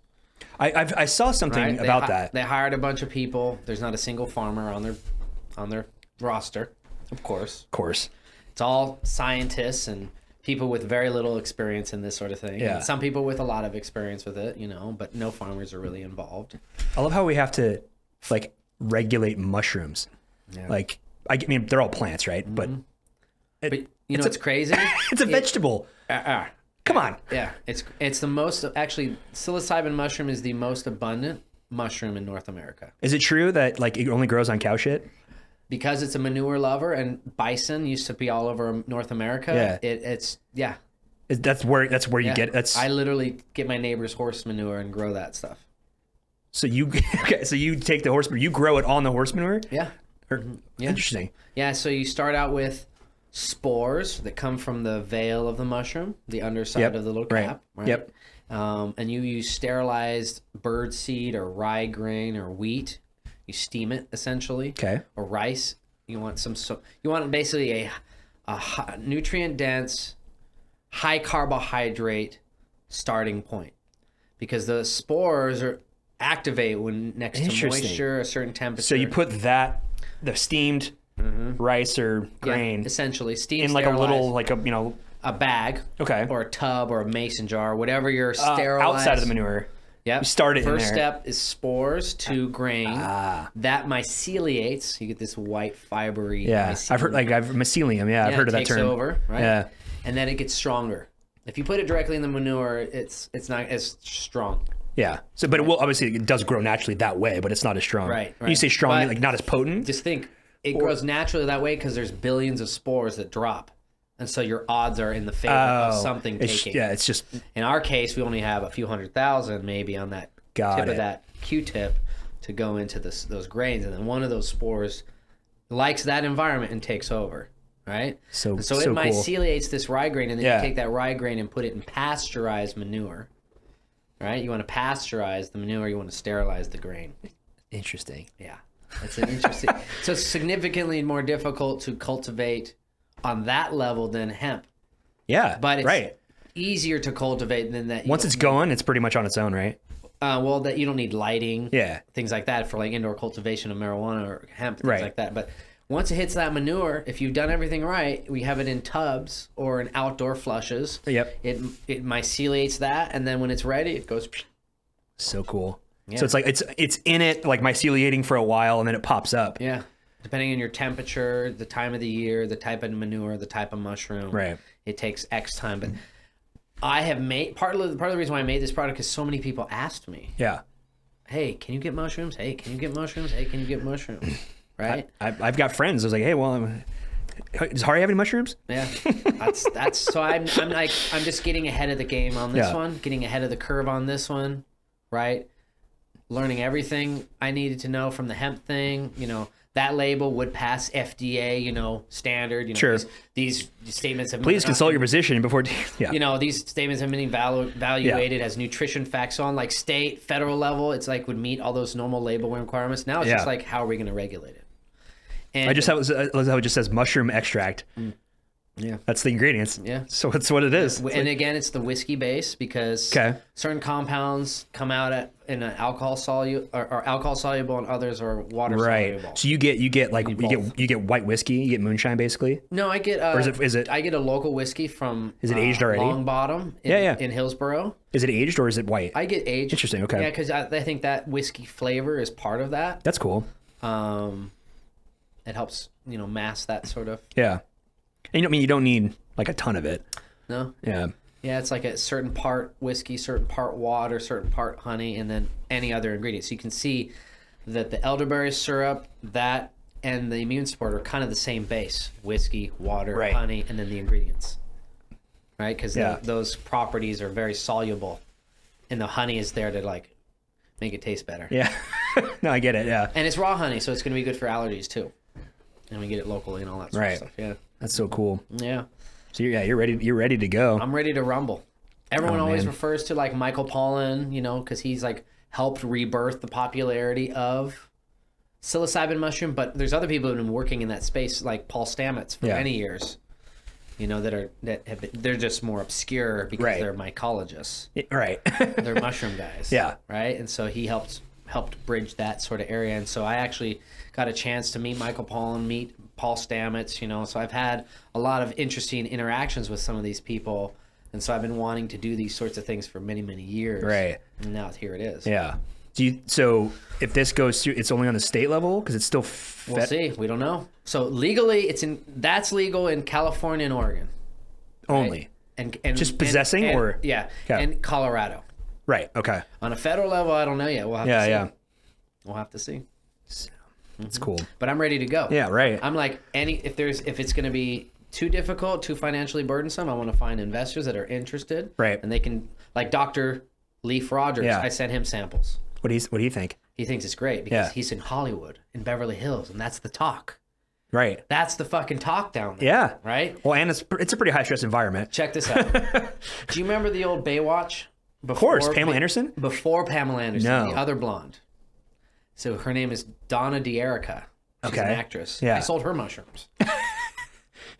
I saw something about that. They hired a bunch of people. There's not a single farmer on their roster, of course. Of course. It's all scientists and people with very little experience in this sort of thing. Yeah. And some people with a lot of experience with it, but no farmers are really involved. I love how we have to regulate mushrooms. Yeah. They're all plants, right? But But you know what's crazy? It's a vegetable. Come on. Yeah, it's the most, actually, psilocybin mushroom is the most abundant mushroom in North America. Is it true that like it only grows on cow shit? Because it's a manure lover, and bison used to be all over North America. Yeah. That's where you get it. I literally get my neighbor's horse manure and grow that stuff. So you take the horse manure, you grow it on the horse manure? Yeah. Yeah. Interesting. Yeah, so you start out with spores that come from the veil of the mushroom, the underside of the little cap. Right. Yep. And you use sterilized bird seed or rye grain or wheat. You steam it essentially. Okay. Or rice. You want basically a nutrient dense, high carbohydrate starting point, because the spores activate when next to moisture, a certain temperature. So you put the steamed rice or grain, essentially steamed in like a little, like a bag, or a tub or a mason jar, whatever you're sterilized outside of the manure. Yep. You start it in there. First step is spores to grain. That myceliates. You get this white fibery. Yeah, mycelium. Yeah, I've heard of that term. Takes over, right? Yeah, and then it gets stronger. If you put it directly in the manure, it's not as strong. Yeah. So, but it does grow naturally that way, but it's not as strong. Right. When you say strong, like not as potent. Just think, it grows naturally that way because there's billions of spores that drop. And so your odds are in the favor of something taking. It's just... In our case, we only have a few 100,000 maybe on that tip of that Q-tip to go into those grains. And then one of those spores likes that environment and takes over, right? So it myceliates this rye grain, and then you take that rye grain and put it in pasteurized manure, right? You want to pasteurize the manure. You want to sterilize the grain. Interesting. Yeah. It's an interesting... So it's significantly more difficult to cultivate on that level than hemp. Yeah, but it's easier to cultivate than that. Once it's going, it's pretty much on its own, right? Well, that you don't need lighting, things like that for like indoor cultivation of marijuana or hemp, things like that. But once it hits that manure, if you've done everything right, we have it in tubs or in outdoor flushes. Yep. It myceliates that, and then when it's ready, it goes. So cool. Yeah. So it's like it's in it, like myceliating for a while, and then it pops up. Yeah. Depending on your temperature, the time of the year, the type of manure, the type of mushroom, it takes X time. But I have made part of the reason why I made this product is so many people asked me, hey, can you get mushrooms? Hey, can you get mushrooms? Hey, can you get mushrooms? Right? I've got friends. I was like, hey, well, does Hari have any mushrooms? Yeah, that's so I'm just getting ahead of the game on this one, getting ahead of the curve on this one, right? Learning everything I needed to know from the hemp thing, That label would pass FDA, standard. Sure. These statements have please consult your physician before. These statements have been evaluated as nutrition facts on like state, federal level. It's like would meet all those normal label requirements. Now it's just like, how are we going to regulate it? And I just how it just says mushroom extract. Yeah, that's the ingredients. Yeah, so it's what it is. And again, it's the whiskey base because certain compounds come out in an alcohol soluble or alcohol soluble, and others are water soluble. So you get like you get white whiskey, you get moonshine basically. No, I get. Or is it? I get a local whiskey from. Is it aged already? Longbottom. In Hillsborough. Is it aged or is it white? I get aged. Interesting. Okay. Yeah, because I think that whiskey flavor is part of that. That's cool. It helps mask that sort of. Yeah. And you don't need like a ton of it. No. Yeah. Yeah, it's like a certain part whiskey, certain part water, certain part honey, and then any other ingredients. So you can see that the elderberry syrup, that and the immune support are kind of the same base: whiskey, water, honey, and then the ingredients. Right? Because those properties are very soluble, and the honey is there to like make it taste better. Yeah. No, I get it. Yeah. And it's raw honey, so it's going to be good for allergies too. And we get it locally and all that sort of stuff. Yeah. That's so cool. Yeah. So you're ready to go. I'm ready to rumble. Everyone always refers to like Michael Pollan, because he's like helped rebirth the popularity of psilocybin mushroom, but there's other people who have been working in that space like Paul Stamets for many years. They're just more obscure because they're mycologists. Right. They're mushroom guys. Yeah. Right? And so he helped bridge that sort of area. And so I actually got a chance to meet Michael Pollan, meet Paul Stamets, so I've had a lot of interesting interactions with some of these people. And so I've been wanting to do these sorts of things for many, many years. Right. And now here it is. Yeah. So if this goes through, it's only on the state level because it's still. We'll see. We don't know. So legally, that's legal in California and Oregon. Only. Right? And just possessing or yeah, and Colorado. Right. Okay. On a federal level, I don't know yet. We'll have to see. Yeah. We'll have to see. That's cool. But I'm ready to go. Yeah. Right. I'm like if it's going to be too difficult, too financially burdensome, I want to find investors that are interested. Right. And they can, like Dr. Leaf Rogers. I sent him samples. What do you think? He thinks it's great because he's in Hollywood, in Beverly Hills, and that's the talk. Right. That's the fucking talk down there. Yeah. Right? Well, and it's a pretty high stress environment. Check this out. Do you remember the old Baywatch? Of course. Pamela Anderson? Before Pamela Anderson, no. the other blonde. So her name is Donna D'Erica. She's an actress. Yeah. I sold her mushrooms.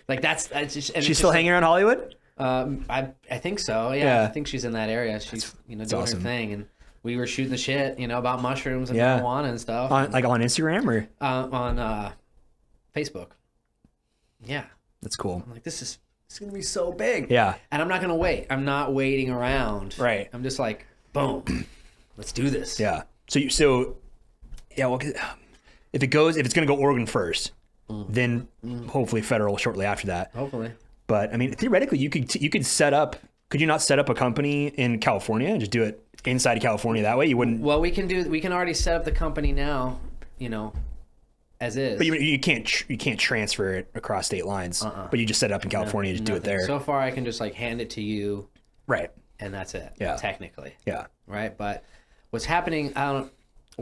Like that's just, she's still hanging around Hollywood? I think so. Yeah. I think she's in that area. She's doing her thing, and we were shooting the shit, about mushrooms and marijuana and stuff. On Instagram or on Facebook. Yeah, that's cool. I'm like, it's gonna be so big. Yeah, and I'm not gonna wait. I'm not waiting around. Right. I'm just like, boom, let's do this. Yeah. So yeah. Well, if it's gonna go Oregon first. Then hopefully federal shortly after that. Hopefully. But I mean, theoretically, you could set up. Could you not set up a company in California and just do it inside of California that way? You wouldn't. Well, we can already set up the company now. As is. But you can't transfer it across state lines. But you just set it up in California and just do it there. So far, I can just hand it to you. Right. And that's it. Yeah. Technically. Yeah. Right. But what's happening?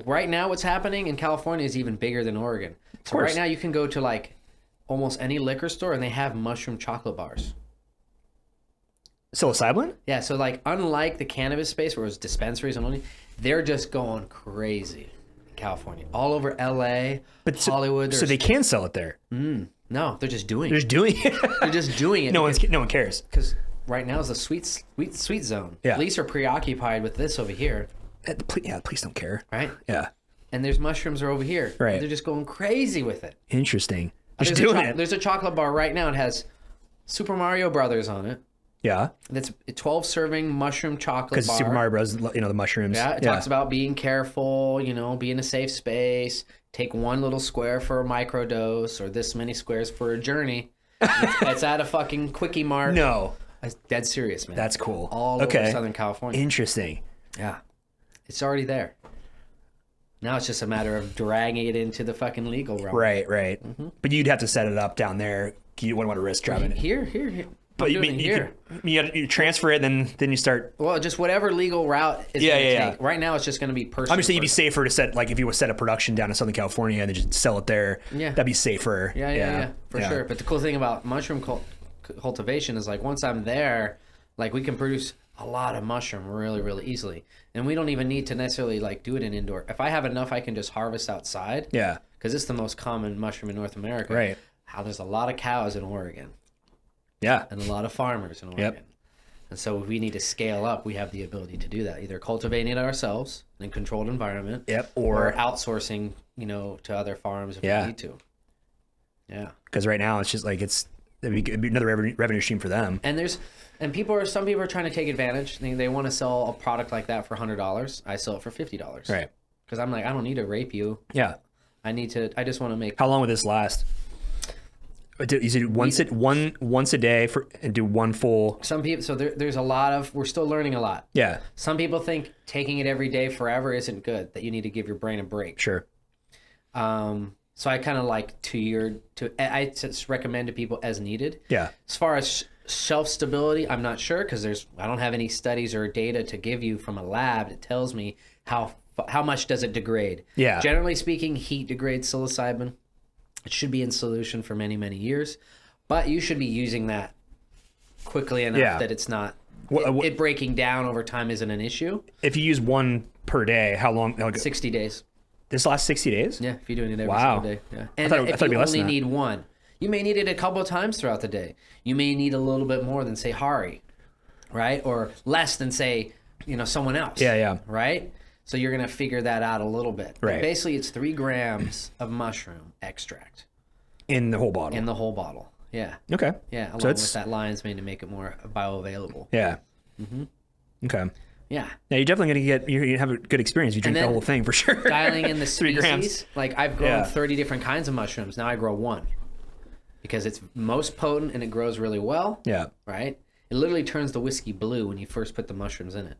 Right now, what's happening in California is even bigger than Oregon. So right now, you can go to almost any liquor store and they have mushroom chocolate bars. Psilocybin? Yeah. So unlike the cannabis space where it was dispensaries and only, they're just going crazy in California, all over LA, Hollywood. So they can sell it there. No, they're just doing it. They're just doing it. They're just doing it. No one cares. Because right now is the sweet zone. Yeah. Police are preoccupied with this over here. Yeah, police don't care. Right? Yeah. And there's mushrooms are over here. Right. They're just going crazy with it. Interesting. They're doing it. There's a chocolate bar right now. It has Super Mario Brothers on it. Yeah. That's a 12-serving mushroom chocolate bar. Because Super Mario Bros., the mushrooms. Yeah. It talks about being careful, be in a safe space, take one little square for a microdose or this many squares for a journey. It's at a fucking Quickie Mart. No. That's dead serious, man. That's cool. All over Southern California. Interesting. Yeah. It's already there. Now it's just a matter of dragging it into the fucking legal realm. Right. Mm-hmm. But you'd have to set it up down there. You wouldn't want to risk driving it. Here. But you transfer it, then you start. Well, just whatever legal route is going to take. Right now, it's just going to be personal. I'm just saying you'd be safer to set, if you would set a production down in Southern California and then just sell it there. Yeah. That'd be safer. Yeah, for sure. But the cool thing about mushroom cultivation is once I'm there, we can produce a lot of mushroom really, really easily. And we don't even need to necessarily do it in indoor. If I have enough, I can just harvest outside. Yeah. Because it's the most common mushroom in North America. Right. There's a lot of cows in Oregon. Yeah. And a lot of farmers in Oregon. Yep. And so if we need to scale up, we have the ability to do that. Either cultivating it ourselves in a controlled environment. Yep. Or outsourcing, to other farms if we need to. Yeah. Because right now it's just it'd be another revenue stream for them. And some people are trying to take advantage. They want to sell a product like that for $100. I sell it for $50. Right. Because I'm I don't need to rape you. Yeah. I just want to make. How long would this last? You said once a day and do one full. Some people, so there's a lot of, we're still learning a lot. Yeah. Some people think taking it every day forever isn't good, that you need to give your brain a break. Sure. So I kind of I just recommend to people as needed. Yeah. As far as shelf stability, I'm not sure because I don't have any studies or data to give you from a lab that tells me how much does it degrade. Yeah. Generally speaking, heat degrades psilocybin. It should be in solution for many, many years, but you should be using that quickly enough that it's not it breaking down over time isn't an issue. If you use one per day, how long? 60 days. This lasts 60 days? Yeah, if you're doing it every single day. Yeah. And if you only need one, you may need it a couple of times throughout the day. You may need a little bit more than, say, Hari, right? Or less than, say, someone else. Yeah. Right? So you're going to figure that out a little bit. Right. But basically, it's 3 grams of mushroom extract. In the whole bottle? In the whole bottle, yeah. Okay. Yeah, along with that lion's mane to make it more bioavailable. Yeah. Mm-hmm. Okay. Yeah, you're definitely you're gonna have a good experience. You drink the whole thing for sure. Dialing in the species. 3 grams. Like I've grown 30 different kinds of mushrooms. Now I grow one because it's most potent and it grows really well. Yeah. Right. It literally turns the whiskey blue when you first put the mushrooms in it.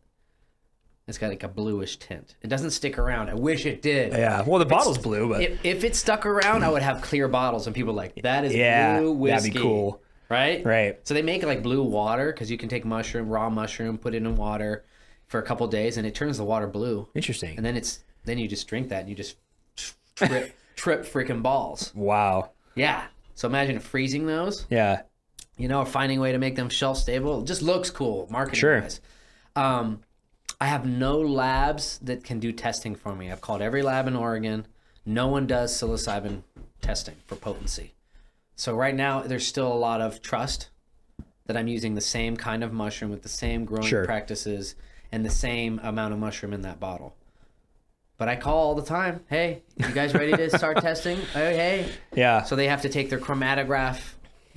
It's got like a bluish tint. It doesn't stick around. I wish it did. Yeah. Well, the bottle's blue, but if it stuck around, I would have clear bottles, and people are like, that is blue whiskey. That'd be cool. Right. Right. So they make it like blue water because you can take raw mushroom, put it in water for a couple days, and it turns the water blue. Interesting. And then you just drink that, and you just trip freaking balls. Wow. Yeah. So imagine freezing those. Yeah. Finding a way to make them shelf stable. It just looks cool, marketing wise. I have no labs that can do testing for me. I've called every lab in Oregon. No one does psilocybin testing for potency. So right now, there's still a lot of trust that I'm using the same kind of mushroom with the same growing practices and the same amount of mushroom in that bottle. But I call all the time. Hey, you guys ready to start testing? Hey. Yeah. So they have to take their chromatograph,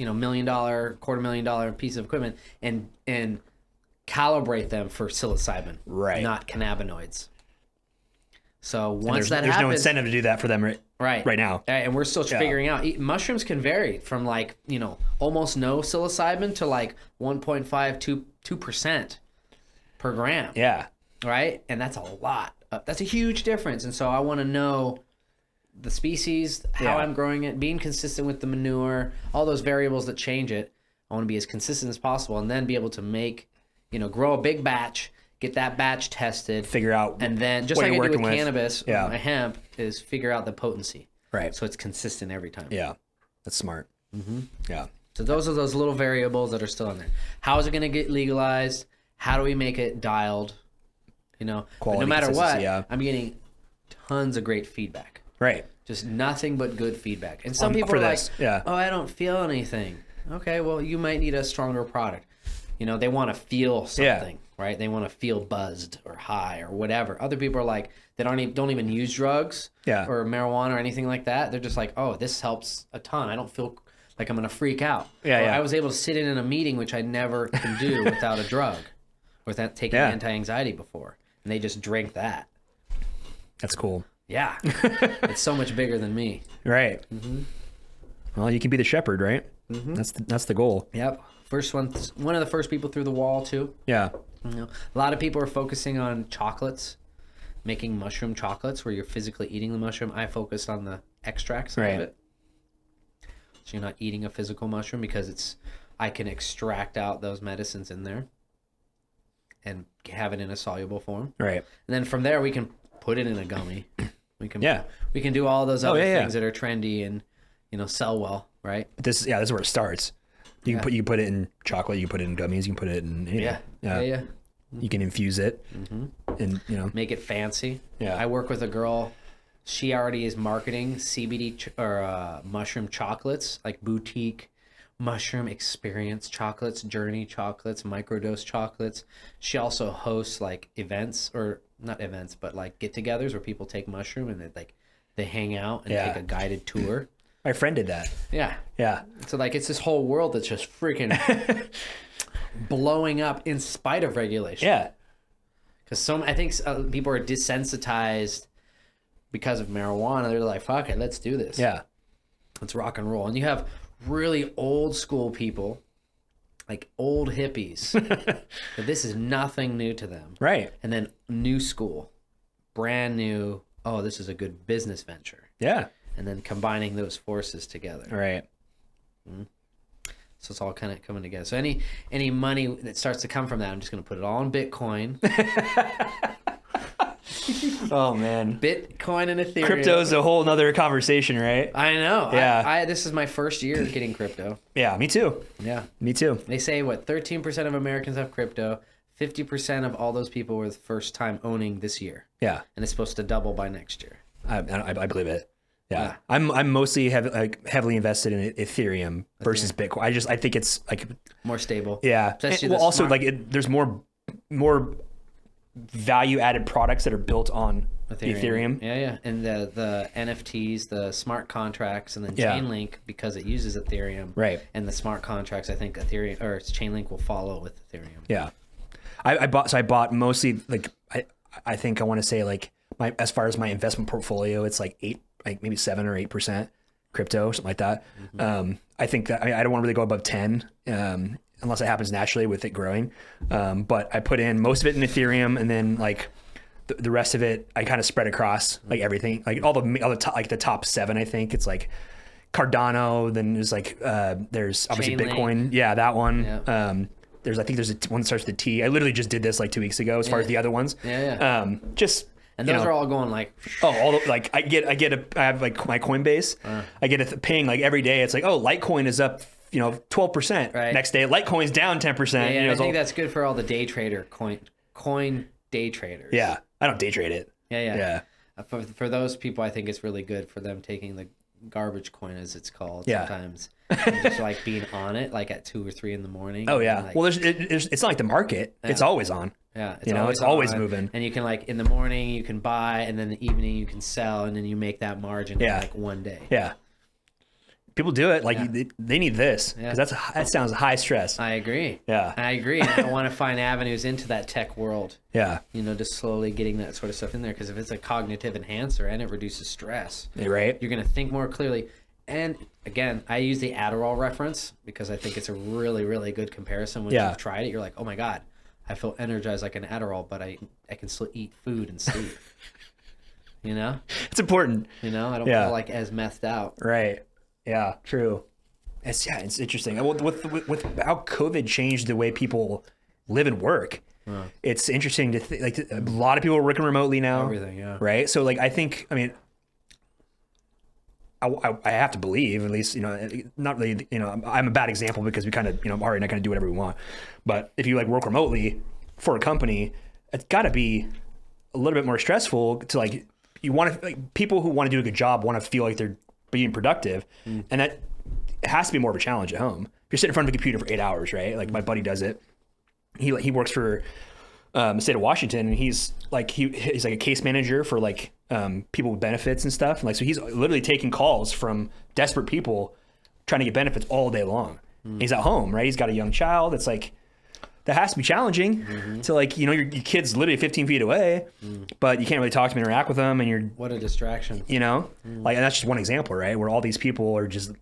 $1 million, $250,000 piece of equipment and calibrate them for psilocybin, not cannabinoids. So once that happens, there's no incentive to do that for them right now. And we're still figuring out. Mushrooms can vary from almost no psilocybin to 1.5 2% per gram. Yeah. Right? And that's a lot. That's a huge difference. And so I want to know the species, how I'm growing it, being consistent with the manure, all those variables that change it. I want to be as consistent as possible and then be able to make, grow a big batch, get that batch tested, figure out, and then just like I do with cannabis, my hemp is figure out the potency. Right. So it's consistent every time. Yeah. That's smart. Mm-hmm. Yeah. So those are those little variables that are still in there. How is it going to get legalized? How do we make it dialed? Quality, no matter what, I'm getting tons of great feedback. Right. Just nothing but good feedback. And some people are like, oh, I don't feel anything. Okay, well, you might need a stronger product. They want to feel something, right? They want to feel buzzed or high or whatever. Other people are like, they don't even use drugs or marijuana or anything like that. They're just like, oh, this helps a ton. I don't feel like I'm going to freak out. I was able to sit in a meeting, which I never can do without a drug, without taking anti-anxiety before. And they just drink that. That's cool. Yeah. It's so much bigger than me. Right. Mm-hmm. Well, you can be the shepherd, right? Mm-hmm. That's the goal. Yep. One of the first people through the wall, too. Yeah. A lot of people are focusing on chocolates, making mushroom chocolates where you're physically eating the mushroom. I focused on the extracts of it. So you're not eating a physical mushroom because I can extract out those medicines in there and have it in a soluble form. Right. And then from there we can put it in a gummy. We can do all those other things that are trendy and sell well, right? This is where it starts. You can put it in chocolate, you can put it in gummies, you can put it in You can infuse it and make it fancy. Yeah. I work with a girl. She already is marketing CBD mushroom chocolates, like boutique mushroom experience chocolates, journey chocolates, microdose chocolates. She also hosts like events, or not events, but like get-togethers where people take mushroom and they hang out and take a guided tour. My friend did that. Yeah. Yeah. So it's this whole world that's just freaking blowing up in spite of regulation. Yeah. Because I think people are desensitized because of marijuana. They're like, fuck it, let's do this. Yeah. Let's rock and roll. And you have really old school people, like old hippies, but this is nothing new to them. Right. And then new school, brand new, oh, this is a good business venture. Yeah. And then combining those forces together. Right. Mm-hmm. So it's all kind of coming together. So any money that starts to come from that, I'm just going to put it all in Bitcoin. Oh, man. Bitcoin and Ethereum. Crypto's a whole nother conversation, right? I know. Yeah. This is my first year getting crypto. Yeah, me too. Yeah. Me too. They say, 13% of Americans have crypto. 50% of all those people were the first time owning this year. Yeah. And it's supposed to double by next year. I believe it. Yeah. I'm mostly heavily invested in Ethereum versus Bitcoin. I think it's like more stable. Yeah. Also there's more value added products that are built on Ethereum. Yeah. And the NFTs, the smart contracts, and then Chainlink, because it uses Ethereum. Right. And the smart contracts, I think Ethereum or Chainlink will follow with Ethereum. Yeah. I bought mostly like, I think I want to say like as far as my investment portfolio, it's like maybe 7 or 8% crypto, something like that. Mm-hmm. I think that I don't want to really go above 10, unless it happens naturally with it growing. But I put in most of it in Ethereum, and then like the rest of it, I kind of spread across like everything, like all the top, like the top 7, I think it's like Cardano. Then there's like, there's obviously Chainlink. Bitcoin. Yeah. That one. Yeah. There's one that starts with the T. I literally just did this like 2 weeks ago as far as the other ones. Yeah. And those are all going like, like I have like my Coinbase. I get a ping like every day. It's like, oh, Litecoin is up, 12%. Right. Next day, Litecoin's down 10%. Yeah, I think that's good for all the day trader coin day traders. Yeah, I don't day trade it. Yeah. For those people, I think it's really good for them taking the garbage coin, as it's called sometimes, and just like being on it like at 2 or 3 in the morning. Oh yeah. Like, Well, it's not like the market. Yeah. It's always on. Yeah, it's always moving. And you can like in the morning you can buy, and then in the evening you can sell, and then you make that margin in like one day. Yeah. People do it like they need this because that sounds high stress. I agree. Yeah, I agree. And I want to find avenues into that tech world. Yeah, just slowly getting that sort of stuff in there, because if it's a cognitive enhancer and it reduces stress, right, you're going to think more clearly. And again, I use the Adderall reference because I think it's a really, really good comparison. When you've tried it, you're like, oh my God, I feel energized like an Adderall, but I can still eat food and sleep. It's important. I don't feel like as methed out. Right. Yeah, true. It's interesting. With how COVID changed the way people live and work. It's interesting to think, like a lot of people are working remotely now. Everything, yeah. Right. So like, I mean, I have to believe, at least, not really, I'm a bad example because we kind of, Ari and I kind of do whatever we want. But if you like work remotely for a company, it's got to be a little bit more stressful to like, you want to, like, people who want to do a good job want to feel like they're being productive, and that has to be more of a challenge at home. If you're sitting in front of a computer for 8 hours, right? Like my buddy does it. He works for the state of Washington, and he's like he's like a case manager for like people with benefits and stuff. And like so, he's literally taking calls from desperate people trying to get benefits all day long. He's at home, right? He's got a young child. It's like that has to be challenging to like your kid's literally 15 feet away, but you can't really talk to them, interact with them, and you're what a distraction. Like, and that's just one example, right? Where all these people are just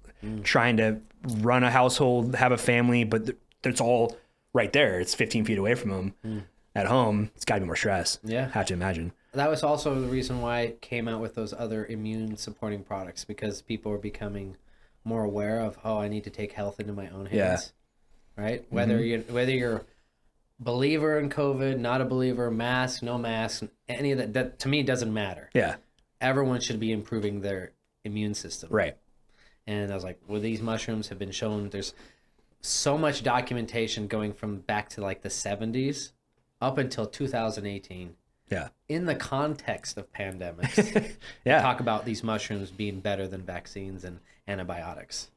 trying to run a household, have a family, but it's all right there. It's 15 feet away from them. At home, it's got to be more stress. Yeah, have to imagine. That was also the reason why it came out with those other immune supporting products, because people are becoming more aware of, I need to take health into my own hands. Right? Whether you're believer in COVID, not a believer, mask, no mask, any of that to me doesn't matter. Yeah. Everyone should be improving their immune system. Right. And I was like, well, these mushrooms have been shown, there's so much documentation going from back to like the 70s up until 2018. Yeah. In the context of pandemics. Talk about these mushrooms being better than vaccines and antibiotics.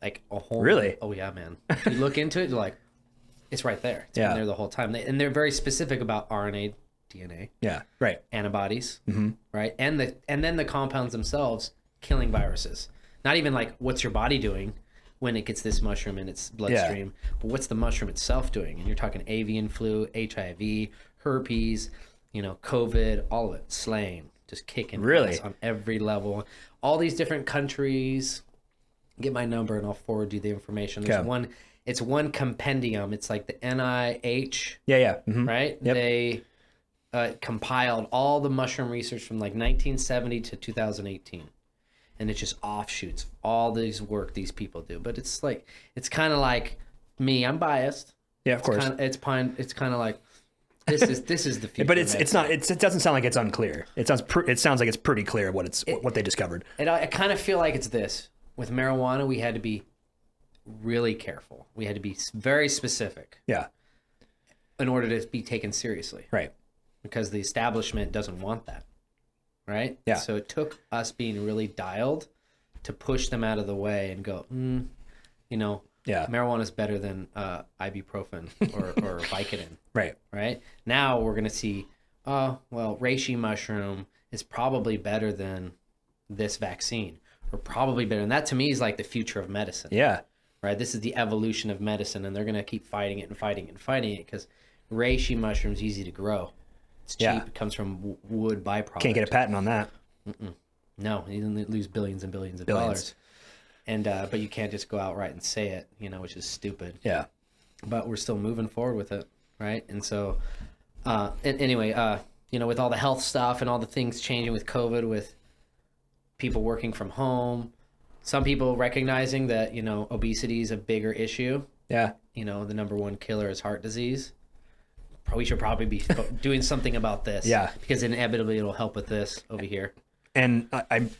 Like a whole. Really? Oh yeah, man. If you look into it, you're like, it's right there. It's been there the whole time. And they're very specific about RNA, DNA. Yeah. Right. Antibodies. Right. And then the compounds themselves killing viruses. Not even like what's your body doing when it gets this mushroom in its bloodstream, but what's the mushroom itself doing? And you're talking avian flu, HIV, herpes, COVID, all of it, slaying, just kicking ass on every level. All these different countries. Get my number and I'll forward you the information. There's it's one compendium. It's like the NIH. Right? Yep. They compiled all the mushroom research from like 1970 to 2018. And it's just offshoots of all these work these people do. But it's kind of like me. I'm biased. Yeah, of course. It's kind of like this is the future. But it's not. It doesn't sound like it's unclear. It sounds like it's pretty clear what they discovered. And I kind of feel like it's this. With marijuana, we had to be really careful. We had to be very specific. Yeah. In order to be taken seriously. Right. Because the establishment doesn't want that. Right? Yeah. So it took us being really dialed to push them out of the way and go, marijuana is better than ibuprofen or Vicodin. Right. Right? Now we're going to see, reishi mushroom is probably better than this vaccine. Or probably better. And that to me is like the future of medicine. Yeah. Right? This is the evolution of medicine, and they're going to keep fighting it and fighting it and fighting it because reishi mushroom's easy to grow. It's cheap. Yeah. It comes from wood byproduct. Can't get a patent on that. No, you lose billions and billions of dollars. And but you can't just go outright and say it, which is stupid. Yeah. But we're still moving forward with it, right? And so, anyway, with all the health stuff and all the things changing with COVID, with people working from home, some people recognizing that obesity is a bigger issue. Yeah. The number one killer is heart disease. We should probably be doing something about this. Yeah. Because inevitably it'll help with this over here. And like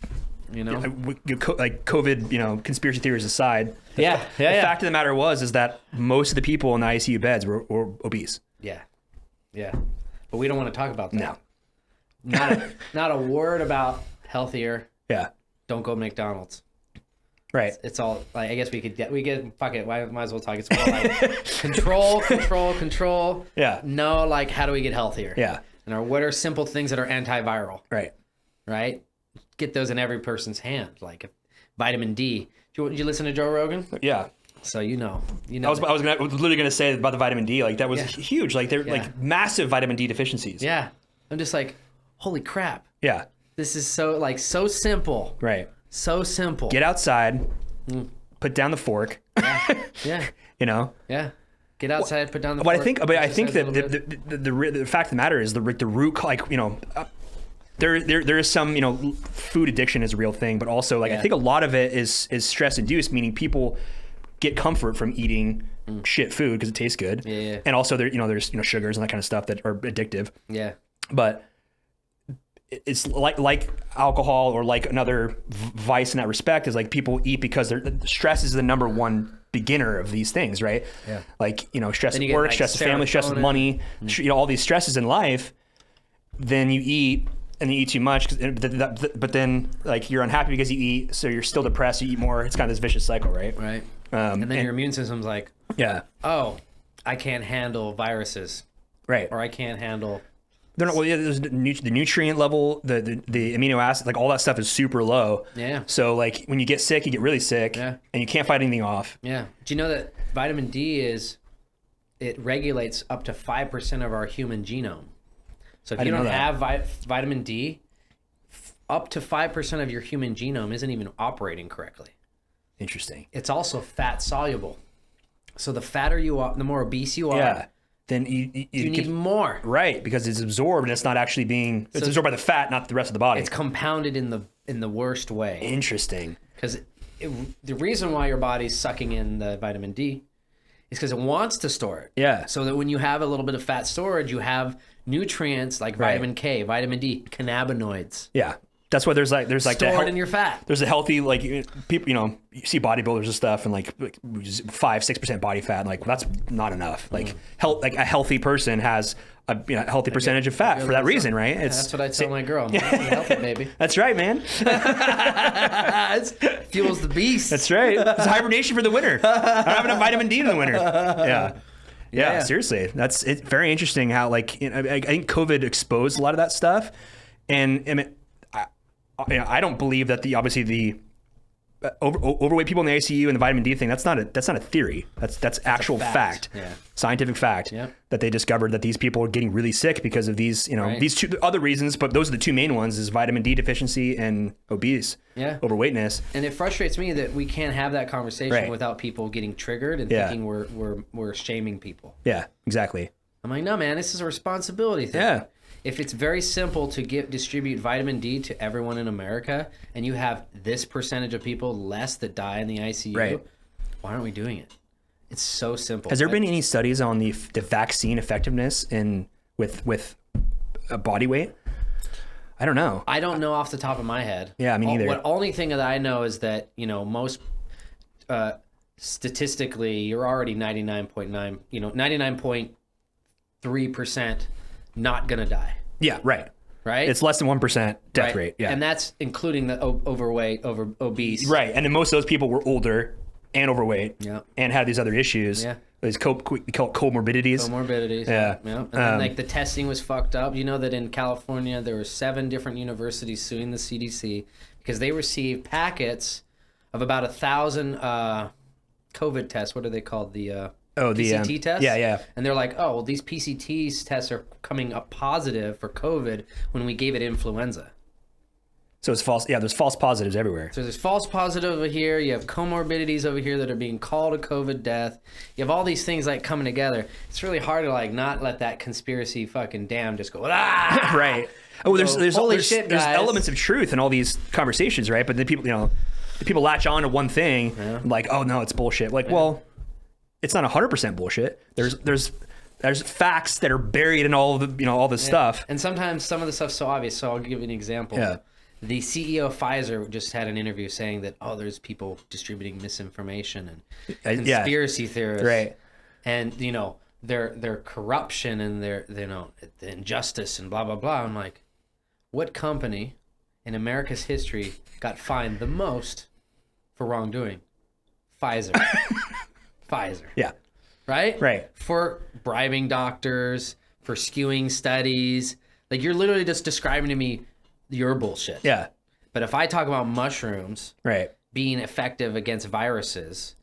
COVID, conspiracy theories aside. The fact of the matter is that most of the people in the ICU beds were obese. Yeah. Yeah. But we don't want to talk about that. No. Not a word about healthier. Yeah. Don't go McDonald's. Right. It's all like, I guess we get fuck it. Might as well talk. It's more like control. Yeah. No, like how do we get healthier? Yeah. And what are simple things that are antiviral? Right. Right. Get those in every person's hand. Like vitamin D. Did you listen to Joe Rogan? Yeah. So you know. I was literally gonna say about the vitamin D. Like that was huge. Like they're like massive vitamin D deficiencies. Yeah. I'm just like, holy crap. Yeah. This is so simple. Right. So simple. Get outside, put down the fork. Yeah. Yeah. Get outside, put down the fork. I think that the fact of the matter is the root, like, there is some, food addiction is a real thing, but also I think a lot of it is stress induced, meaning people get comfort from eating shit food because it tastes good. Yeah. And also there's sugars and that kind of stuff that are addictive. Yeah. But it's like alcohol or like another vice in that respect is like people eat because stress is the number one beginner of these things, right? Yeah. Like, stress at work, stress at family, stress with money, all these stresses in life. Then you eat and you eat too much, but then like you're unhappy because you eat, so you're still depressed, you eat more. It's kind of this vicious cycle, right? Right. And then your immune system's like, oh, I can't handle viruses. Right. Or I can't handle... There's the nutrient level, the amino acid, like all that stuff is super low. Yeah. So like when you get sick, you get really sick, and you can't fight anything off. Yeah. Do you know that vitamin D it regulates up to 5% of our human genome? So if you don't have vitamin D, up to 5% of your human genome isn't even operating correctly. Interesting. It's also fat soluble. So the fatter you are, the more obese you are. Then you need more. Right, because it's absorbed and it's not actually it's absorbed by the fat, not the rest of the body. It's compounded in the worst way. Interesting. Because the reason why your body's sucking in the vitamin D is because it wants to store it. Yeah. So that when you have a little bit of fat storage, you have nutrients like vitamin K, vitamin D, cannabinoids. Yeah. That's why there's like stored in your fat. There's a healthy, like, people, you see bodybuilders and stuff and like 5-6% body fat, and like that's not enough. Like like a healthy person has a healthy percentage of fat for that reason, right? That's what I tell my girl. Healthy, baby. That's right, man. It fuels the beast. That's right. It's hibernation for the winter. I don't have enough vitamin D in the winter. Yeah. Seriously, it's very interesting how I think COVID exposed a lot of that stuff, and I don't believe that the overweight people in the ICU and the vitamin D thing, that's not a theory. That's actual fact. Scientific fact that they discovered that these people are getting really sick because of these these two other reasons, but those are the two main ones: is vitamin D deficiency and overweightness. And it frustrates me that we can't have that conversation without people getting triggered and thinking we're shaming people. Yeah, exactly. I'm like, no, man, this is a responsibility thing. Yeah. If it's very simple to distribute vitamin D to everyone in America, and you have this percentage of people less that die in the ICU, why aren't we doing it? It's so simple. Has there been any studies on the vaccine effectiveness with body weight? I don't know. I don't know off the top of my head. Yeah, me neither. The only thing that I know is that most statistically, you're already 99.3% not gonna die. Yeah, right. It's less than 1% death rate. Yeah, and that's including the overweight, obese. Right, and then most of those people were older and overweight, and had these other issues. Yeah, these we call it comorbidities. Yeah. And then, the testing was fucked up. You know that in California there were 7 different universities suing the CDC because they received packets of about 1,000 COVID tests. What are they called? The Oh, the PCT tests. Yeah. And they're like, oh, well, these PCT tests are coming up positive for COVID when we gave it influenza. So it's false. Yeah, there's false positives everywhere. So there's false positive over here. You have comorbidities over here that are being called a COVID death. You have all these things like coming together. It's really hard to like not let that conspiracy fucking dam just go, ah! Right. Oh, there's shit, there's elements of truth in all these conversations, right? But then people latch on to one thing, like, oh no, it's bullshit. Like, well, it's not 100% bullshit. There's facts that are buried in all of the all this stuff. And sometimes some of the stuff's so obvious. So I'll give you an example. Yeah. The CEO of Pfizer just had an interview saying that, oh, there's people distributing misinformation and conspiracy theorists. Right. And, their corruption and their, the injustice and blah, blah, blah. I'm like, what company in America's history got fined the most for wrongdoing? Pfizer. Pfizer. Yeah. Right? Right. For bribing doctors, for skewing studies. Like, you're literally just describing to me your bullshit. Yeah. But if I talk about mushrooms being effective against viruses,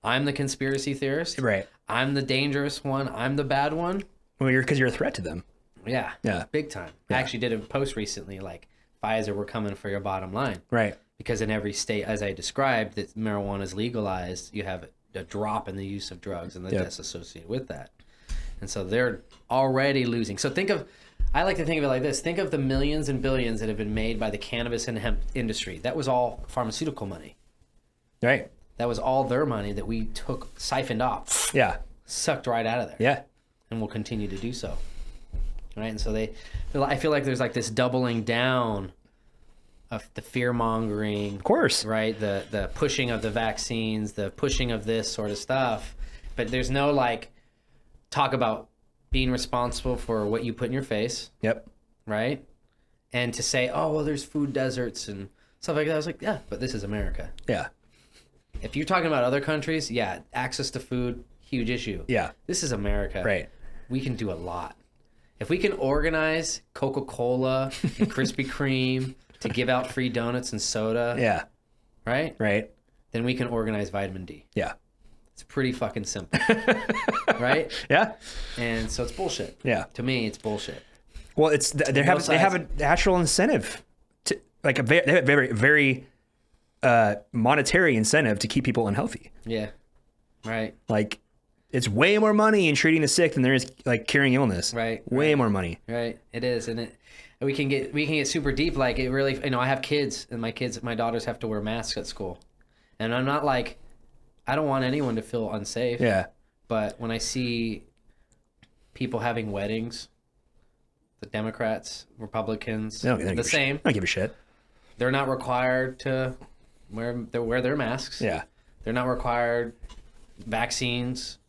I'm the conspiracy theorist. Right. I'm the dangerous one. I'm the bad one. Well, because you're a threat to them. Yeah. Yeah. Big time. Yeah. I actually did a post recently, like, Pfizer, we're coming for your bottom line. Right. Because in every state, as I described, that marijuana is legalized, you have a drop in the use of drugs and the deaths associated with that. And so they're already losing. So I like to think of it like this. Think of the millions and billions that have been made by the cannabis and hemp industry. That was all pharmaceutical money. Right. That was all their money that we siphoned off. Yeah. Sucked right out of there. Yeah. And we'll continue to do so. Right? And so I feel like there's like this doubling down of the fear-mongering. Of course. Right? The pushing of the vaccines, the pushing of this sort of stuff. But there's no like talk about being responsible for what you put in your face. Yep. Right? And to say, oh, well, there's food deserts and stuff like that. I was like, yeah, but this is America. Yeah. If you're talking about other countries, yeah, access to food, huge issue. Yeah. This is America. Right. We can do a lot. If we can organize Coca-Cola and Krispy Kreme to give out free donuts and soda. Yeah. Right? Right. Then we can organize vitamin D. Yeah. It's pretty fucking simple. Right? Yeah. And so it's bullshit. Yeah. To me, it's bullshit. Well, they have a natural incentive to like they have very, very monetary incentive to keep people unhealthy. Yeah. Right. Like it's way more money in treating the sick than there is like curing illness. Right. Way more money. Right. It is. And we can get super deep. Like it really, I have kids and my daughters have to wear masks at school. And I'm not like, I don't want anyone to feel unsafe. Yeah. But when I see people having weddings, the Democrats, Republicans, the same. I don't give a shit. They're not required to wear their masks. Yeah. They're not required vaccines.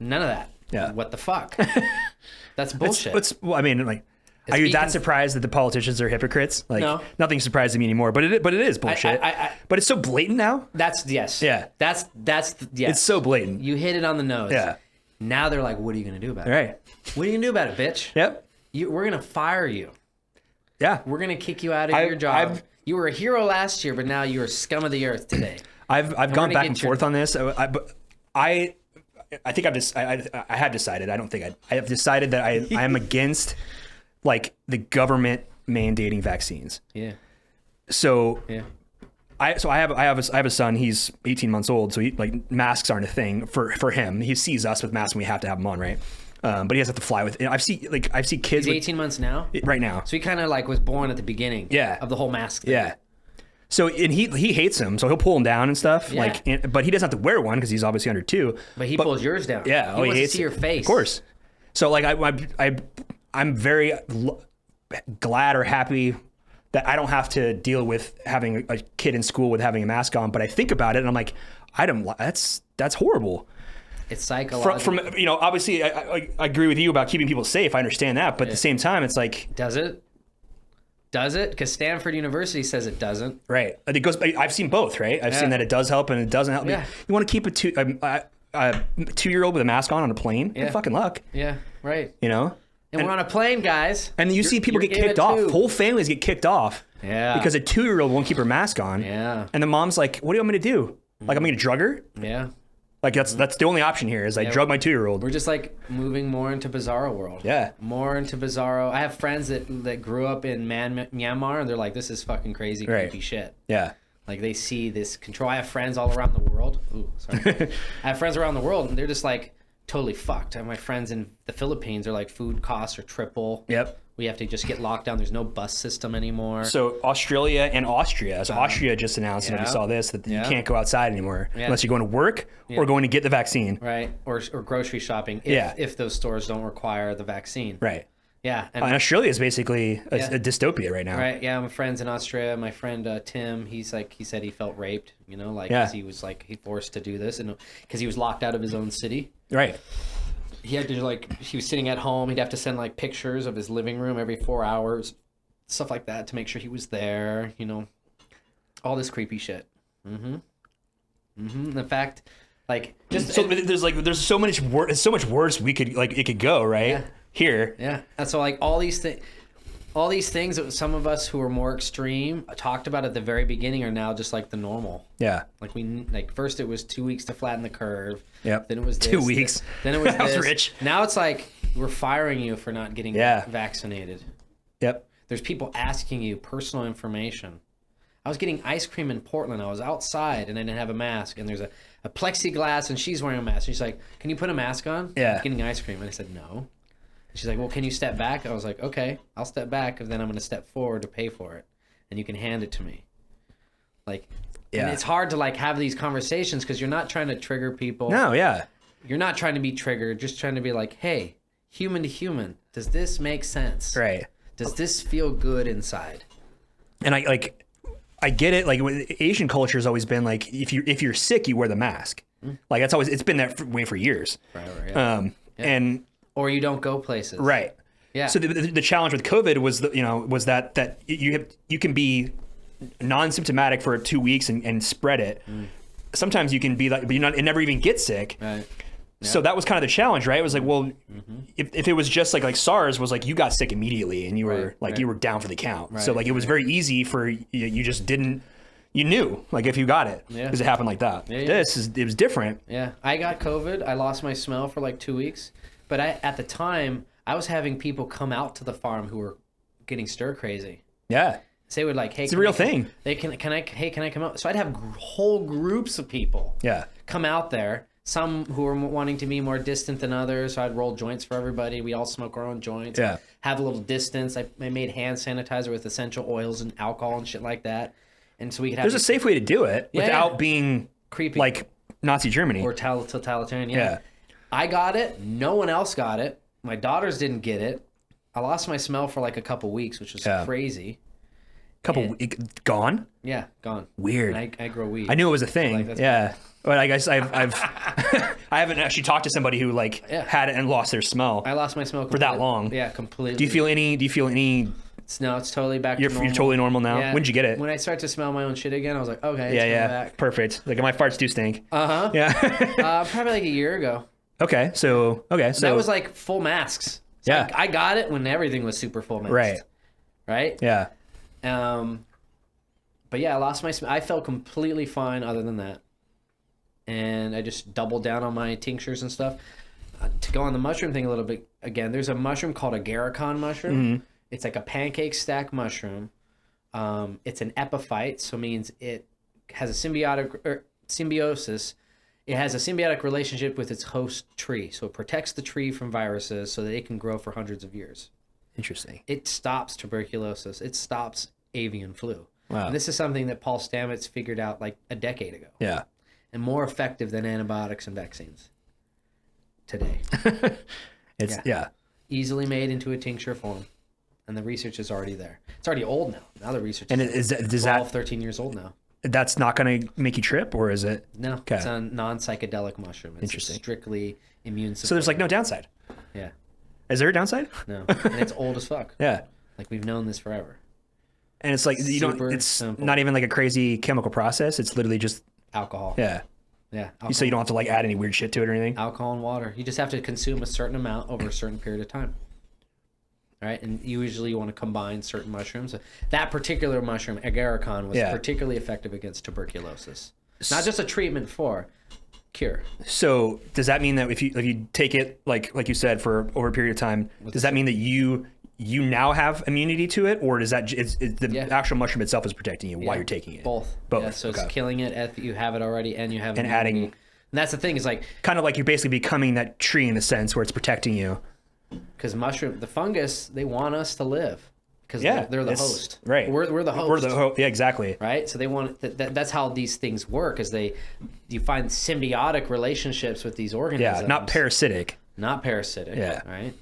None of that. Yeah. What the fuck? That's bullshit. Are you that surprised that the politicians are hypocrites? Like, no. Nothing surprises me anymore, but it is bullshit. But it's so blatant now. Yes. Yeah. That's yes. It's so blatant. You hit it on the nose. Yeah. Now they're like, what are you going to do about it? Right. What are you going to do about it, bitch? Yep. We're going to fire you. Yeah. We're going to kick you out of your job. You were a hero last year, but now you're scum of the earth today. I've gone back and forth on this. I think I have decided. I have decided that I am against like the government mandating vaccines. Yeah. So yeah. I have a son. He's 18 months old. So masks aren't a thing for him. He sees us with masks and we have to have them on, right? But he has to fly with. I've seen kids. He's 18 months now. Right now. So he kind of was born at the beginning. Yeah. Of the whole mask thing. Yeah. So and he hates them. So he'll pull them down and stuff. Yeah. But he doesn't have to wear one because he's obviously under 2. But he pulls yours down. Yeah. He wants to see your face. Of course. So I'm very glad or happy that I don't have to deal with having a kid in school with having a mask on. But I think about it and I'm like, that's horrible. It's psychological. From obviously I agree with you about keeping people safe. I understand that, but at the same time, it's like, does it? Because Stanford University says it doesn't. Right. It goes. I've seen both. Right. I've seen that it does help and it doesn't help. Yeah. You want to keep a 2-year-old with a mask on a plane? Yeah. Good fucking luck. Yeah. Right. And we're on a plane, guys. And you see people get kicked off. Whole families get kicked off. Yeah. Because a 2-year-old won't keep her mask on. Yeah. And the mom's like, "What do you want me to do? Like, I'm going to drug her?" Yeah. Like that's the only option here is I drug my 2-year-old. We're just like moving more into bizarro world. Yeah. More into bizarro. I have friends that grew up in Myanmar and they're like, this is fucking crazy, creepy shit. Yeah. Like they see this control. I have friends all around the world. Ooh, sorry. I have friends around the world and they're just like totally fucked. And my friends in the Philippines are like food costs are triple. Yep. We have to just get locked down. There's no bus system anymore. So Australia and Austria. So Austria just announced, and we saw this, that you can't go outside anymore unless you're going to work or going to get the vaccine. Right. Or grocery shopping if those stores don't require the vaccine. Right. Yeah. And Australia is basically a dystopia right now. Right. Yeah. My friends in Australia, my friend Tim, he said he felt raped, cause he was like, he forced to do this and because he was locked out of his own city. Right. He had to he was sitting at home. He'd have to send like pictures of his living room every 4 hours, stuff like that to make sure he was there, all this creepy shit. In fact, like just there's so much worse we could it could go right. Yeah. Here. Yeah. And so like all these things that some of us who are more extreme talked about at the very beginning are now just like the normal. Yeah. Like first it was 2 weeks to flatten the curve. Yep. Then it was 2 weeks. Then it was that was rich. Now it's like we're firing you for not getting vaccinated. Yep. There's people asking you personal information. I was getting ice cream in Portland. I was outside and I didn't have a mask. And there's a plexiglass and she's wearing a mask. She's like, "Can you put a mask on?" Yeah. I'm getting ice cream. And I said, "No." She's like, "Well, can you step back?" I was like, "Okay, I'll step back, and then I'm going to step forward to pay for it, and you can hand it to me." And it's hard to have these conversations because you're not trying to trigger people. No, yeah. You're not trying to be triggered, just trying to be like, "Hey, human to human, does this make sense? Right. Does this feel good inside?" And I get it. Like Asian culture has always been like, if you're sick, you wear the mask. Like it's been that way for years. Right. And or you don't go places. Right. Yeah. So the challenge with COVID was that you can be non-symptomatic for 2 weeks and spread it. Sometimes you can be like, but and never even get sick. Right. Yeah. So that was kind of the challenge, right? It was like, well, if it was just like SARS was like you got sick immediately and you were you were down for the count. Right. So it was very easy for you just didn't. You knew, if you got it, because it happened like that. Yeah, yeah. It was different. Yeah, I got COVID. I lost my smell for 2 weeks. But at the time, I was having people come out to the farm who were getting stir crazy. Yeah. So they would "Hey, it's a real thing. Can I come out?" So I'd have whole groups of people. Yeah. Come out there. Some who were wanting to be more distant than others. So I'd roll joints for everybody. We all smoke our own joints. Yeah. Have a little distance. I made hand sanitizer with essential oils and alcohol and shit like that. And so we could have. There's a safe way to do it without being creepy, like Nazi Germany or totalitarian. Yeah. I got it. No one else got it. My daughters didn't get it. I lost my smell for a couple weeks, which was crazy. Gone? Yeah, gone. Weird. And I grow weed. I knew it was a thing. Yeah. But I guess I haven't actually talked to somebody who had it and lost their smell. I lost my smell for that long. Yeah, completely. Do you feel any? No, it's totally back to normal. You're totally normal now? Yeah. When'd you get it? When I start to smell my own shit again, I was like, okay, it's back. Perfect. My farts do stink. Uh-huh. Yeah. Probably a year ago. Okay, so that was full masks. So yeah. I got it when everything was super full masked. Right. Right? Yeah. But yeah, I lost my smell. I felt completely fine other than that. And I just doubled down on my tinctures and stuff. To go on the mushroom thing a little bit, again, there's a mushroom called a Garicon mushroom. Mm-hmm. It's like a pancake stack mushroom. It's an epiphyte, so it means it has a symbiosis. It has a symbiotic relationship with its host tree. So it protects the tree from viruses so that it can grow for hundreds of years. Interesting. It stops tuberculosis. It stops avian flu. Wow. And this is something that Paul Stamets figured out a decade ago. Yeah. And more effective than antibiotics and vaccines today. Easily made into a tincture form. And the research is already there. It's already old now. Now the research is 13 years old now. That's not going to make you trip, or is it? No, okay. It's a non-psychedelic mushroom. It's Interesting. Strictly immune support. So there's no downside? Yeah. Is there a downside? No. And it's old as fuck. Yeah. We've known this forever. And it's it's simple. Not even a crazy chemical process. It's literally just alcohol. Yeah. Yeah. Alcohol. So you don't have to add any weird shit to it or anything? Alcohol and water. You just have to consume a certain amount over a certain period of time. All right, and usually you want to combine certain mushrooms. That particular mushroom, agaricon, was particularly effective against tuberculosis. Not just a treatment for. cure. So does that mean that if you take it like you said for over a period of time, does that mean that you now have immunity to it, or does that the actual mushroom itself is protecting you while you're taking it? Both. Yeah, so it's killing it if you have it already and you have and adding. And that's the thing is like kind of like you're basically becoming that tree in a sense where it's protecting you. Because the fungus, they want us to live because they're the host. Right. We're the host. Yeah, exactly. Right. So they want that's how these things work. Is you find symbiotic relationships with these organisms. Yeah, not parasitic. Not parasitic. Yeah. Right.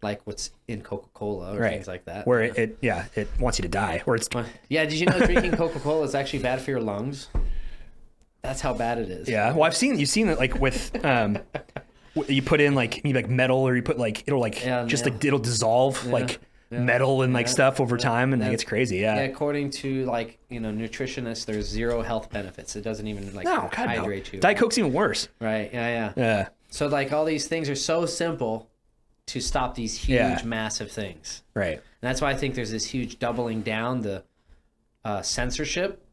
Like what's in Coca-Cola or things like that. Where it wants you to die. Or it's did you know drinking Coca-Cola is actually bad for your lungs? That's how bad it is. Yeah. Well, you've seen it like with you put in like metal, or you put like it'll it'll dissolve metal and stuff over time, and it's crazy. Yeah. According to nutritionists, there's zero health benefits. It doesn't even hydrate you. Diet Coke's even worse. Right. Yeah. So like all these things are so simple to stop these huge, massive things. Right. And that's why I think there's this huge doubling down the censorship.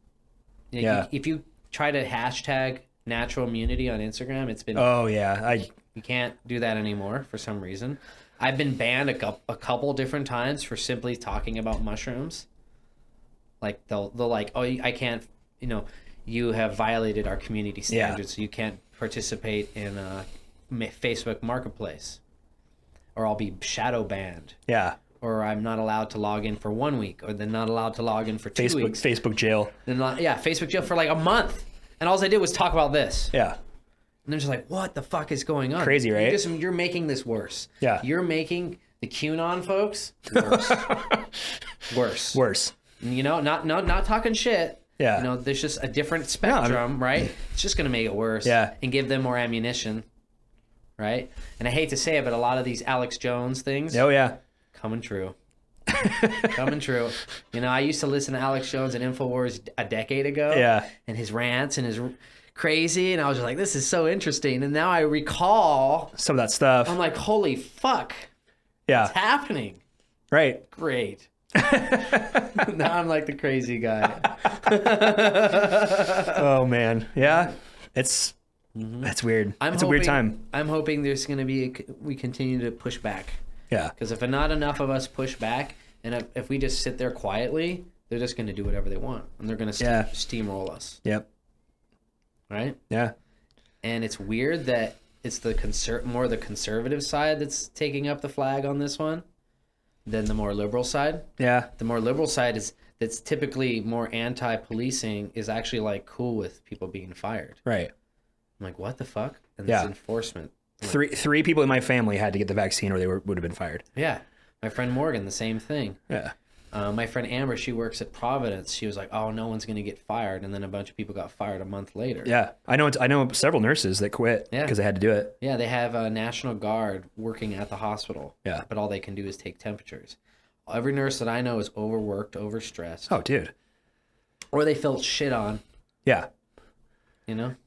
If you try to hashtag natural immunity on Instagram, it's been you can't do that anymore for some reason. I've been banned a couple different times for simply talking about mushrooms. Like they'll like, oh, I can't, you have violated our community standards, so you can't participate in Facebook Marketplace, or I'll be shadow banned. Yeah. Or I'm not allowed to log in for 1 week, or then not allowed to log in for 2 weeks. Facebook jail. Facebook jail for like a month. And all I did was talk about this. Yeah. And they're just like, what the fuck is going on? Crazy, right? You're making this worse. Yeah. You're making the QAnon folks worse. Worse. Not talking shit. Yeah. There's just a different spectrum, right? It's just going to make it worse. Yeah. And give them more ammunition, right? And I hate to say it, but a lot of these Alex Jones things. Oh, yeah. Coming true. Coming true. I used to listen to Alex Jones and InfoWars a decade ago. Yeah. And his rants and his crazy, and I was just like, this is so interesting. And now I recall some of that stuff. I'm like, holy fuck. Yeah. What's happening? Right. Great. Now I'm like the crazy guy. Oh man. Yeah. It's weird. It's a weird time. I'm hoping there's going to be we continue to push back. Yeah. Because if not enough of us push back, and if we just sit there quietly, they're just going to do whatever they want, and they're going to steamroll us. Yep. Right? Yeah. And it's weird that it's more the conservative side that's taking up the flag on this one than the more liberal side. Yeah. The more liberal side that's typically more anti-policing is actually like cool with people being fired. Right. I'm like, what the fuck? And this enforcement. Three people in my family had to get the vaccine or they would have been fired. Yeah. My friend Morgan, the same thing. Yeah. My friend Amber, she works at Providence. She was like, oh, no one's going to get fired. And then a bunch of people got fired a month later. Yeah. I know several nurses that quit because they had to do it. Yeah. They have a National Guard working at the hospital. Yeah. But all they can do is take temperatures. Every nurse that I know is overworked, overstressed. Oh, dude. Or they felt shit on. Yeah.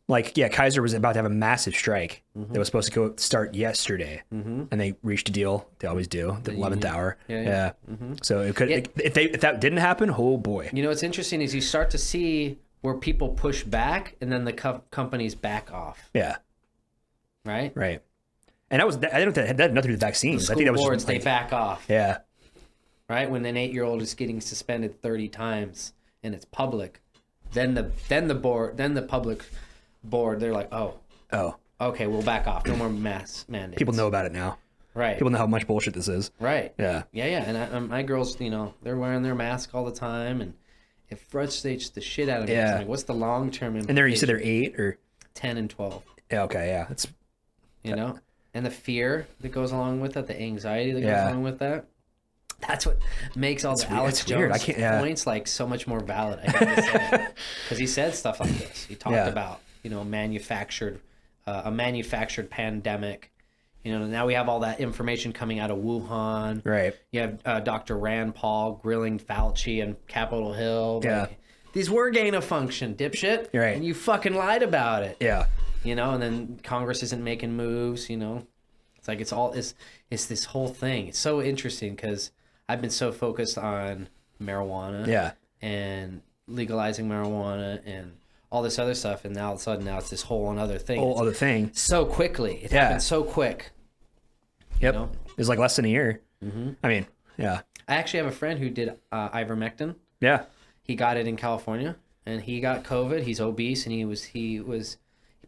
Like, Kaiser was about to have a massive strike that was supposed to start yesterday, and they reached a deal. They always do, the 11th hour. Yeah. So it could if that didn't happen, oh boy. What's interesting is you start to see where people push back, and then the companies back off. Yeah. Right. And that had nothing to do with vaccines. The school boards, they back off. Yeah. Right. When an 8-year-old is getting suspended 30 times and it's public. Then the public board, they're like, oh, okay, we'll back off. No more mass mandates. People know about it now. Right. People know how much bullshit this is. Right. Yeah. And my girls, they're wearing their mask all the time, and it frustrates the shit out of me. Yeah. Like, what's the long term implication? And you said they're 8 or 10 and 12. Yeah. Okay. Yeah. It's and the fear that goes along with that, the anxiety that goes along with that. That's what makes all the Alex Jones points like so much more valid. I got to say, because he said stuff like this. He talked about a manufactured pandemic. Now we have all that information coming out of Wuhan. Right. You have Dr. Rand Paul grilling Fauci and Capitol Hill. Yeah. Like, these were gain of function, dipshit. Right. And you fucking lied about it. Yeah. And then Congress isn't making moves. It's like it's this whole thing. It's so interesting because I've been so focused on marijuana and legalizing marijuana and all this other stuff, and now all of a sudden now it's this whole other thing. So quickly. It happened so quick. Yep. You know? It was like less than a year. Mm-hmm. I mean, yeah. I actually have a friend who did ivermectin. Yeah. He got it in California, and he got COVID. He's obese, and he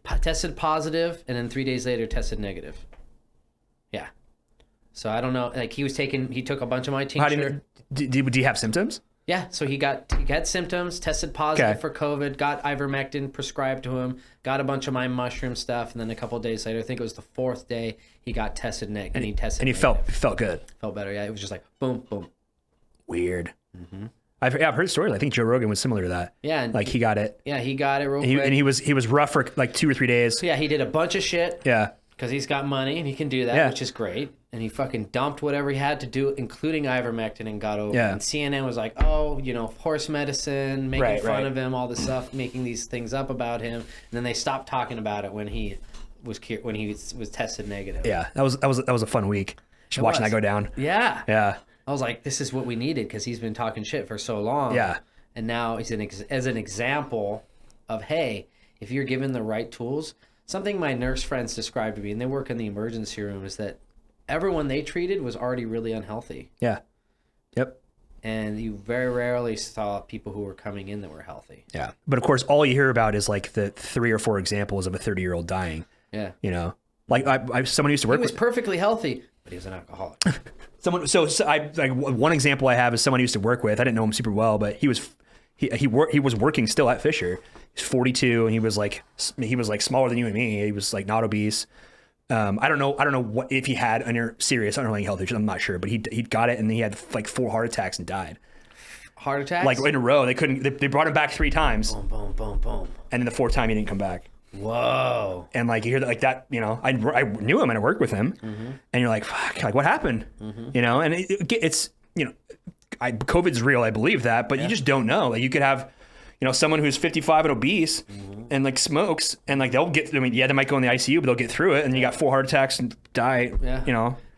tested positive, and then 3 days later tested negative. Yeah. So I don't know. Like he took a bunch of my tincture. Do you have symptoms? Yeah. So he had symptoms, tested positive for COVID, got ivermectin prescribed to him, got a bunch of my mushroom stuff, and then a couple of days later, I think it was the 4th day, he got tested negative. And he tested negative. Felt good. Felt better. Yeah. It was just like boom, boom. Weird. Mm-hmm. I've heard stories. I think Joe Rogan was similar to that. Yeah. Like he got it. Yeah, he got it real quick. And he was rough for like 2 or 3 days. So yeah, he did a bunch of shit. Yeah. Because he's got money and he can do that, which is great. And he fucking dumped whatever he had to do, including ivermectin, and got over. Yeah. And CNN was like, oh, horse medicine, making fun of him, all this stuff, making these things up about him. And then they stopped talking about it when he was tested negative. Yeah, that was a fun week. Just watching that go down. Yeah. Yeah. I was like, this is what we needed because he's been talking shit for so long. Yeah. And now he's as an example of, hey, if you're given the right tools, something my nurse friends described to me, and they work in the emergency room, is that everyone they treated was already really unhealthy. Yeah. Yep. And you very rarely saw people who were coming in that were healthy. Yeah. But of course, all you hear about is like the 3 or 4 examples of a 30-year-old dying. Yeah. Like someone used to work with. He was perfectly healthy, but he was an alcoholic. One example I have is someone I used to work with. I didn't know him super well, but he was working still at Fisher. He's 42, and he was like smaller than you and me. He was like not obese. I don't know what if he had any serious underlying health issues. I'm not sure, but he got it, and he had like 4 heart attacks and died. Heart attacks? Like in a row. They brought him back 3 times. Boom, boom, boom, boom. And then the 4th time he didn't come back. Whoa. And like you hear that, like that, I knew him and I worked with him, and you're like, fuck, like what happened? And it's COVID's real. I believe that, but you just don't know. Like you could have, someone who's 55 and obese and like smokes, and like they'll get, they might go in the ICU, but they'll get through it, and you got 4 heart attacks and die,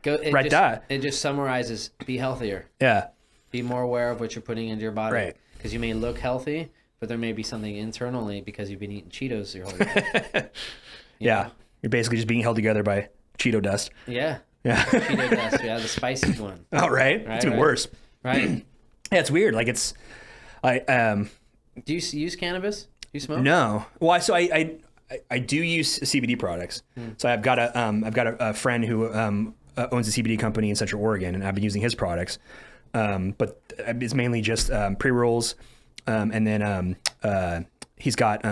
It just summarizes, be healthier. Yeah. Be more aware of what you're putting into your body. Right. Because you may look healthy, but there may be something internally because you've been eating Cheetos your whole life. Yeah. You're basically just being held together by Cheeto dust. Yeah. Yeah. Cheeto dust. Yeah, the spicy one. Oh, right. It's even worse. Right. Yeah, it's weird. Like it's, Do you use cannabis? Do you smoke? No. Well, I do use CBD products. So I've got a friend who owns a CBD company in Central Oregon, and I've been using his products. But it's mainly just pre-rolls. And then he's got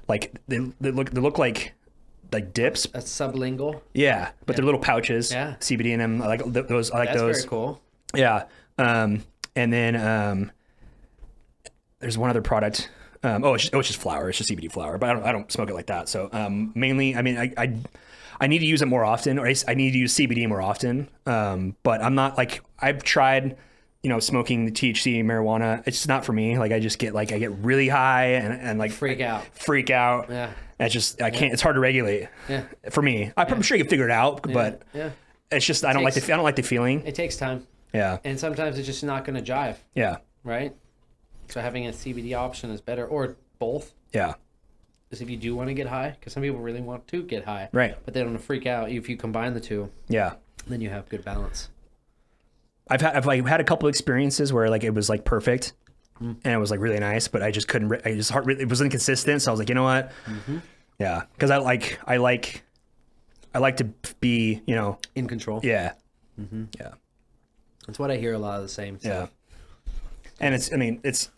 like they look like dips. A sublingual. Yeah, but they're little pouches. Yeah. CBD in them. I like those. That's very cool. Yeah. And then there's one other product. It's just flour. It's just CBD flour, but I don't smoke it like that. So mainly, I mean, I need to use it more often, or I need to use CBD more often. But I'm not like I've tried. Smoking the THC marijuana, it's not for me. Like I get really high and like freak out. Yeah. It's just, I can't, it's hard to regulate for me. I'm sure you can figure it out, but it's just, I don't like the feeling. It takes time. Yeah. And sometimes it's just not going to jive. Yeah. Right. So having a CBD option is better, or both. Yeah. Because if you do want to get high, because some people really want to get high. Right. But they don't want to freak out. If you combine the two. Yeah. Then you have good balance. I've had a couple experiences where like it was like perfect and it was like really nice, but I just couldn't. It was inconsistent. So I was like, you know what? Yeah, because I like to be in control. Yeah, yeah. That's what I hear a lot of the same stuff. Yeah, and it's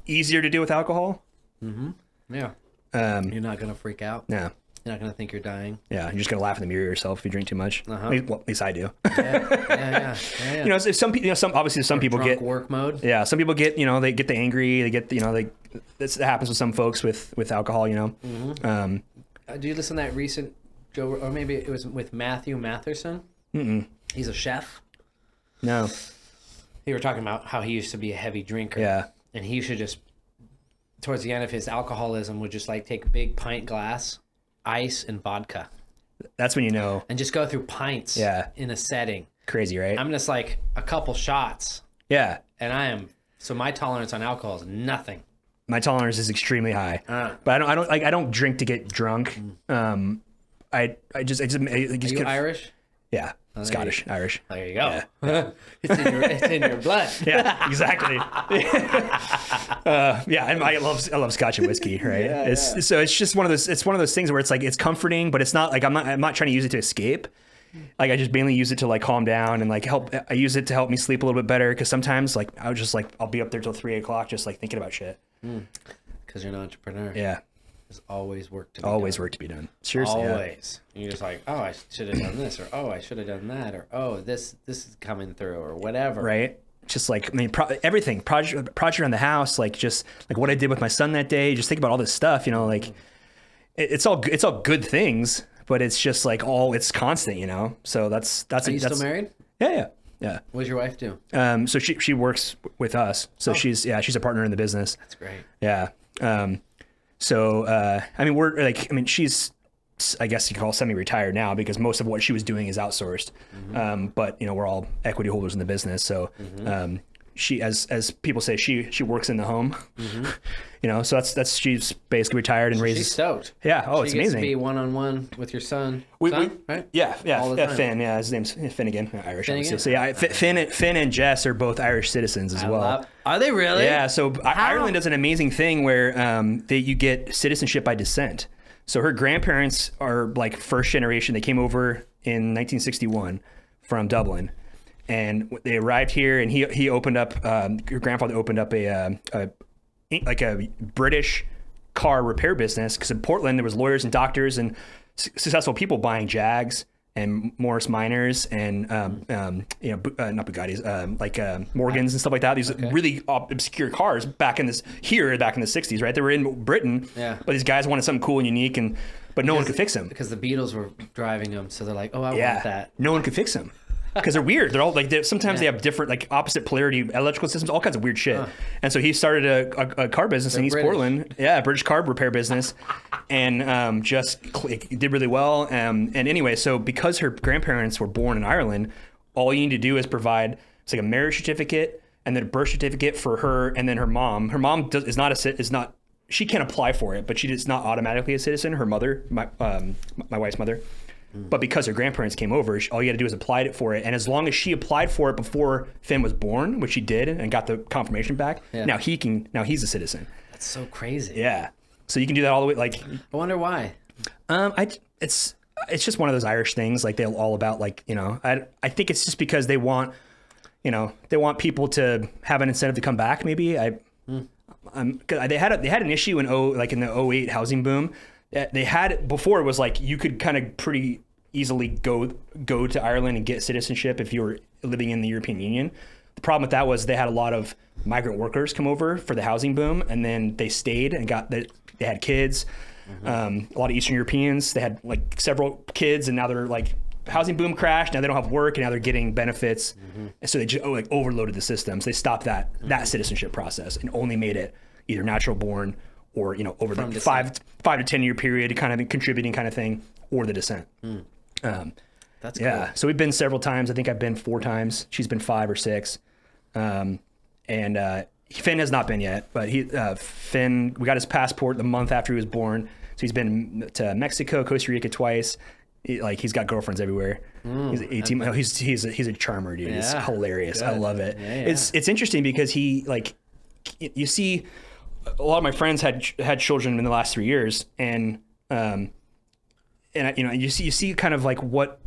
easier to do with alcohol. Yeah. You're not gonna freak out. No. You're not going to think you're dying. Yeah, you're just going to laugh in the mirror yourself if you drink too much. Well, at least I do. Yeah. If some people, obviously some people get work mode. Yeah, some people get, they get the angry. They get, that happens with some folks with alcohol. Do you listen to that recent Joe, or maybe it was with Matthew Matherson? He's a chef. No. They were talking about how he used to be a heavy drinker. Yeah. And he should just, towards the end of his alcoholism, would just like take a big pint glass, ice and vodka. That's when you know. And just go through pints in a setting. Crazy, right? I'm just like a couple shots. Yeah. And so my tolerance on alcohol is nothing. My tolerance is extremely high, but I don't drink to get drunk. Are you Irish? Yeah. Scottish, Irish. There you go. Yeah. it's in your blood. Yeah, exactly. And I love Scotch and whiskey, right? So it's just one of those things where it's like it's comforting, but it's not like I'm not trying to use it to escape. Like I just mainly use it to like calm down and like help. I use it to help me sleep a little bit better because sometimes like I'll be up there till 3 o'clock just like thinking about shit. Because you're an entrepreneur. Yeah. There's always work to be done. Seriously. Always. Yeah. You're just like, oh, I should have done this, or oh, I should have done that, or oh, this is coming through, or whatever. Right. Just like, I mean, everything, project around the house, like just like what I did with my son that day, just think about all this stuff, you know, like it's all good things, but it's just like it's constant, you know? So that's. Are you still married? Yeah. What does your wife do? So she works with us. So she's a partner in the business. That's great. Yeah. She's, I guess you could call semi-retired now because most of what she was doing is outsourced. But you know, we're all equity holders in the business. So, she, as people say, she works in the home, you know, so she's basically retired and raises. She's stoked. Yeah. Oh, it's amazing. She gets to be one-on-one with your son, right? Yeah. Finn. Yeah. His name's Finnegan, Irish. Finnegan? So yeah, Finn and Jess are both Irish citizens as well. Are they really? Yeah. So Ireland does an amazing thing where you get citizenship by descent. So her grandparents are like first generation. They came over in 1961 from Dublin, and they arrived here. And he opened up. Your grandfather opened up a British car repair business because in Portland there was lawyers and doctors and successful people buying Jags and Morris Minors and not Bugattis, Morgans and stuff like that. These really obscure cars back in the 60s, right? They were in Britain, but these guys wanted something cool and unique, but no one could fix them because the Beatles were driving them. So they're like, oh, I want that. No one could fix them. Because they're weird. They're all like sometimes they have different like opposite polarity electrical systems, all kinds of weird shit. And so he started a car business in East Portland, British car repair business, and did really well. And anyway, so because her grandparents were born in Ireland, all you need to do is provide a marriage certificate and then a birth certificate for her and then her mom. Her mom she can't apply for it, but she is not automatically a citizen. Her mother, my wife's mother. But because her grandparents came over, all you had to do was apply for it. And as long as she applied for it before Finn was born, which she did and got the confirmation back, now he's a citizen. That's so crazy. Yeah. So you can do that all the way. Like, I wonder why. It's just one of those Irish things. Like they're all about like, you know, I think it's just because they want people to have an incentive to come back. Maybe they had an issue in the 2008 housing boom. They had before it was like you could kind of pretty easily go to Ireland and get citizenship if you were living in the European Union. The problem with that was they had a lot of migrant workers come over for the housing boom, and then they stayed and they had kids. A lot of Eastern Europeans, they had like several kids, and now they're like housing boom crashed. Now they don't have work, and now they're getting benefits, and so they just overloaded the system. So they stopped that citizenship process and only made it either natural born or over the 5 to 10 year period, kind of contributing kind of thing, or the descent. That's cool. So we've been several times. I think I've been 4 times. She's been 5 or 6, and Finn has not been yet. But Finn, we got his passport the month after he was born. So he's been to Mexico, Costa Rica twice. He's got girlfriends everywhere. He's 18. He's a charmer, dude. He's hilarious. Good. I love it. It's interesting because you see. A lot of my friends had children in the last 3 years, and you see kind of like what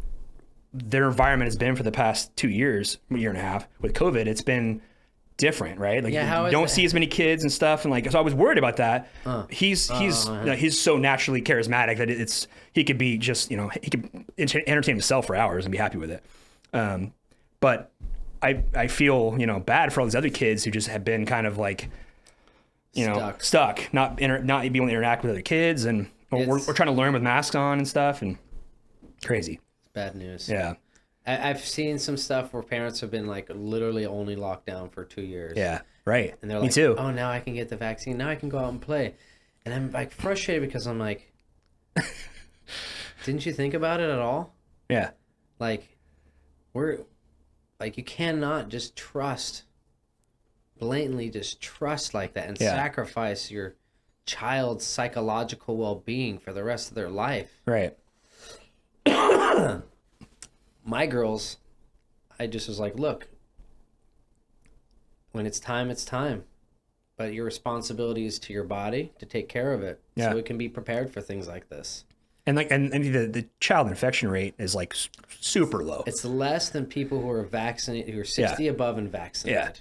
their environment has been for the past 2 years, a year and a half with COVID. It's been different, right? Like you don't see as many kids and stuff, and so I was worried about that. He's so naturally charismatic that he could be just he could entertain himself for hours and be happy with it. But I feel bad for all these other kids who just have been kind of like. Stuck, not being able to interact with other kids, and we're trying to learn with masks on and stuff, and crazy. It's bad news. Yeah, I've seen some stuff where parents have been like literally only locked down for 2 years. Yeah, right. And they're like, me too. Oh, now I can get the vaccine. Now I can go out and play, and I'm like frustrated because I'm like, didn't you think about it at all? Yeah. Like, you cannot just trust blatantly just trust like that and sacrifice your child's psychological well-being for the rest of their life. Right. My girls, I just was like, look, when it's time, it's time. But your responsibility is to your body to take care of it, so it can be prepared for things like this. And like, and the child infection rate is like super low. It's less than people who are vaccinated, who are 60 above and vaccinated. Yeah.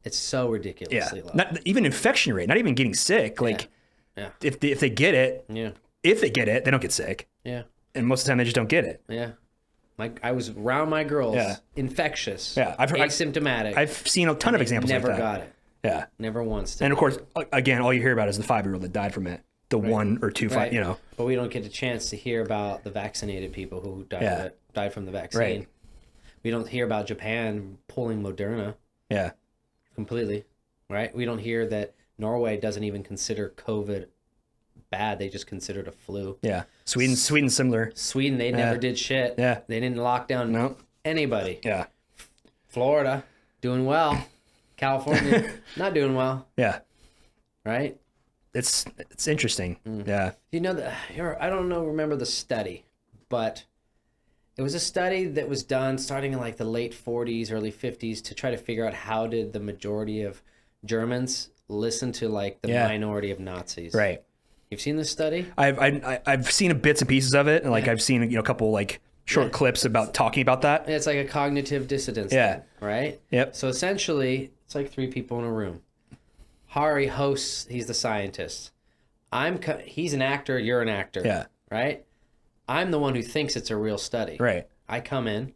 It's so ridiculously low. Not even infection rate, not even getting sick. Like, if they get it, if they get it, they don't get sick. Yeah. And most of the time they just don't get it. Yeah. I was around my girls, infectious, asymptomatic. I've seen a ton of examples like that. Never got it. Yeah. Never once did. And of course, again, all you hear about is the 5-year-old that died from it. The 1 or 2, 5, you know. But we don't get a chance to hear about the vaccinated people who died from the vaccine. Right. We don't hear about Japan pulling Moderna. Yeah. Completely. Right? We don't hear that Norway doesn't even consider COVID bad. They just consider it a flu. Yeah. Sweden's similar. Sweden, they never did shit. Yeah. They didn't lock down anybody. Yeah. Florida, doing well. California, not doing well. Yeah. Right? It's interesting. Yeah. You know, I don't know, remember the study, but it was a study that was done starting in like the late 40s, early 50s to try to figure out how did the majority of Germans listen to like the minority of Nazis. Right. You've seen this study? I've seen bits and pieces of it, and like I've seen a couple like short clips about talking about that. It's like a cognitive dissonance thing, right? Yep. So essentially, it's like 3 people in a room. Hari hosts, he's the scientist. He's an actor, you're an actor. Yeah. Right? I'm the one who thinks it's a real study. Right. I come in.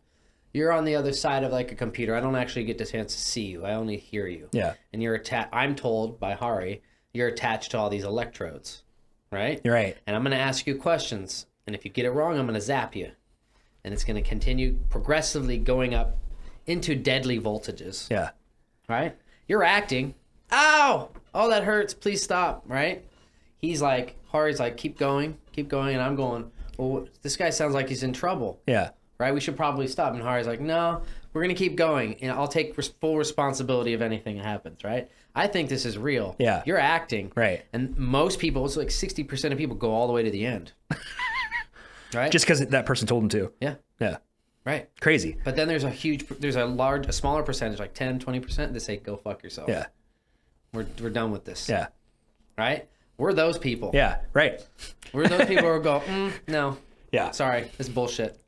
You're on the other side of like a computer. I don't actually get the chance to see you. I only hear you. Yeah. And you're I'm told by Hari, you're attached to all these electrodes. Right? You're right. And I'm going to ask you questions. And if you get it wrong, I'm going to zap you. And it's going to continue progressively going up into deadly voltages. Yeah. Right? You're acting. Ow! Oh, that hurts. Please stop. Right? Hari's like, keep going. And I'm going, well, this guy sounds like he's in trouble. Yeah. Right? We should probably stop. And Hari's like, no, we're going to keep going. And I'll take full responsibility of anything that happens. Right? I think this is real. Yeah. You're acting. Right. And most people, it's like 60% of people go all the way to the end. Right? Just because that person told them to. Yeah. Yeah. Right. Crazy. But then there's a smaller percentage, like 10, 20% that say, go fuck yourself. Yeah. We're done with this. Yeah. Right? We're those people. Yeah. Right. We're those people who go, no. Yeah. Sorry. This is bullshit.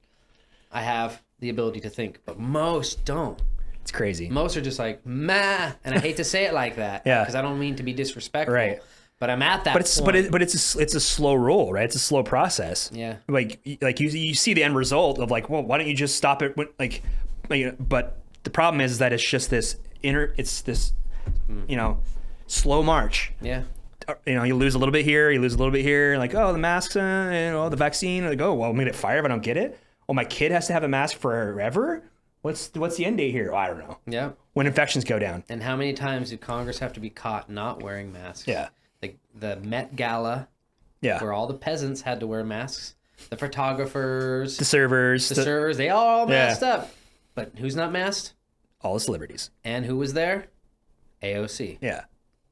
I have the ability to think, but most don't. It's crazy. Most are just like, meh. And I hate to say it like that. Yeah. Because I don't mean to be disrespectful. Right. But I'm at that point. But it's a slow roll, right? It's a slow process. Yeah. Like you see the end result of like, well, why don't you just stop it? But the problem is that it's just this slow march. Yeah. You lose a little bit here, you lose a little bit here. Like, oh, the masks, the vaccine. Like, oh, well, I'm gonna get fired if I don't get it. Oh, my kid has to have a mask forever. What's the end date here? Oh, I don't know. Yeah. When infections go down. And how many times do Congress have to be caught not wearing masks? Yeah. The Met Gala, where all the peasants had to wear masks, the photographers, the servers, they all masked up. But who's not masked? All the celebrities. And who was there? AOC. Yeah.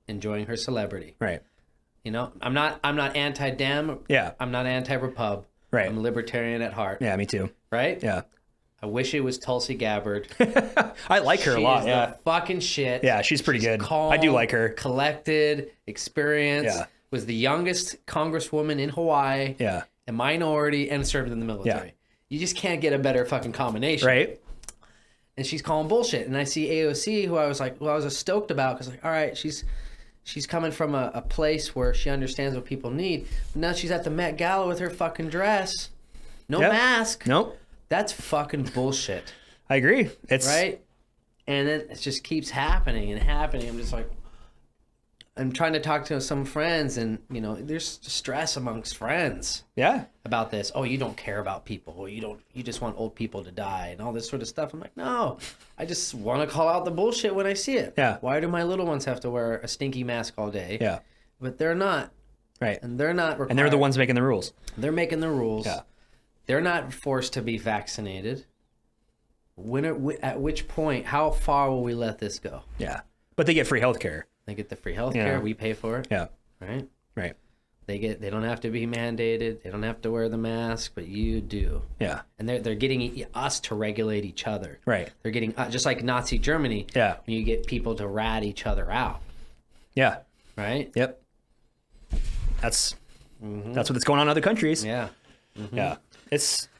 Enjoying her celebrity. Right. I'm not anti-Dem. Yeah. I'm not anti-Repub. Right. I'm libertarian at heart. Yeah, me too. Right? Yeah. I wish it was Tulsi Gabbard. I like her a lot. Yeah. The fucking shit. Yeah, she's pretty good. Calm, I do like her. Collected, experienced. Yeah. Was the youngest congresswoman in Hawaii. Yeah. A minority and served in the military. Yeah. You just can't get a better fucking combination. Right. And she's calling bullshit. And I see AOC, who I was stoked about because all right, she's coming from a place where she understands what people need. But now she's at the Met Gala with her fucking dress. No mask. Nope. That's fucking bullshit. I agree. It's right. And then it just keeps happening and happening. I'm just like, I'm trying to talk to some friends, and there's stress amongst friends. Yeah. About this. Oh, you don't care about people. You just want old people to die and all this sort of stuff. I'm like, no, I just want to call out the bullshit when I see it. Yeah. Why do my little ones have to wear a stinky mask all day? Yeah. But they're not. Right. And they're not required. And they're the ones making the rules. They're making the rules. Yeah. They're not forced to be vaccinated. At which point, how far will we let this go? Yeah. But they get free healthcare. They get the free healthcare. We pay for it. Yeah. Right. Right. They don't have to be mandated. They don't have to wear the mask, but you do. Yeah. And they're getting us to regulate each other. Right. They're getting just like Nazi Germany. Yeah. When you get people to rat each other out. Yeah. Right. Yep. That's what's going on in other countries. Yeah. Yeah.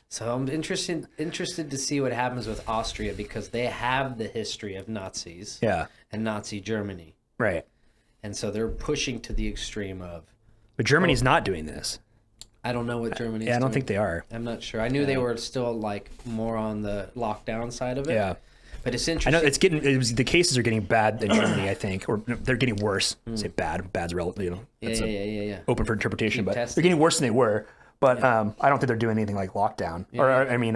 So I'm interested to see what happens with Austria, because they have the history of Nazis. Yeah. And Nazi Germany. Right. And so they're pushing to the extreme of. But Germany's not doing this. I don't know what Germany's doing. Yeah, I don't think they are. I'm not sure. I knew they were still like more on the lockdown side of it. Yeah. But it's interesting. I know the cases are getting bad in Germany, I think, or they're getting worse. Say bad. Bad's relative, Yeah. Open for interpretation, Keep but testing. they're getting worse than they were. But I don't think they're doing anything like lockdown. Yeah. Or I mean,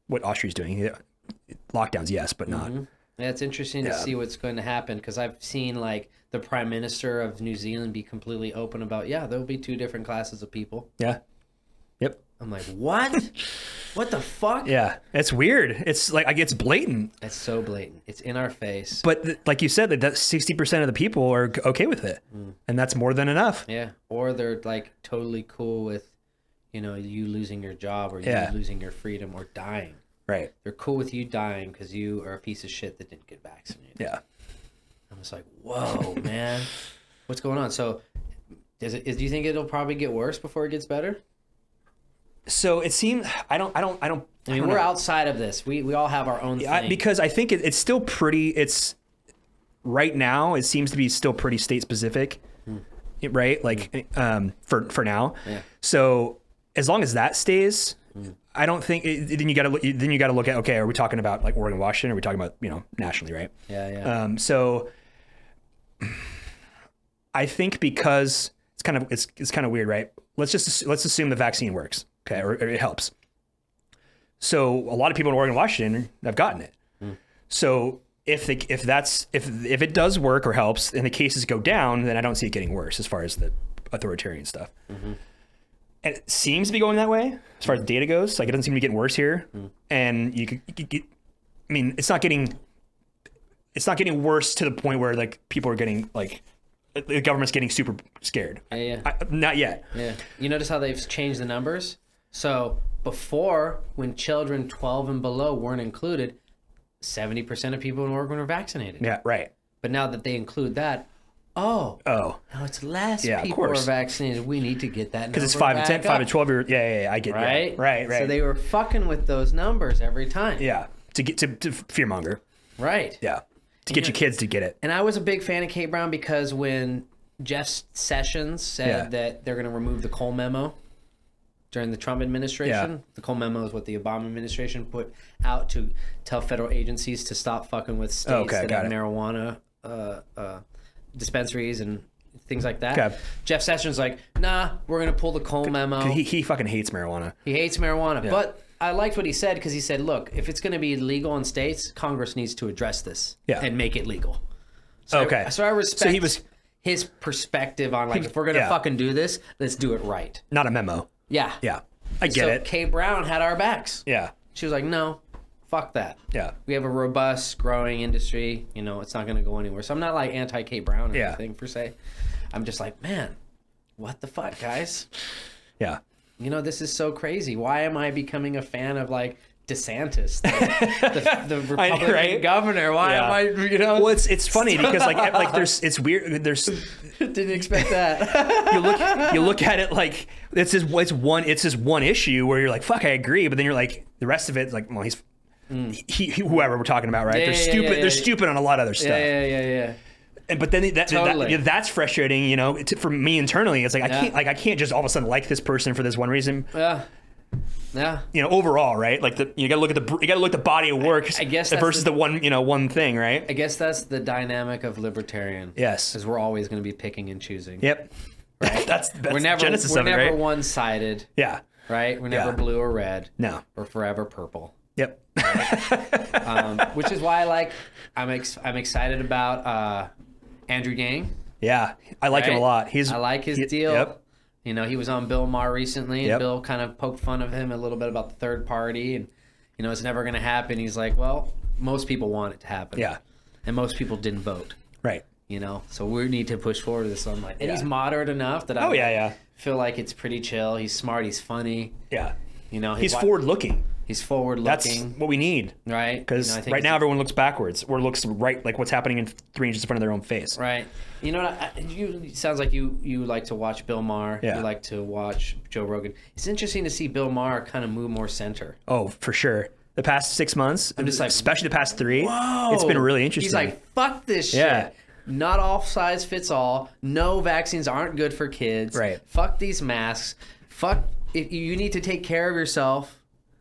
what Austria's doing. Yeah. Lockdowns, yes, but not. Yeah, it's interesting to see what's going to happen, because I've seen like the Prime Minister of New Zealand be completely open about, there'll be 2 different classes of people. Yeah. Yep. I'm like, what? What the fuck? Yeah, it's weird. It's like it's blatant. It's so blatant. It's in our face. But like you said, that 60% of the people are okay with it, and that's more than enough. Yeah, or they're like totally cool with, you losing your job or you losing your freedom or dying. Right. They're cool with you dying because you are a piece of shit that didn't get vaccinated. Yeah. I'm just like, whoa, man, what's going on? So, do you think it'll probably get worse before it gets better? So it seems I mean, we're outside of this. We all have our own thing. Because I think it's still pretty. It's right now. It seems to be still pretty state specific, right? Like for now. Yeah. So as long as that stays, I don't think. Then you got to look at, okay, are we talking about like Oregon, Washington? Or are we talking about nationally, right? Yeah. So I think because it's kind of weird, right? Let's assume the vaccine works. Okay, or it helps. So a lot of people in Oregon, Washington have gotten it. So if it does work or helps and the cases go down, then I don't see it getting worse as far as the authoritarian stuff. And it seems to be going that way as far as the data goes. Like it doesn't seem to be getting worse here. And you could get, I mean, it's not getting worse to the point where like people are getting like, the government's getting super scared. Not yet. Yeah. You notice how they've changed the numbers? So before, when children 12 and below weren't included, 70% of people in Oregon were vaccinated. Yeah, right. But now that they include that, now it's less people are vaccinated. We need to get that number. Because it's 5 to 10, 5 to 12 years. Yeah, I get it. Right? Yeah. Right. So they were fucking with those numbers every time. Yeah. To get to fearmonger. Right. Yeah. To get your kids to get it. And I was a big fan of Kate Brown because when Jeff Sessions said that they're going to remove the Cole memo during the Trump administration, the Cole memo is what the Obama administration put out to tell federal agencies to stop fucking with states that have marijuana dispensaries and things like that. Okay. Jeff Sessions like, nah, we're going to pull the Cole memo. He fucking hates marijuana. He hates marijuana. But I liked what he said, because he said, look, if it's going to be legal in states, Congress needs to address this and make it legal. So I respect his perspective on like, if we're going to fucking do this, let's do it right. Not a memo. Yeah. Yeah. I get it. Kay Brown had our backs. Yeah. She was like, no, fuck that. Yeah. We have a robust, growing industry. It's not going to go anywhere. So I'm not like anti-Kay Brown or anything per se. I'm just like, man, what the fuck, guys? Yeah. This is so crazy. Why am I becoming a fan of like DeSantis, the Republican governor? Why am I? Well, it's funny because like there's it's weird. There's didn't expect that. you look at it like it's this one issue where you're like, fuck, I agree, but then you're like, the rest of it's like, well, he's whoever we're talking about, right? They're stupid. They're stupid on a lot of other stuff. Yeah. But then that's frustrating, for me internally. It's like I can't just all of a sudden like this person for this one reason. Yeah. Overall, right? Like you got to look at the body of work. I guess versus the one thing, right? I guess that's the dynamic of libertarian. Yes, because we're always going to be picking and choosing. Yep. Right. that's we're never Genesis we're of it, never right? one-sided. Yeah. Right. We're never blue or red. No. We're forever purple. Yep. Which is why I'm excited about Andrew Yang. Yeah, I like him a lot. I like his deal. Yep. He was on Bill Maher recently, and Bill kind of poked fun of him a little bit about the third party, and you know, it's never going to happen. He's like, well, most people want it to happen. Yeah. And most people didn't vote. Right. You know, so we need to push forward to this. So I'm like, and he's moderate enough that I feel like it's pretty chill. He's smart. He's funny. Yeah. You know, he's forward looking. He's forward looking. That's what we need. Right. Because right now everyone looks backwards or looks right, like what's happening in 3 inches in front of their own face. Right. You know what? It sounds like you like to watch Bill Maher. Yeah. You like to watch Joe Rogan. It's interesting to see Bill Maher kind of move more center. Oh, for sure. The past 6 months, I'm just like, especially the past 3, whoa, it's been really interesting. He's like, fuck this shit. Not all size fits all. No, vaccines aren't good for kids. Right. Fuck these masks. Fuck, if you need to take care of yourself.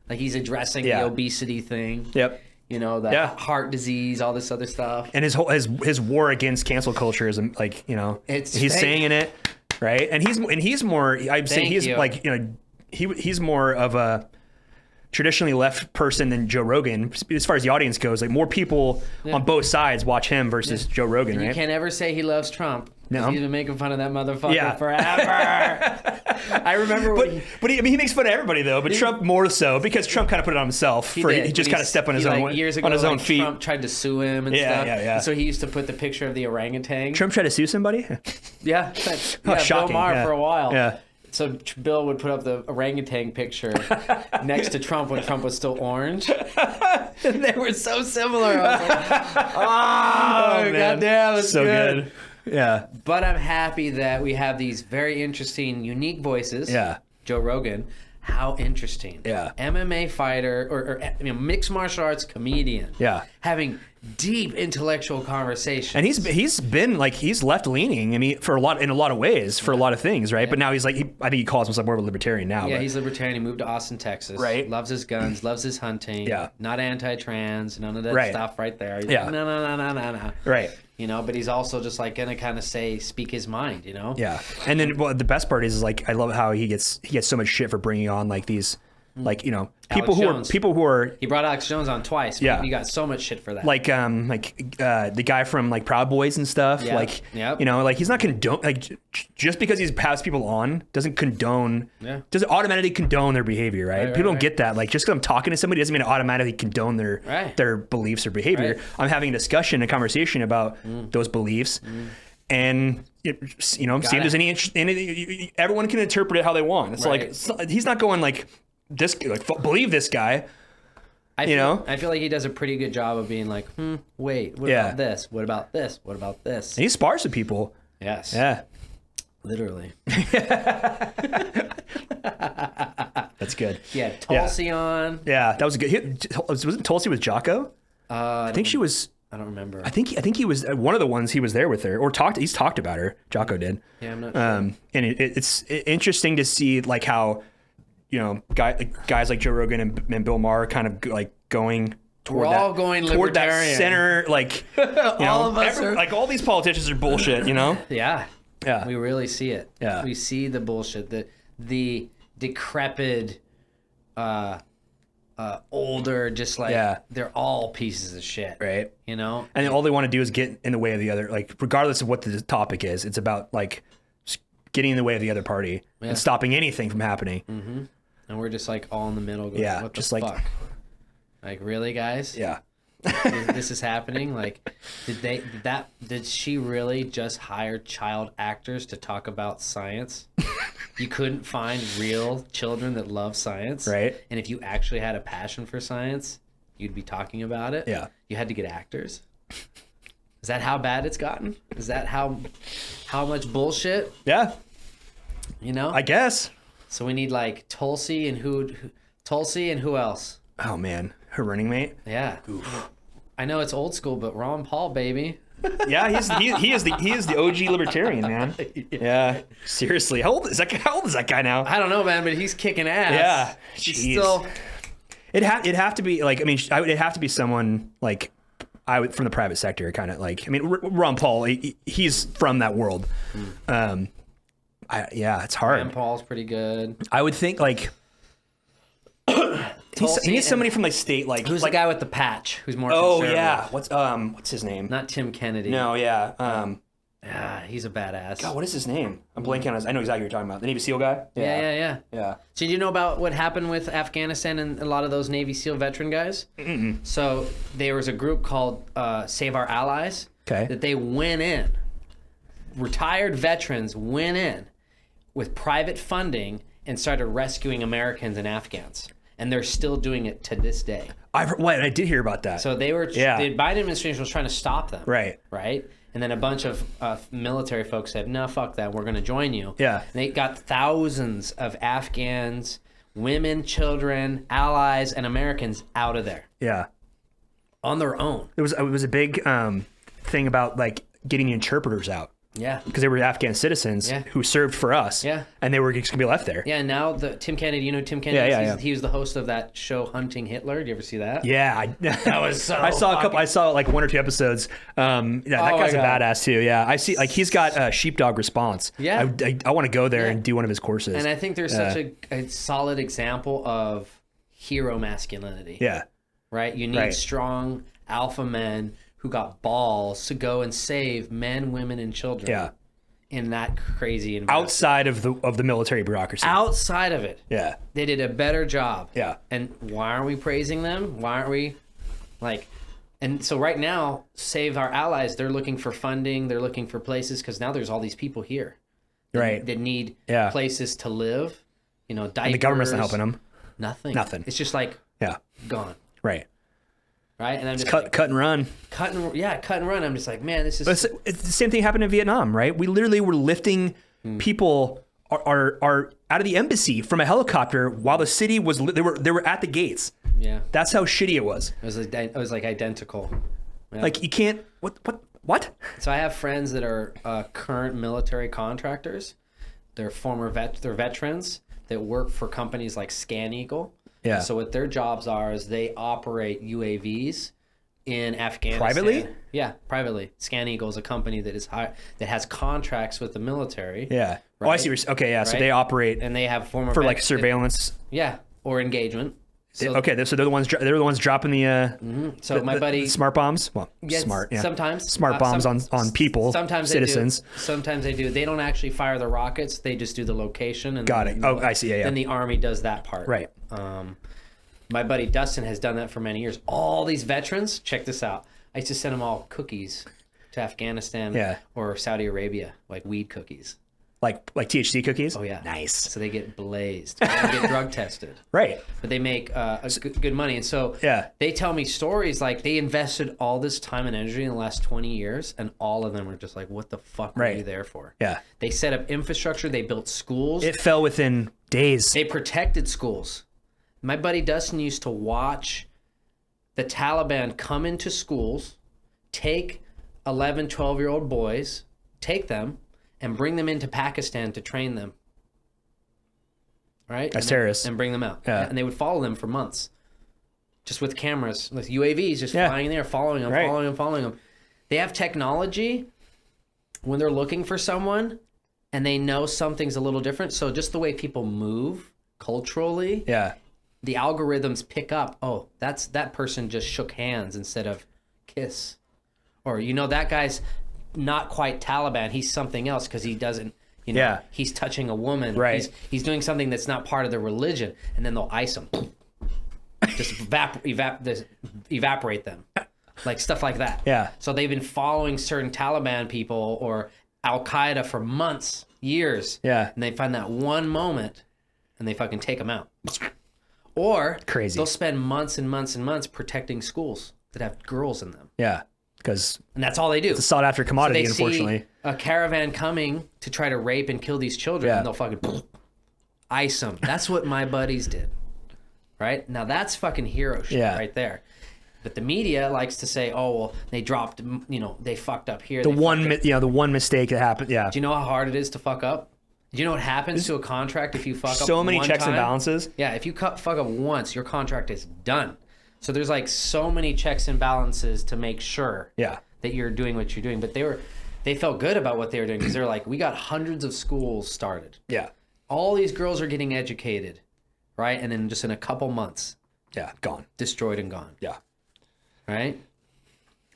Like he's addressing the obesity thing. Yep. You know, the heart disease, all this other stuff. And his war against cancel culture is like, you know, he's saying it, right? And he's more, I'd say he's like, you know, he's more of a traditionally left person than Joe Rogan as far as the audience goes. Like more people on both sides watch him versus Joe Rogan. And you can't ever say he loves Trump. No, he's been making fun of that motherfucker forever. I remember, but he makes fun of everybody though. But Trump more so because Trump kind of put it on himself. He just kind of stepped on his own years ago, on his own feet. Trump tried to sue him and stuff. Yeah. So he used to put the picture of the orangutan. Trump tried to sue somebody. Yeah, shocking. Bill Maher for a while. Yeah. So Bill would put up the orangutan picture next to Trump when Trump was still orange. And they were so similar. I was like, oh goddamn, that's so good. Yeah. But I'm happy that we have these very interesting, unique voices. Yeah. Joe Rogan. How interesting. Yeah. MMA fighter or mixed martial arts comedian. Yeah. Having deep intellectual conversations. And he's been like, he's left leaning. I mean, in a lot of ways, for a lot of things, right? Yeah. But now he's like, I think he calls himself more of a libertarian now. Yeah, he's libertarian. He moved to Austin, Texas. Right. Loves his guns, loves his hunting. Yeah. Not anti-trans, none of that stuff right there. He's like, no. Right. You know, but he's also just like gonna kind of speak his mind, you know? Yeah. And then the best part is like, I love how he gets so much shit for bringing on like these, like, you know, people who are. He brought Alex Jones on twice. Yeah. He got so much shit for that. Like the guy from like Proud Boys and stuff. Yeah. Like, you know, like he's not just because he's passed people on doesn't automatically condone their behavior, right? People don't get that. Like just because I'm talking to somebody doesn't mean I automatically condone their beliefs or behavior. Right. I'm having a discussion, a conversation about those beliefs. And you know, see if there's any everyone can interpret it how they want. It's like he's not going like this, like believe this guy. I feel like he does a pretty good job of being like, wait, what about this? What about this? What about this? And he spars with people. Yes. Yeah. Literally. That's good. Yeah, Tulsi on. Yeah, that was good. Wasn't Tulsi with Jocko? I think she was. I don't remember. I think he was one of the ones he was there with her, or he's talked about her. Jocko did. Yeah, I'm not sure. And it's interesting to see like how, you know, guys like Joe Rogan and Bill Maher kind of like going toward that center, like all of us like all these politicians are bullshit, you know? Yeah. Yeah. We really see it. Yeah. We see the bullshit, the decrepit, older, just like they're all pieces of shit, right? You know, and all they want to do is get in the way of the other. Like, regardless of what the topic is, it's about like getting in the way of the other party and stopping anything from happening. Mm-hmm. And we're just like all in the middle. Going, what the fuck? Like, really, guys? Yeah. This is happening. Like, did she really just hire child actors to talk about science? You couldn't find real children that love science, right? And if you actually had a passion for science, you'd be talking about it. Yeah. You had to get actors. Is that how bad it's gotten? Is that how much bullshit? Yeah. You know? I guess. So we need like Tulsi and who else? Oh man, her running mate. Yeah. Oof. I know it's old school, but Ron Paul, baby. Yeah, he is the OG libertarian, man. Yeah, seriously. How old is that guy now? I don't know, man, but he's kicking ass. Yeah, he's still. It'd have to be like, I mean, it'd have to be someone like from the private sector, kind of like. I mean, Ron Paul, he's from that world. It's hard. Ron Paul's pretty good. I would think like. He needs somebody from like state, like who's the guy with the patch? Who's more? Oh yeah, what's his name? Not Tim Kennedy. No, yeah. He's a badass. God, what is his name? I'm blanking on his. I know exactly what you're talking about. The Navy SEAL guy? Yeah. So did you know about what happened with Afghanistan and a lot of those Navy SEAL veteran guys? So there was a group called Save Our Allies. Okay. That they went in. Retired veterans went in with private funding and started rescuing Americans and Afghans. And they're still doing it to this day. I did hear about that. So they were, the Biden administration was trying to stop them. Right. And then a bunch of military folks said, no, fuck that. We're going to join you. Yeah. And they got thousands of Afghans, women, children, allies, and Americans out of there. Yeah. On their own. It was a big thing about like getting interpreters out. Yeah. Because they were Afghan citizens who served for us. Yeah. And they were just going to be left there. Yeah, and now Tim Kennedy, you know Tim Kennedy? Yeah. He was the host of that show Hunting Hitler. Did you ever see that? Yeah. That was so I saw like 1 or 2 episodes. That guy's a badass too. Yeah. I see like he's got a sheepdog response. Yeah. I want to go there and do one of his courses. And I think there's such a solid example of hero masculinity. Yeah. Right? You need strong alpha men who got balls to go and save men, women, and children. Yeah. In that crazy environment. Outside of the military bureaucracy. Outside of it. Yeah. They did a better job. Yeah. And why aren't we praising them? Why aren't we and so right now, Save Our Allies, they're looking for funding, they're looking for places because now there's all these people here. That need places to live, diapers. And the government's not helping them. Nothing. It's just like gone. Right. Right, and I'm just cut and run. Cut and run. I'm just like, man, this is. But it's the same thing happened in Vietnam, right? We literally were lifting people are out of the embassy from a helicopter while the city was. They were at the gates. Yeah, that's how shitty it was. It was like identical. Yeah. Like you can't. What? So I have friends that are current military contractors. They're they're veterans that work for companies like Scan Eagle. Yeah. So what their jobs are is they operate UAVs in Afghanistan. Privately? Yeah, privately. Scan Eagle is a company that has contracts with the military. Yeah. Right? Oh, I see. Okay, yeah. Right? So they operate and they have for like surveillance. Or engagement. So, okay, so they're the ones dropping the so my buddy smart bombs. Well, smart. Yeah. Sometimes smart bombs on people. Sometimes citizens. Sometimes they do. They don't actually fire the rockets. They just do the location. And Got it. Oh, I see. Yeah. Then the Army does that part. Right. My buddy Dustin has done that for many years. All these veterans, check this out. I used to send them all cookies to Afghanistan or Saudi Arabia, like weed cookies. Like THC cookies? Oh, yeah. Nice. So they get blazed. They get drug tested. Right. But they make good money. And so they tell me stories like they invested all this time and energy in the last 20 years, and all of them are just like, what the fuck were you there for? Yeah. They set up infrastructure. They built schools. It fell within days. They protected schools. My buddy Dustin used to watch the Taliban come into schools, take 11, 12-year-old boys, take them, and bring them into Pakistan to train them. Right? As terrorists. And bring them out. Yeah. And they would follow them for months. Just with cameras, with UAVs just flying there, following them. They have technology when they're looking for someone and they know something's a little different. So just the way people move culturally, the algorithms pick up, oh, that person just shook hands instead of kiss. Or, that guy's not quite Taliban. He's something else because he doesn't, he's touching a woman. Right. He's doing something that's not part of the religion. And then they'll ice them. Just evaporate them. Like stuff like that. Yeah. So they've been following certain Taliban people or Al-Qaeda for months, years. Yeah. And they find that one moment and they fucking take them out. Or crazy. They'll spend months and months and months protecting schools that have girls in them. Yeah. And that's all they do. It's a sought after commodity, so unfortunately. See a caravan coming to try to rape and kill these children, and they'll fucking ice them. That's what my buddies did. Right? Now that's fucking hero shit right there. But the media likes to say, oh, well, they dropped, they fucked up here. The one mistake that happened. Yeah. Do you know how hard it is to fuck up? Do you know what happens to a contract if you fuck up so many one checks time? And balances? Yeah, if you fuck up once, your contract is done. So there's like so many checks and balances to make sure that you're doing what you're doing. But they felt good about what they were doing because they're like, we got hundreds of schools started. Yeah. All these girls are getting educated, right? And then just in a couple months. Yeah, gone. Destroyed and gone. Yeah. Right?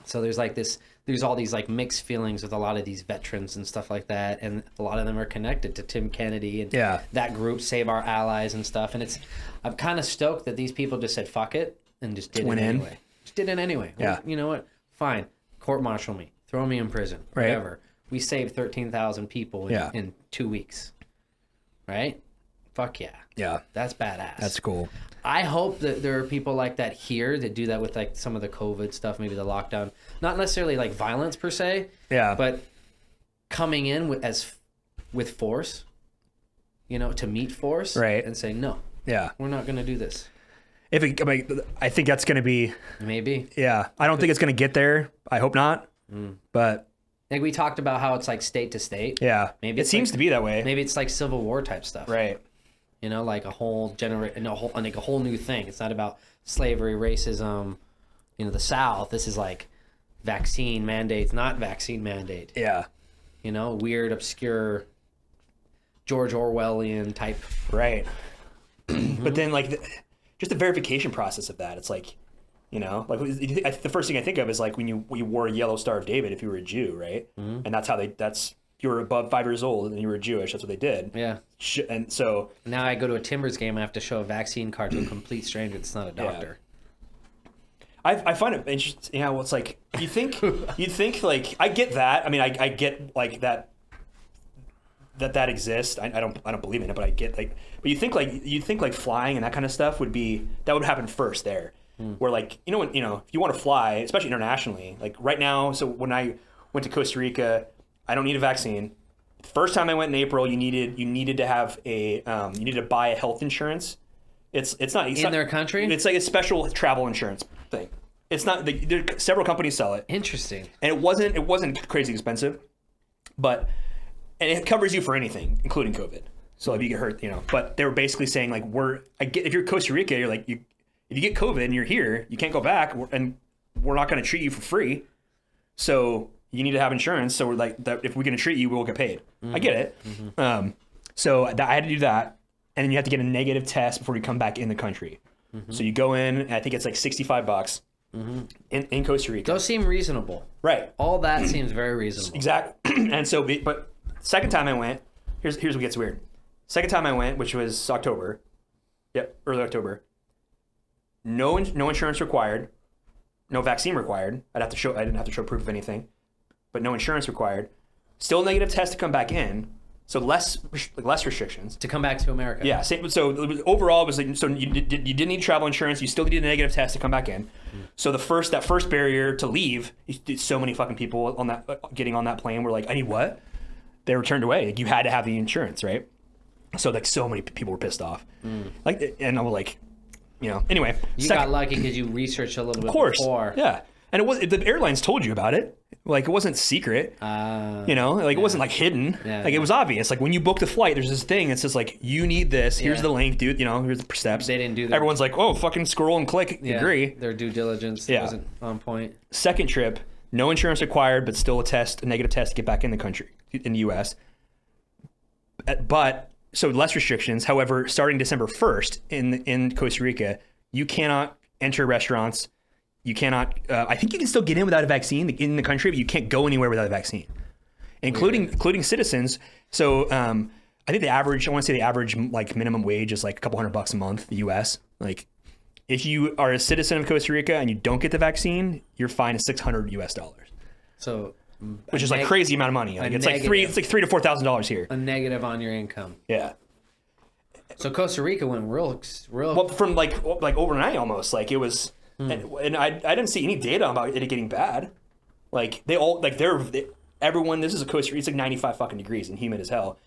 So there's like this there's all these like mixed feelings with a lot of these veterans and stuff like that, and a lot of them are connected to Tim Kennedy and that group, Save Our Allies and stuff. And I'm kind of stoked that these people just said fuck it and just did it anyway. Just did it anyway. Yeah. Well, you know what? Fine. Court-martial me. Throw me in prison. Right. Whatever. We saved 13,000 people in 2 weeks. Right? Fuck yeah. Yeah. That's badass. That's cool. I hope that there are people like that here that do that with like some of the COVID stuff, maybe the lockdown. Not necessarily like violence per se. Yeah. But coming in with force, you know, to meet force. Right. And say, no. Yeah. We're not going to do this. I think that's going to be... Maybe. Yeah. I don't think it's going to get there. I hope not. But... Like we talked about how it's like state to state. Yeah. Maybe it seems to be that way. Maybe it's like Civil War type stuff. Right. You know, like a whole like a whole new thing. It's not about slavery, racism, you know, the South. This is like vaccine mandates, not vaccine mandate. Yeah. You know, weird, obscure, George Orwellian type. Right. But then like just the verification process of that, it's like, you know, like the first thing I think of is like when you wore a yellow Star of David if you were a Jew, right? And that's how you were above 5 years old and you were Jewish. That's what they did. Yeah. And so now I go to a Timbers game. I have to show a vaccine card to a complete stranger that's not a doctor. Yeah. I find it interesting. Yeah. Well, it's like you'd think like I get that. I mean, I get like that exists. I don't believe in it, but I get like. But you think like flying and that kind of stuff would happen first there. Where like if you want to fly, especially internationally, like right now. So when I went to Costa Rica, I don't need a vaccine. First time I went in April, you needed to have you needed to buy a health insurance. It's not in their country. It's like a special travel insurance thing. It's not. Several companies sell it. Interesting. And it wasn't crazy expensive, and it covers you for anything, including COVID. So if you get hurt, But they were basically saying like if you're Costa Rica, you're like if you get COVID and you're here, you can't go back, and we're not going to treat you for free. So you need to have insurance. So we're like, that if we're going to treat you, we'll get paid. I get it. So I had to do that. And then you have to get a negative test before you come back in the country. So you go in, and I think it's like $65 in Costa Rica. Those seem reasonable. Right. All that seems very reasonable. Exactly. And so, but second time I went, here's what gets weird. Second time I went, which was October. Yep, early October. No insurance required. No vaccine required. I didn't have to show proof of anything. But no insurance required. Still negative test to come back in. So less restrictions to come back to America. Yeah. So overall, it was like, so you didn't need travel insurance. You still needed a negative test to come back in. So that first barrier to leave, so many fucking people on that getting on that plane were like, I need what? They were turned away. Like, you had to have the insurance, right? So like so many people were pissed off. Like, and I was like, Anyway, you got lucky because you researched a little bit. Of course. Before. Yeah. And the airlines told you about it. Like, it wasn't secret, it wasn't like hidden. Yeah, like, it was obvious. Like, when you book the flight, there's this thing. It says like, you need this. Here's the link, dude. Here's the steps. They didn't do that. Everyone's like, oh, fucking scroll and click. Agree. Their due diligence wasn't on point. Second trip, no insurance required, but still a negative test to get back in the country, in the U.S. But, so less restrictions. However, starting December 1st in Costa Rica, you cannot enter restaurants. You cannot, I think you can still get in without a vaccine in the country, but you can't go anywhere without a vaccine, including citizens. So I think I want to say the average like minimum wage is like a couple $100 a month, the US. Like, if you are a citizen of Costa Rica and you don't get the vaccine, you're fined $600 US. So, which is like crazy amount of money. Like, it's like $3,000 to $4,000 here. A negative on your income. Yeah. So Costa Rica went real. Well, from like overnight almost. Like, it was. And I didn't see any data about it getting bad. Like, everyone, this is a Costa Rica, it's like 95 fucking degrees and humid as hell.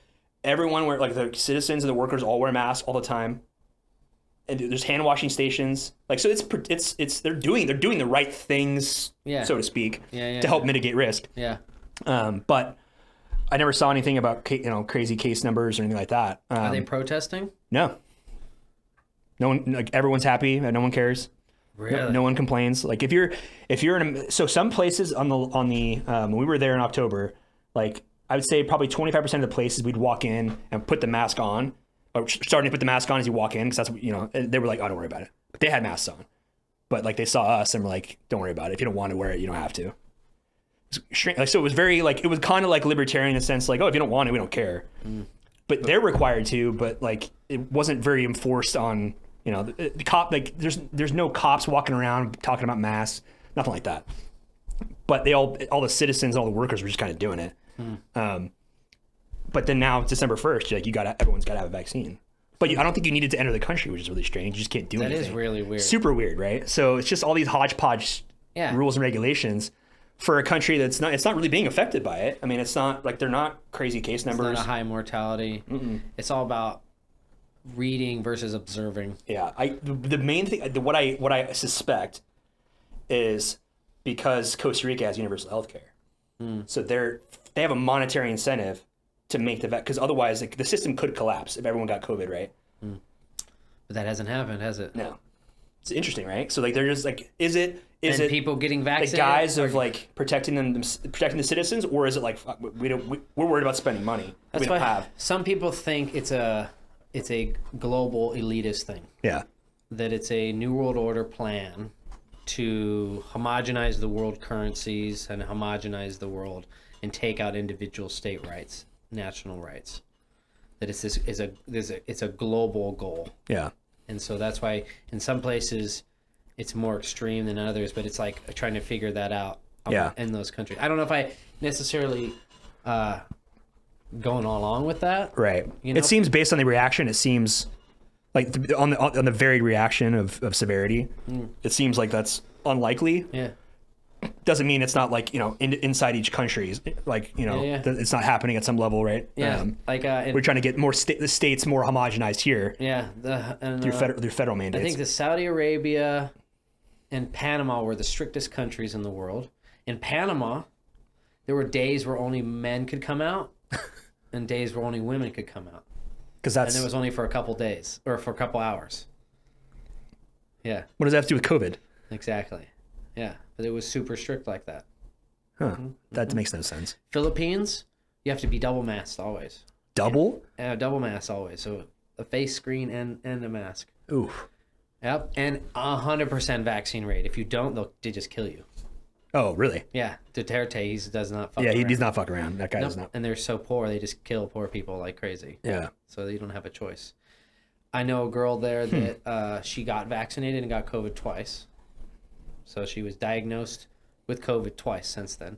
Everyone like the citizens and the workers all wear masks all the time. And there's hand washing stations. Like, so they're doing the right things, so to speak, to help mitigate risk. Yeah. But I never saw anything about crazy case numbers or anything like that. Are they protesting? No. No one, like, everyone's happy and no one cares. Really? No one complains. Like, if you're in so some places on the when we were there in October, like, I would say probably 25% of the places we'd walk in and put the mask on, or starting to put the mask on as you walk in, because that's they were like, oh, don't worry about it. But they had masks on, but like, they saw us and were like, don't worry about it. If you don't want to wear it, you don't have to. So it was very like, it was kind of like libertarian in the sense like, oh, if you don't want it, we don't care. But they're required to, but like it wasn't very enforced on, you know, the cop, like there's no cops walking around talking about masks, nothing like that. But all the citizens, all the workers were just kind of doing it. But then now December 1st, like everyone's got to have a vaccine. But I don't think you needed to enter the country, which is really strange. You just can't do anything. That is really weird. Super weird, right? So it's just all these hodgepodge rules and regulations for a country it's not really being affected by it. I mean, it's not like they're not crazy case numbers. It's not a high mortality. It's all about reading versus observing. Yeah, the main thing, what I suspect is because Costa Rica has universal health care. So they have a monetary incentive to make because otherwise like, the system could collapse if everyone got COVID, right? But that hasn't happened, has it? No. It's interesting, right? So like they're just like, is it people getting vaccinated? The guise of like protecting the citizens, or is it like we're worried about spending money? That's why some people think it's a global elitist thing. Yeah. That it's a New World Order plan to homogenize the world currencies and homogenize the world and take out individual state rights, national rights. That it's a global goal. Yeah. And so that's why in some places it's more extreme than others, but it's like trying to figure that out in those countries. I don't know if I necessarily going along with that. Right. You know? It seems based on the reaction, it seems like on the varied reaction of severity, it seems like that's unlikely. Yeah. Doesn't mean it's not like, you know, inside each country, like, you know, it's not happening at some level, right? Yeah. We're trying to get the states more homogenized here. Yeah. Through federal mandates. I think the Saudi Arabia and Panama were the strictest countries in the world. In Panama, there were days where only men could come out and days where only women could come out. And it was only for a couple days or for a couple hours. Yeah. What does that have to do with COVID? Exactly. Yeah. But it was super strict like that. Huh. That makes no sense. Philippines, you have to be double masked always. Double? Double mask always. So a face screen and a mask. Oof. Yep. And 100% vaccine rate. If you don't, they just kill you. Oh, really? Yeah. Duterte, he does not fuck around. Yeah, he does not fuck around. That guy does not. And they're so poor, they just kill poor people like crazy. Yeah. So you don't have a choice. I know a girl there that she got vaccinated and got COVID twice. So she was diagnosed with COVID twice since then.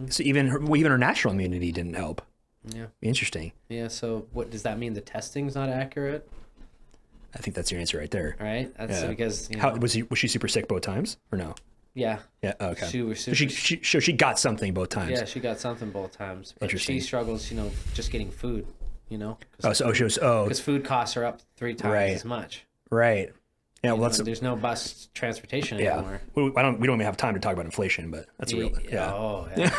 So even her natural immunity didn't help. Yeah. Interesting. Yeah. So what does that mean? The testing's not accurate? I think that's your answer right there. Right. That's because was she super sick both times or no? Yeah. Yeah. Okay. She was super she got something both times. Yeah, she got something both times. But Interesting. she struggles, just getting food. Because food costs are up 3 times as much. Right. Yeah, well, there's no bus transportation anymore. We don't even have time to talk about inflation, but that's a real. Yeah. Oh, yeah.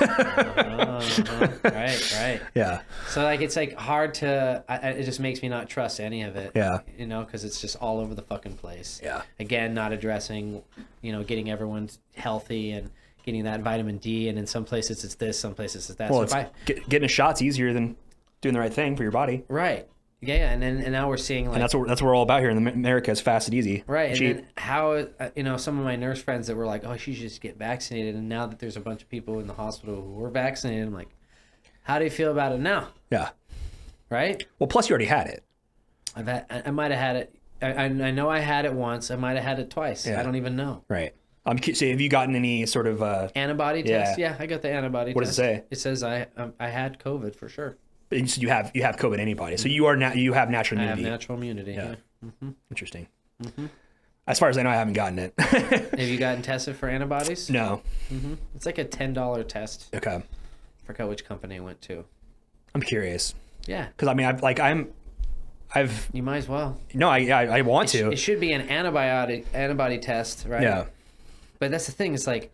Right. Yeah. So it's hard to. It just makes me not trust any of it. Yeah. Because it's just all over the fucking place. Yeah. Again, not addressing, getting everyone healthy and getting that vitamin D, and in some places it's this, some places it's that. Well, so getting a shot's easier than doing the right thing for your body. Right. Yeah, and now we're seeing and that's what we're all about here in America is fast and easy, right? And cheap. then how some of my nurse friends that were like, oh, she should just get vaccinated, and now that there's a bunch of people in the hospital who were vaccinated, I'm like, how do you feel about it now? Yeah, right. Well, plus you already had it. I might have had it. I know I had it once. I might have had it twice. Yeah. I don't even know. Right. So have you gotten any sort of antibody test? Yeah, I got the antibody test. What does it say? It says I had COVID for sure. So you have COVID antibody. So you have natural immunity. I have natural immunity. Yeah. Mm-hmm. Interesting. Mm-hmm. As far as I know, I haven't gotten it. Have you gotten tested for antibodies? No. Mm-hmm. It's like a $10 test. Okay. I forgot which company I went to. I'm curious. Yeah. Because I mean, I've. You might as well. No, I want to. It should be an antibody test, right? Yeah. But that's the thing. It's like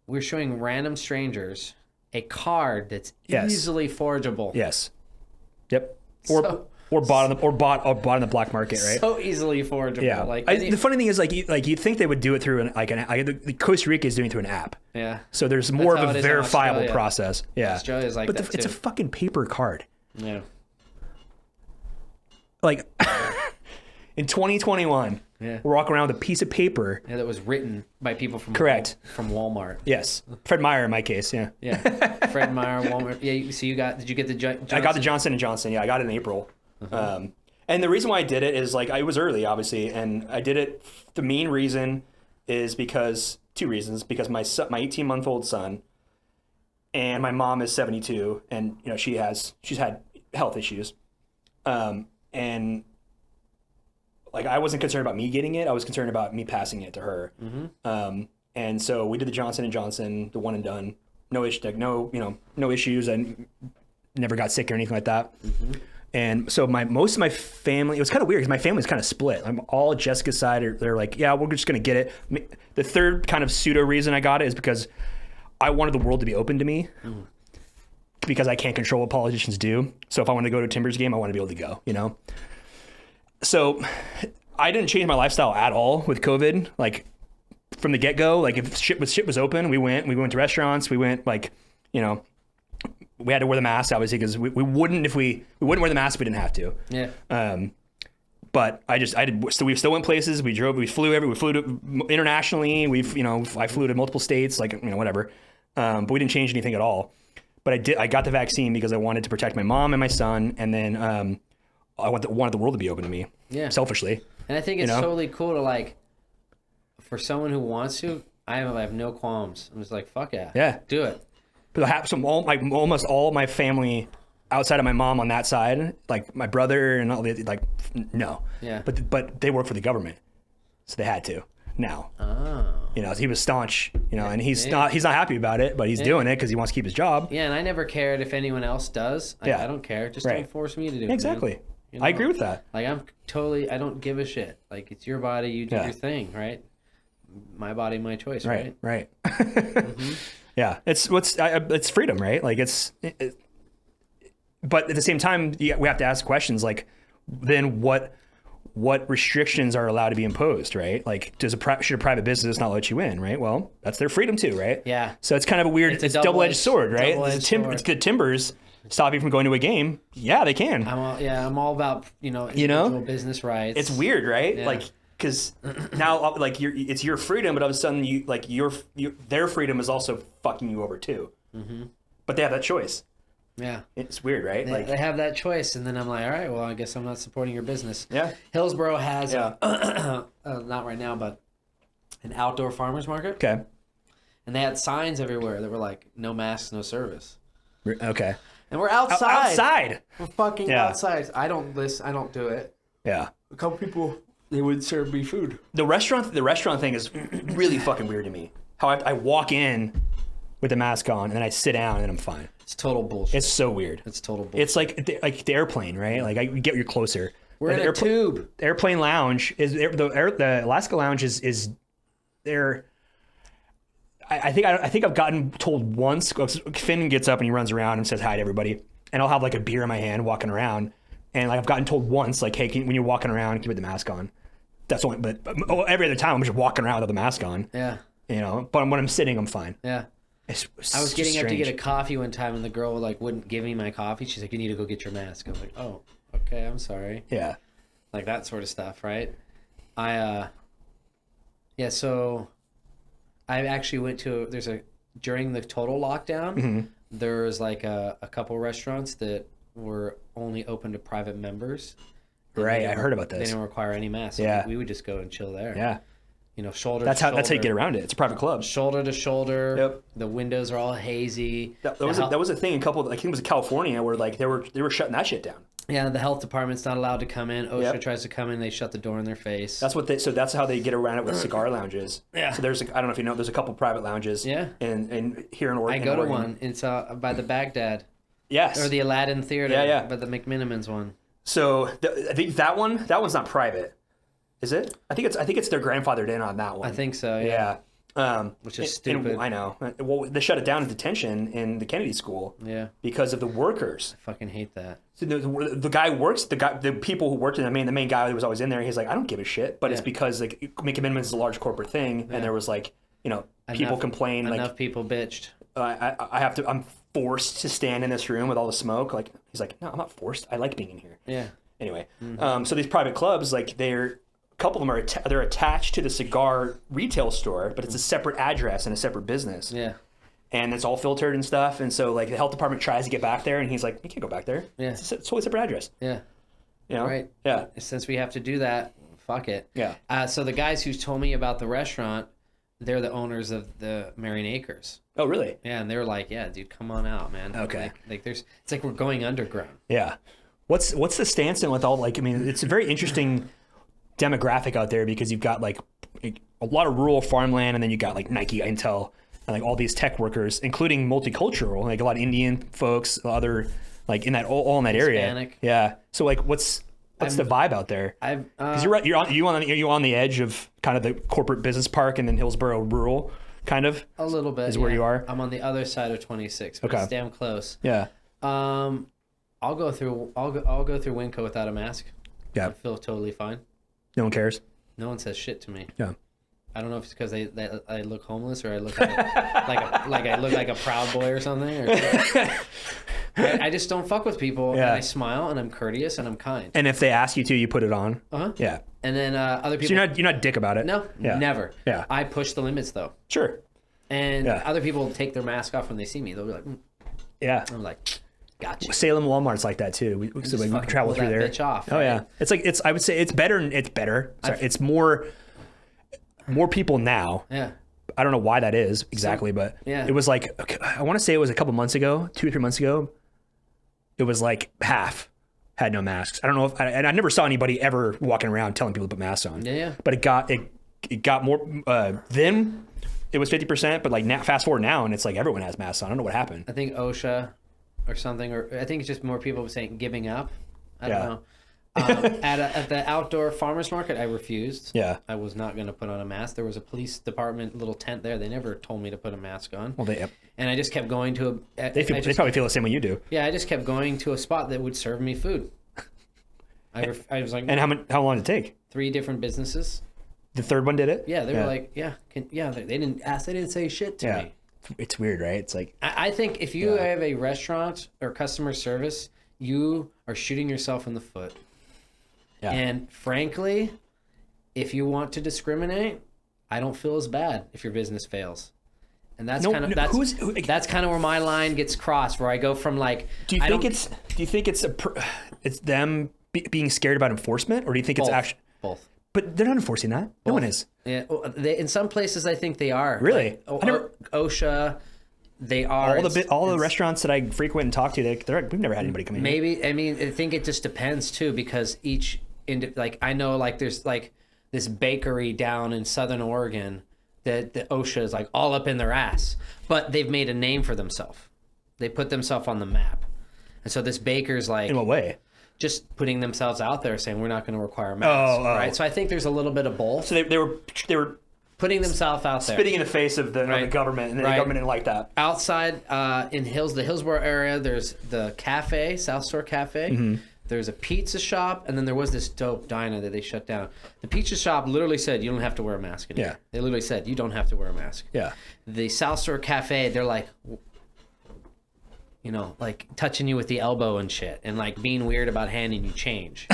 we're showing random strangers a card that's easily forgeable. Yes. Yep. Or bought on the black market, right? So easily forgeable. Yeah. The funny thing is, you'd think they would do it through the Costa Rica is doing it through an app. Yeah. So there's more of a verifiable process. Yeah. Australia's like but that it's a fucking paper card. Yeah. Like in 2021, Yeah. We're walking around with a piece of paper. Yeah, that was written by people from Correct. From Walmart. Yes. Fred Meyer in my case, yeah. Yeah. Fred Meyer, Walmart. Yeah, so did you get the Johnson? I got the Johnson & Johnson, yeah. I got it in April. And the reason why I did it is, like, I was early, obviously, and I did it, the main reason is because, 2 reasons, because my 18-month-old son, and my mom is 72, and, you know, she's had health issues. And like, I wasn't concerned about me getting it. I was concerned about me passing it to her. And so we did the Johnson & Johnson, the one and done. No issues. I never got sick or anything like that. And so most of my family, it was kind of weird because my family's kind of split. I'm all Jessica's side. They're like, yeah, we're just going to get it. The third kind of pseudo reason I got it is because I wanted the world to be open to me. Because I can't control what politicians do. So if I want to go to a Timbers game, I want to be able to go, you know? So I didn't change my lifestyle at all with COVID. Like, from the get-go, like, if shit was open, we went to restaurants, we went, like, you know, we had to wear the mask, obviously, because we wouldn't wear the mask if we didn't have to. Yeah. But so we still went places, we flew internationally, I flew to multiple states, like, you know, whatever. But we didn't change anything at all. But I got the vaccine because I wanted to protect my mom and my son, and then I wanted the world to be open to me. Yeah. Selfishly. And I think it's totally cool to, like, for someone who wants to, I have no qualms. I'm just like, fuck yeah. Yeah. Do it. But almost all my family outside of my mom on that side, like my brother and all the, like, no. Yeah. But they work for the government, so they had to. Now, you know, he was staunch, you know, and he's not happy about it, but he's doing it because he wants to keep his job. Yeah, and I never cared if anyone else does. I don't care. Just don't force me to do it. Exactly. You know? I agree with that. Like, I don't give a shit. Like, it's your body, you do your thing, right? My body, my choice, right? Right. Yeah, it's freedom, right? Like, but at the same time, we have to ask questions like, then what restrictions are allowed to be imposed, right? Like, should a private business not let you in, right? Well, that's their freedom too, right? Yeah. So it's kind of a weird, it's a double-edged sword, right? It's the Timbers stop you from going to a game. Yeah, they can. I'm all about, individual business rights. It's weird, right? Yeah. Like, because now, like, it's your freedom, but all of a sudden, their freedom is also fucking you over too. But they have that choice. Yeah. It's weird, right? They have that choice, and then I'm like, all right, well, I guess I'm not supporting your business. Yeah. Hillsboro has, not right now, but an outdoor farmer's market. Okay. And they had signs everywhere that were like, no masks, no service. Okay. And we're outside. Outside. We're fucking outside. I don't do it. Yeah. A couple people, they wouldn't serve me food. The restaurant thing is really fucking weird to me. How I walk in with a mask on, and then I sit down, and then I'm fine. It's total bullshit. It's so weird. It's total bullshit. It's like the airplane, right? Like, I get you closer. We're in a tube. The airplane lounge the Alaska lounge is there. I think I've gotten told once. Finn gets up and he runs around and says hi to everybody, and I'll have like a beer in my hand walking around, and like I've gotten told once, like, hey, when you're walking around, keep the mask on. That's only, but every other time I'm just walking around with the mask on. Yeah. You know, but when I'm sitting, I'm fine. Yeah. I was getting up to get a coffee one time, and the girl wouldn't give me my coffee. She's like, "You need to go get your mask." I was like, "Oh, okay, I'm sorry." Yeah, like that sort of stuff, right? So I actually went to during the total lockdown. There was like a couple restaurants that were only open to private members. Right, I heard about this. They didn't require any masks. So yeah, we would just go and chill there. Yeah. Shoulder that's to shoulder. That's how you get around it. It's a private club. Shoulder to shoulder. Yep. The windows are all hazy. That was a thing in I think it was in California where like they were shutting that shit down. Yeah, the health department's not allowed to come in. OSHA tries to come in, they shut the door in their face. That's how they get around it with cigar lounges. Yeah. So I don't know if you know, there's a couple private lounges. Yeah. And here in Oregon. I go to one. It's by the Baghdad. Yes. Or the Aladdin Theater. Yeah. By the McMinimans one. So I think that one's not private. Is it? I think it's their grandfathered in on that one. I think so. Yeah. Which is stupid. I know. Well, they shut it down in detention in the Kennedy School. Yeah. Because of the workers. I fucking hate that. So the guy works. The people who worked in the main guy who was always in there. He's like, I don't give a shit. But it's because like McMinimans is a large corporate thing, and there was like people complain. Enough people bitched. I'm forced to stand in this room with all the smoke. Like he's like, no, I'm not forced. I like being in here. Yeah. Anyway, so these private clubs, like they're couple of them they're attached to the cigar retail store, but it's a separate address and a separate business. Yeah. And it's all filtered and stuff. And so like the health department tries to get back there, and he's like, you can't go back there. Yeah. It's a totally separate address. Yeah. You know? Right. Yeah. Since we have to do that, fuck it. Yeah. So the guys who told me about the restaurant, they're the owners of the Marion Acres. Oh, really? Yeah, and they were like, "Yeah, dude, come on out, man." Okay. Like there's, it's like we're going underground. Yeah. What's the stance then with all like? I mean, it's a very interesting demographic out there because you've got like a lot of rural farmland, and then you got like Nike, Intel, and like all these tech workers, including multicultural, like a lot of Indian folks, other like in that all in that Hispanic. area. Yeah. So like, what's the vibe out there? Because you're right. You're on the edge of kind of the corporate business park, and then Hillsborough rural, kind of. A little bit is where you are. I'm on the other side of 26, but it's damn close. Yeah. I'll go through Winco without a mask. Yeah. I feel totally fine. No one cares. No one says shit to me. Yeah. I don't know if it's because I look homeless or I look like I look like a Proud Boy or something. I just don't fuck with people. Yeah. And I smile and I'm courteous and I'm kind. And if they ask you to, you put it on. Yeah. And then other people. So you're not dick about it. No. Yeah. Never. Yeah. I push the limits though. Sure. And other people take their mask off when they see me. They'll be like, yeah. I'm like, gotcha. Salem Walmart's like that too. We can travel through there. Bitch off, oh right? Yeah. I would say it's better. Sorry, it's more people now. Yeah. I don't know why that is exactly, but it was like, I want to say it was a couple months ago, 2 or 3 months ago. It was like half had no masks. I don't know and I never saw anybody ever walking around telling people to put masks on. Yeah. But it got more, then it was 50%, but like now, fast forward now, and it's like everyone has masks on. I don't know what happened. I think OSHA or something, or I think it's just more people saying giving up. I don't know. At the outdoor farmers market, I refused. Yeah. I was not going to put on a mask. There was a police department little tent there. They never told me to put a mask on. Well, and I just kept going to they probably feel the same way you do. Yeah, I just kept going to a spot that would serve me food. I was like, and how long did it take? 3 different businesses. The third one did it? Yeah, they were like, they didn't ask, they didn't say shit to me. It's weird, right? It's like I think if you have a restaurant or customer service, you are shooting yourself in the foot. Yeah. And frankly, if you want to discriminate, I don't feel as bad if your business fails. And that's that's kind of where my line gets crossed, where I go from like. Do you think it's them being scared about enforcement, or do you think it's actually both? But they're not enforcing that. Both. No one is. Yeah, in some places I think they are. Really? Like, OSHA. They are all the restaurants that I frequent and talk to. We've never had anybody come in. Maybe I mean I think it just depends too, because I know like there's like this bakery down in Southern Oregon that the OSHA is like all up in their ass, but they've made a name for themselves. They put themselves on the map, and so this baker's like, in what way? Just putting themselves out there, saying we're not going to require masks, right? So I think there's a little bit of both. So they were putting themselves out there, spitting in the face of the government, and the government didn't like that. Outside in the Hillsborough area, there's the cafe, South Shore Cafe. Mm-hmm. There's a pizza shop, and then there was this dope diner that they shut down. The pizza shop literally said, you don't have to wear a mask anymore. Yeah. They literally said, you don't have to wear a mask. Yeah. The South Shore Cafe, they're like, you know, like touching you with the elbow and shit, and like being weird about handing you change.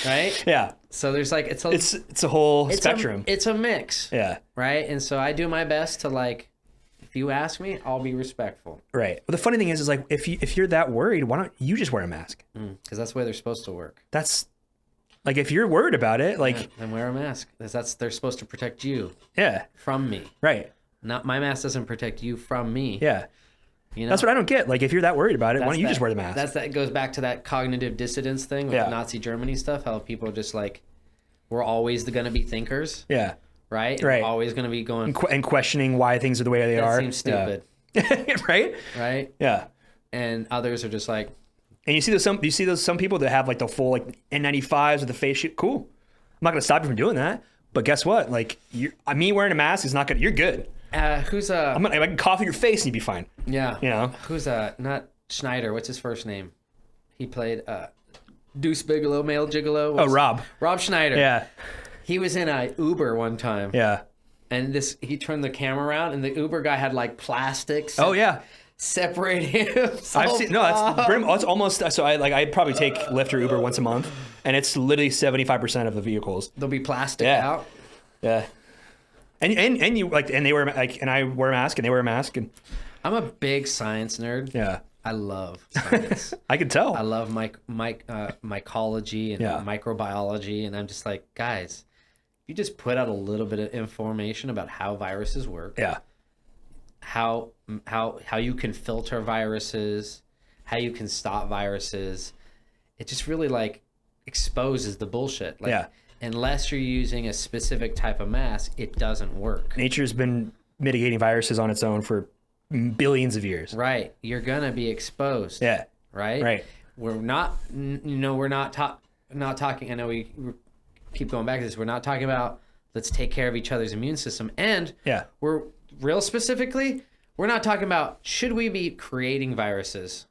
Right? Yeah. So there's like, it's a whole spectrum. It's a mix. Yeah. Right? And so I do my best to like, if you ask me, I'll be respectful. Right. Well, the funny thing is like, if you're that worried, why don't you just wear a mask? Because that's the way they're supposed to work. That's like, if you're worried about it, like, then wear a mask. Because they're supposed to protect you. Yeah. From me. Right. Not my mask doesn't protect you from me. Yeah. You know? That's what I don't get. Like, if you're that worried about it, why don't you just wear the mask? That goes back to that cognitive dissonance thing with Nazi Germany stuff. How people are just like, we're always going to be thinkers. Yeah. Right? Right. We're always going to be going... And questioning why things are the way they are. That seems stupid. Yeah. Right? Right? Yeah. And others are just like... And you see those some people that have like the full like N95s with the face shield. Cool. I'm not going to stop you from doing that. But guess what? Like, me wearing a mask is not going to... You're good. I can cough in your face and you'd be fine. Yeah. You know? Who's not Schneider? What's his first name? He played Deuce Bigelow, Male Gigolo. Rob. Rob Schneider. Yeah. He was in a Uber one time. Yeah. And he turned the camera around, and the Uber guy had like plastics. Oh yeah. separate himself. I've seen it's almost so. I probably take Lyft or Uber once a month, and it's literally 75% of the vehicles. They'll be plastic out. Yeah. And you and they wear and I wear a mask and they wear a mask and. I'm a big science nerd. Yeah. I love science. I can tell. I love mycology and microbiology, and I'm just like, guys, you just put out a little bit of information about how viruses work. Yeah. How you can filter viruses, how you can stop viruses. It just really like exposes the bullshit. Like, unless you're using a specific type of mask, it doesn't work. Nature's been mitigating viruses on its own for billions of years. Right. You're gonna be exposed. Yeah. Right. Right. We're not. We're not talking. I know we keep going back to this. We're not talking about let's take care of each other's immune system. And we're real specifically, we're not talking about should we be creating viruses.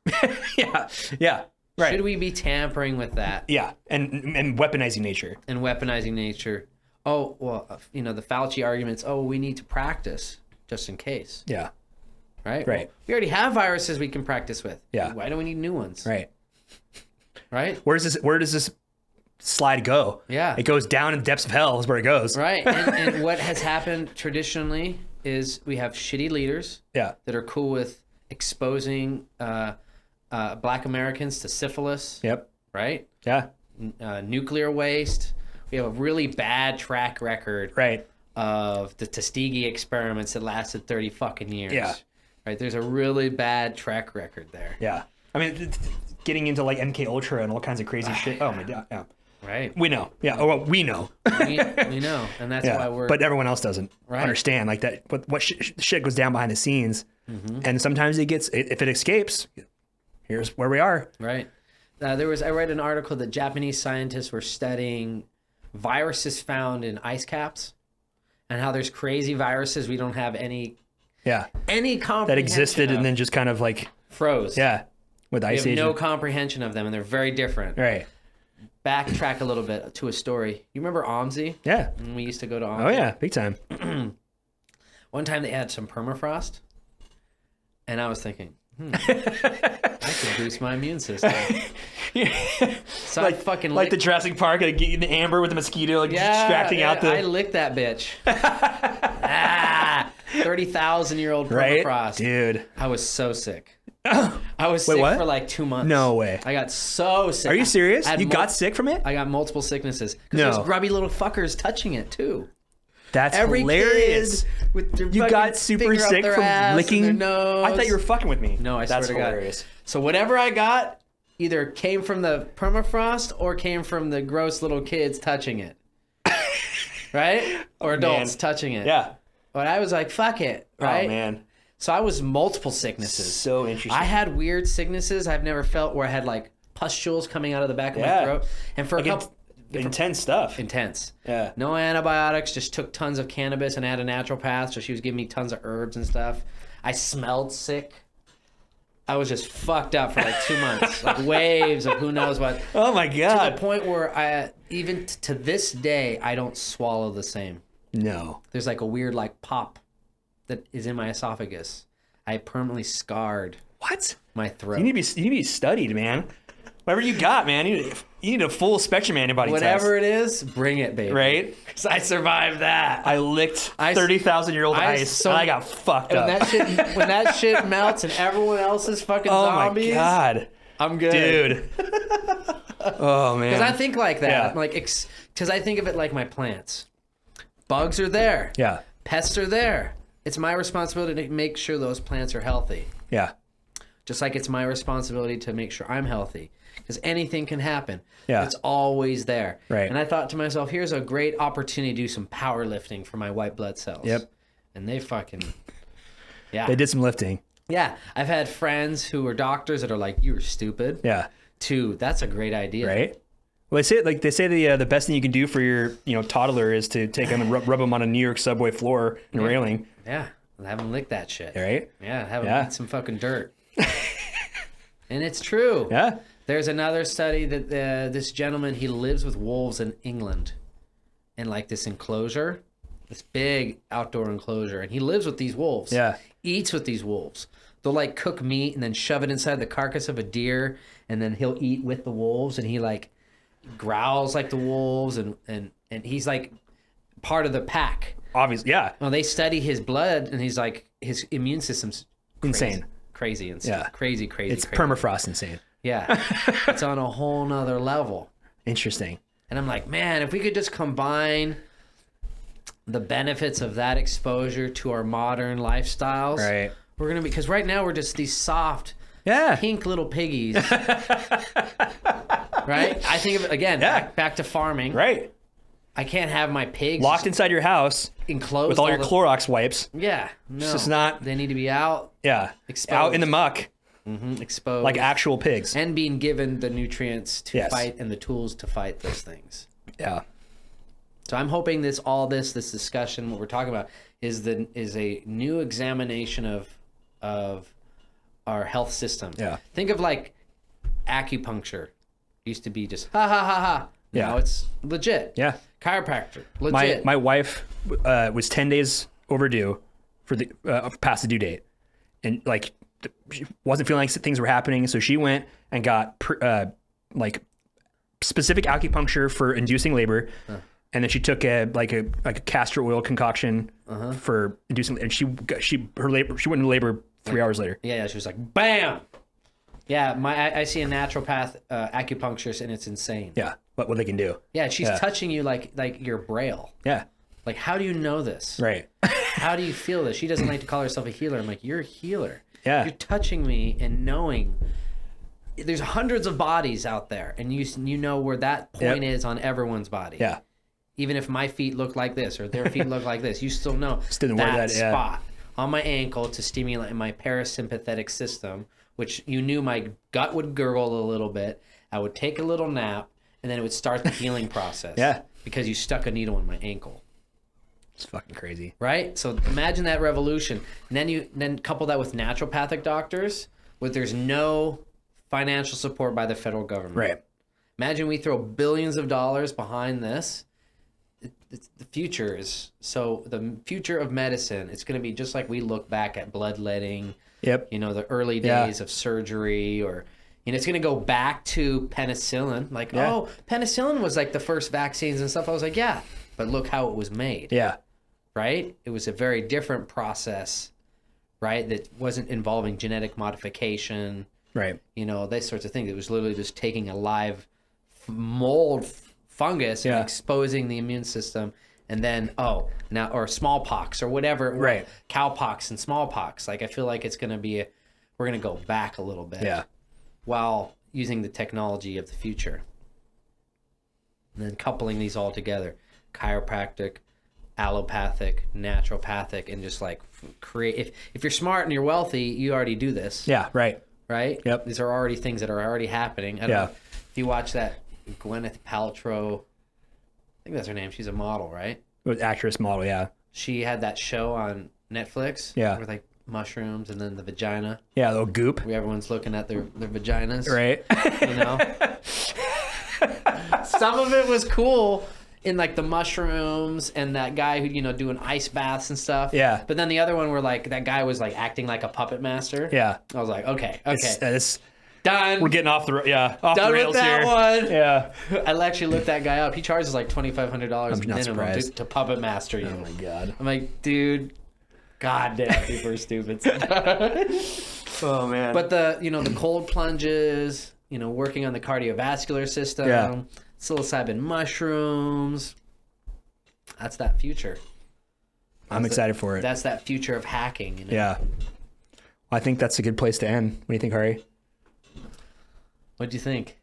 Yeah. Right. Should we be tampering with that? Yeah, and weaponizing nature. And weaponizing nature. Oh, well, the Fauci arguments, we need to practice just in case. Yeah. Right? Right. Well, we already have viruses we can practice with. Yeah. Why do we need new ones? Right. Right? Where does this slide go? Yeah. It goes down in the depths of hell is where it goes. Right. And what has happened traditionally is we have shitty leaders that are cool with exposing Black Americans to syphilis. Yep. Right? Yeah. Nuclear waste. We have a really bad track record of the Tuskegee experiments that lasted 30 fucking years. Yeah. Right? There's a really bad track record there. Yeah. I mean, getting into like MK Ultra and all kinds of crazy shit. Oh my God. Yeah. Right. We know. Yeah. Oh, well, we know. we know. And that's why we're... But everyone else doesn't understand like that. What shit goes down behind the scenes. Mm-hmm. And sometimes if it escapes, here's where we are. Right. I read an article that Japanese scientists were studying viruses found in ice caps and how there's crazy viruses we don't have any comprehension that existed and then just kind of like froze. Yeah. With ice age. We have no comprehension of them and they're very different. Right. Backtrack a little bit to a story. You remember OMSI? Yeah. When we used to go to OMSI? Oh yeah, big time. One time they had some permafrost and I was thinking, I could boost my immune system. So like, I fucking like the Jurassic Park, like the amber with the mosquito, like distracting out the. I licked that bitch. 30,000-year-old permafrost, right? Dude. I was so sick. I was sick for like 2 months. No way. I got so sick. Are you serious? You got sick from it? I got multiple sicknesses. Because there's grubby little fuckers touching it too. That's hilarious. You got super sick from licking their nose. I thought you were fucking with me. No, I swear to God. That's hilarious. So whatever I got either came from the permafrost or came from the gross little kids touching it. Right? Or adults touching it. Yeah. But I was like, fuck it. Right? Oh, man. So I was multiple sicknesses. So interesting. I had weird sicknesses I've never felt where I had like pustules coming out of the back of my throat. And for a couple... Intense stuff. Intense. Yeah. No antibiotics, just took tons of cannabis and had a naturopath, so she was giving me tons of herbs and stuff. I smelled sick. I was just fucked up for like 2 months. Like waves of who knows what. Oh my God. To the point where even to this day, I don't swallow the same. No. There's like a weird like pop that is in my esophagus. I permanently scarred my throat. You need to be studied, man. Whatever you got, man. You need a full spectrum antibody test. Whatever it is, bring it, baby. Right? Because I survived that. I licked 30,000-year-old ice, and I got fucked up. When that shit melts and everyone else is fucking zombies. Oh, my God. I'm good. Dude. Oh, man. Because I think like that. Yeah. Because I think of it like my plants. Bugs are there. Yeah. Pests are there. It's my responsibility to make sure those plants are healthy. Yeah. Just like it's my responsibility to make sure I'm healthy. Because anything can happen. Yeah. It's always there. Right. And I thought to myself, here's a great opportunity to do some powerlifting for my white blood cells. Yep. And they fucking... Yeah. They did some lifting. Yeah. I've had friends who are doctors that are like, you were stupid. Yeah. That's a great idea. Right? Well, they say the best thing you can do for your toddler is to take them and rub them on a New York subway floor and railing. Yeah. Have them lick that shit. Right? Yeah. Have them eat some fucking dirt. And it's true. Yeah. There's another study that this gentleman, he lives with wolves in England in like this enclosure, this big outdoor enclosure. And he lives with these wolves. Yeah. Eats with these wolves. they'll like cook meat and then shove it inside the carcass of a deer, and then he'll eat with the wolves, and he like growls like the wolves, and he's like part of the pack. Obviously, yeah. Well, they study his blood, and he's like, his immune system's insane. Crazy insane. Yeah. Crazy. It's permafrost insane. Yeah. It's on a whole nother level. Interesting. And I'm like, man, if we could just combine the benefits of that exposure to our modern lifestyles, right? We're going to be, because right now we're just these soft, pink little piggies. Right? I think of it, again, back to farming. Right. I can't have my pigs locked inside your house, enclosed with all your Clorox wipes. Yeah, no, it's just not. They need to be out. Yeah, exposed. Out in the muck, exposed, like actual pigs, and being given the nutrients to fight and the tools to fight those things. Yeah. So I'm hoping this discussion, what we're talking about, is a new examination of our health system. Yeah. Think of like acupuncture. Used to be just ha ha ha ha. Now it's legit. Yeah. Chiropractor, legit. My wife was 10 days overdue for the past the due date, and like she wasn't feeling like things were happening, so she went and got like specific acupuncture for inducing labor, and then she took a castor oil concoction for inducing, and she went into labor 3 hours later. Yeah, she was like, bam. Yeah, I see a naturopath acupuncturist, and it's insane. Yeah, what they can do. Yeah, she's touching you like your braille. Yeah. Like, how do you know this? Right. How do you feel this? She doesn't like to call herself a healer. I'm like, you're a healer. Yeah. You're touching me and knowing. There's hundreds of bodies out there, and you know where that point is on everyone's body. Yeah. Even if my feet look like this or their feet look like this, you still know that spot on my ankle to stimulate my parasympathetic system, which you knew my gut would gurgle a little bit. I would take a little nap, and then it would start the healing process. Yeah. Because you stuck a needle in my ankle. It's fucking crazy. Right? So imagine that revolution. And then couple that with naturopathic doctors, where there's no financial support by the federal government. Right. Imagine we throw billions of dollars behind this. The future is, so the future of medicine, it's going to be just like we look back at bloodletting, the early days of surgery, or, it's going to go back to penicillin. Like, penicillin was like the first vaccines and stuff. I was like, yeah, but look how it was made. Yeah. Right? It was a very different process, right? That wasn't involving genetic modification. Right. Those sorts of things. It was literally just taking a live mold fungus and exposing the immune system, and then or smallpox or whatever, right? Cowpox and smallpox. Like, I feel like it's going to be we're going to go back a little bit, while using the technology of the future, and then coupling these all together: chiropractic, allopathic, naturopathic, and just like create. If you're smart and you're wealthy, you already do this. Yeah. Right. Right. Yep. These are already things that are already happening. I don't know if you watch that. Gwyneth Paltrow, I think that's her name. She's a model, right? Actress, model, yeah. She had that show on Netflix. Yeah. With like mushrooms and then the vagina. Yeah, a little goop. Where everyone's looking at their vaginas. Right. Some of it was cool in like the mushrooms and that guy who, doing ice baths and stuff. Yeah. But then the other one where like that guy was like acting like a puppet master. Yeah. I was like, okay. It's done. We're getting off the done rails with that here. One. Yeah. I actually looked that guy up. He charges like $2,500 minimum to puppet master you. Oh my god. I'm like, dude, goddamn, people are stupid. Oh man. But the cold plunges, working on the cardiovascular system, psilocybin mushrooms. That's that future. I'm excited for it. That's that future of hacking. Yeah. I think that's a good place to end. What do you think, Hari? What do you think?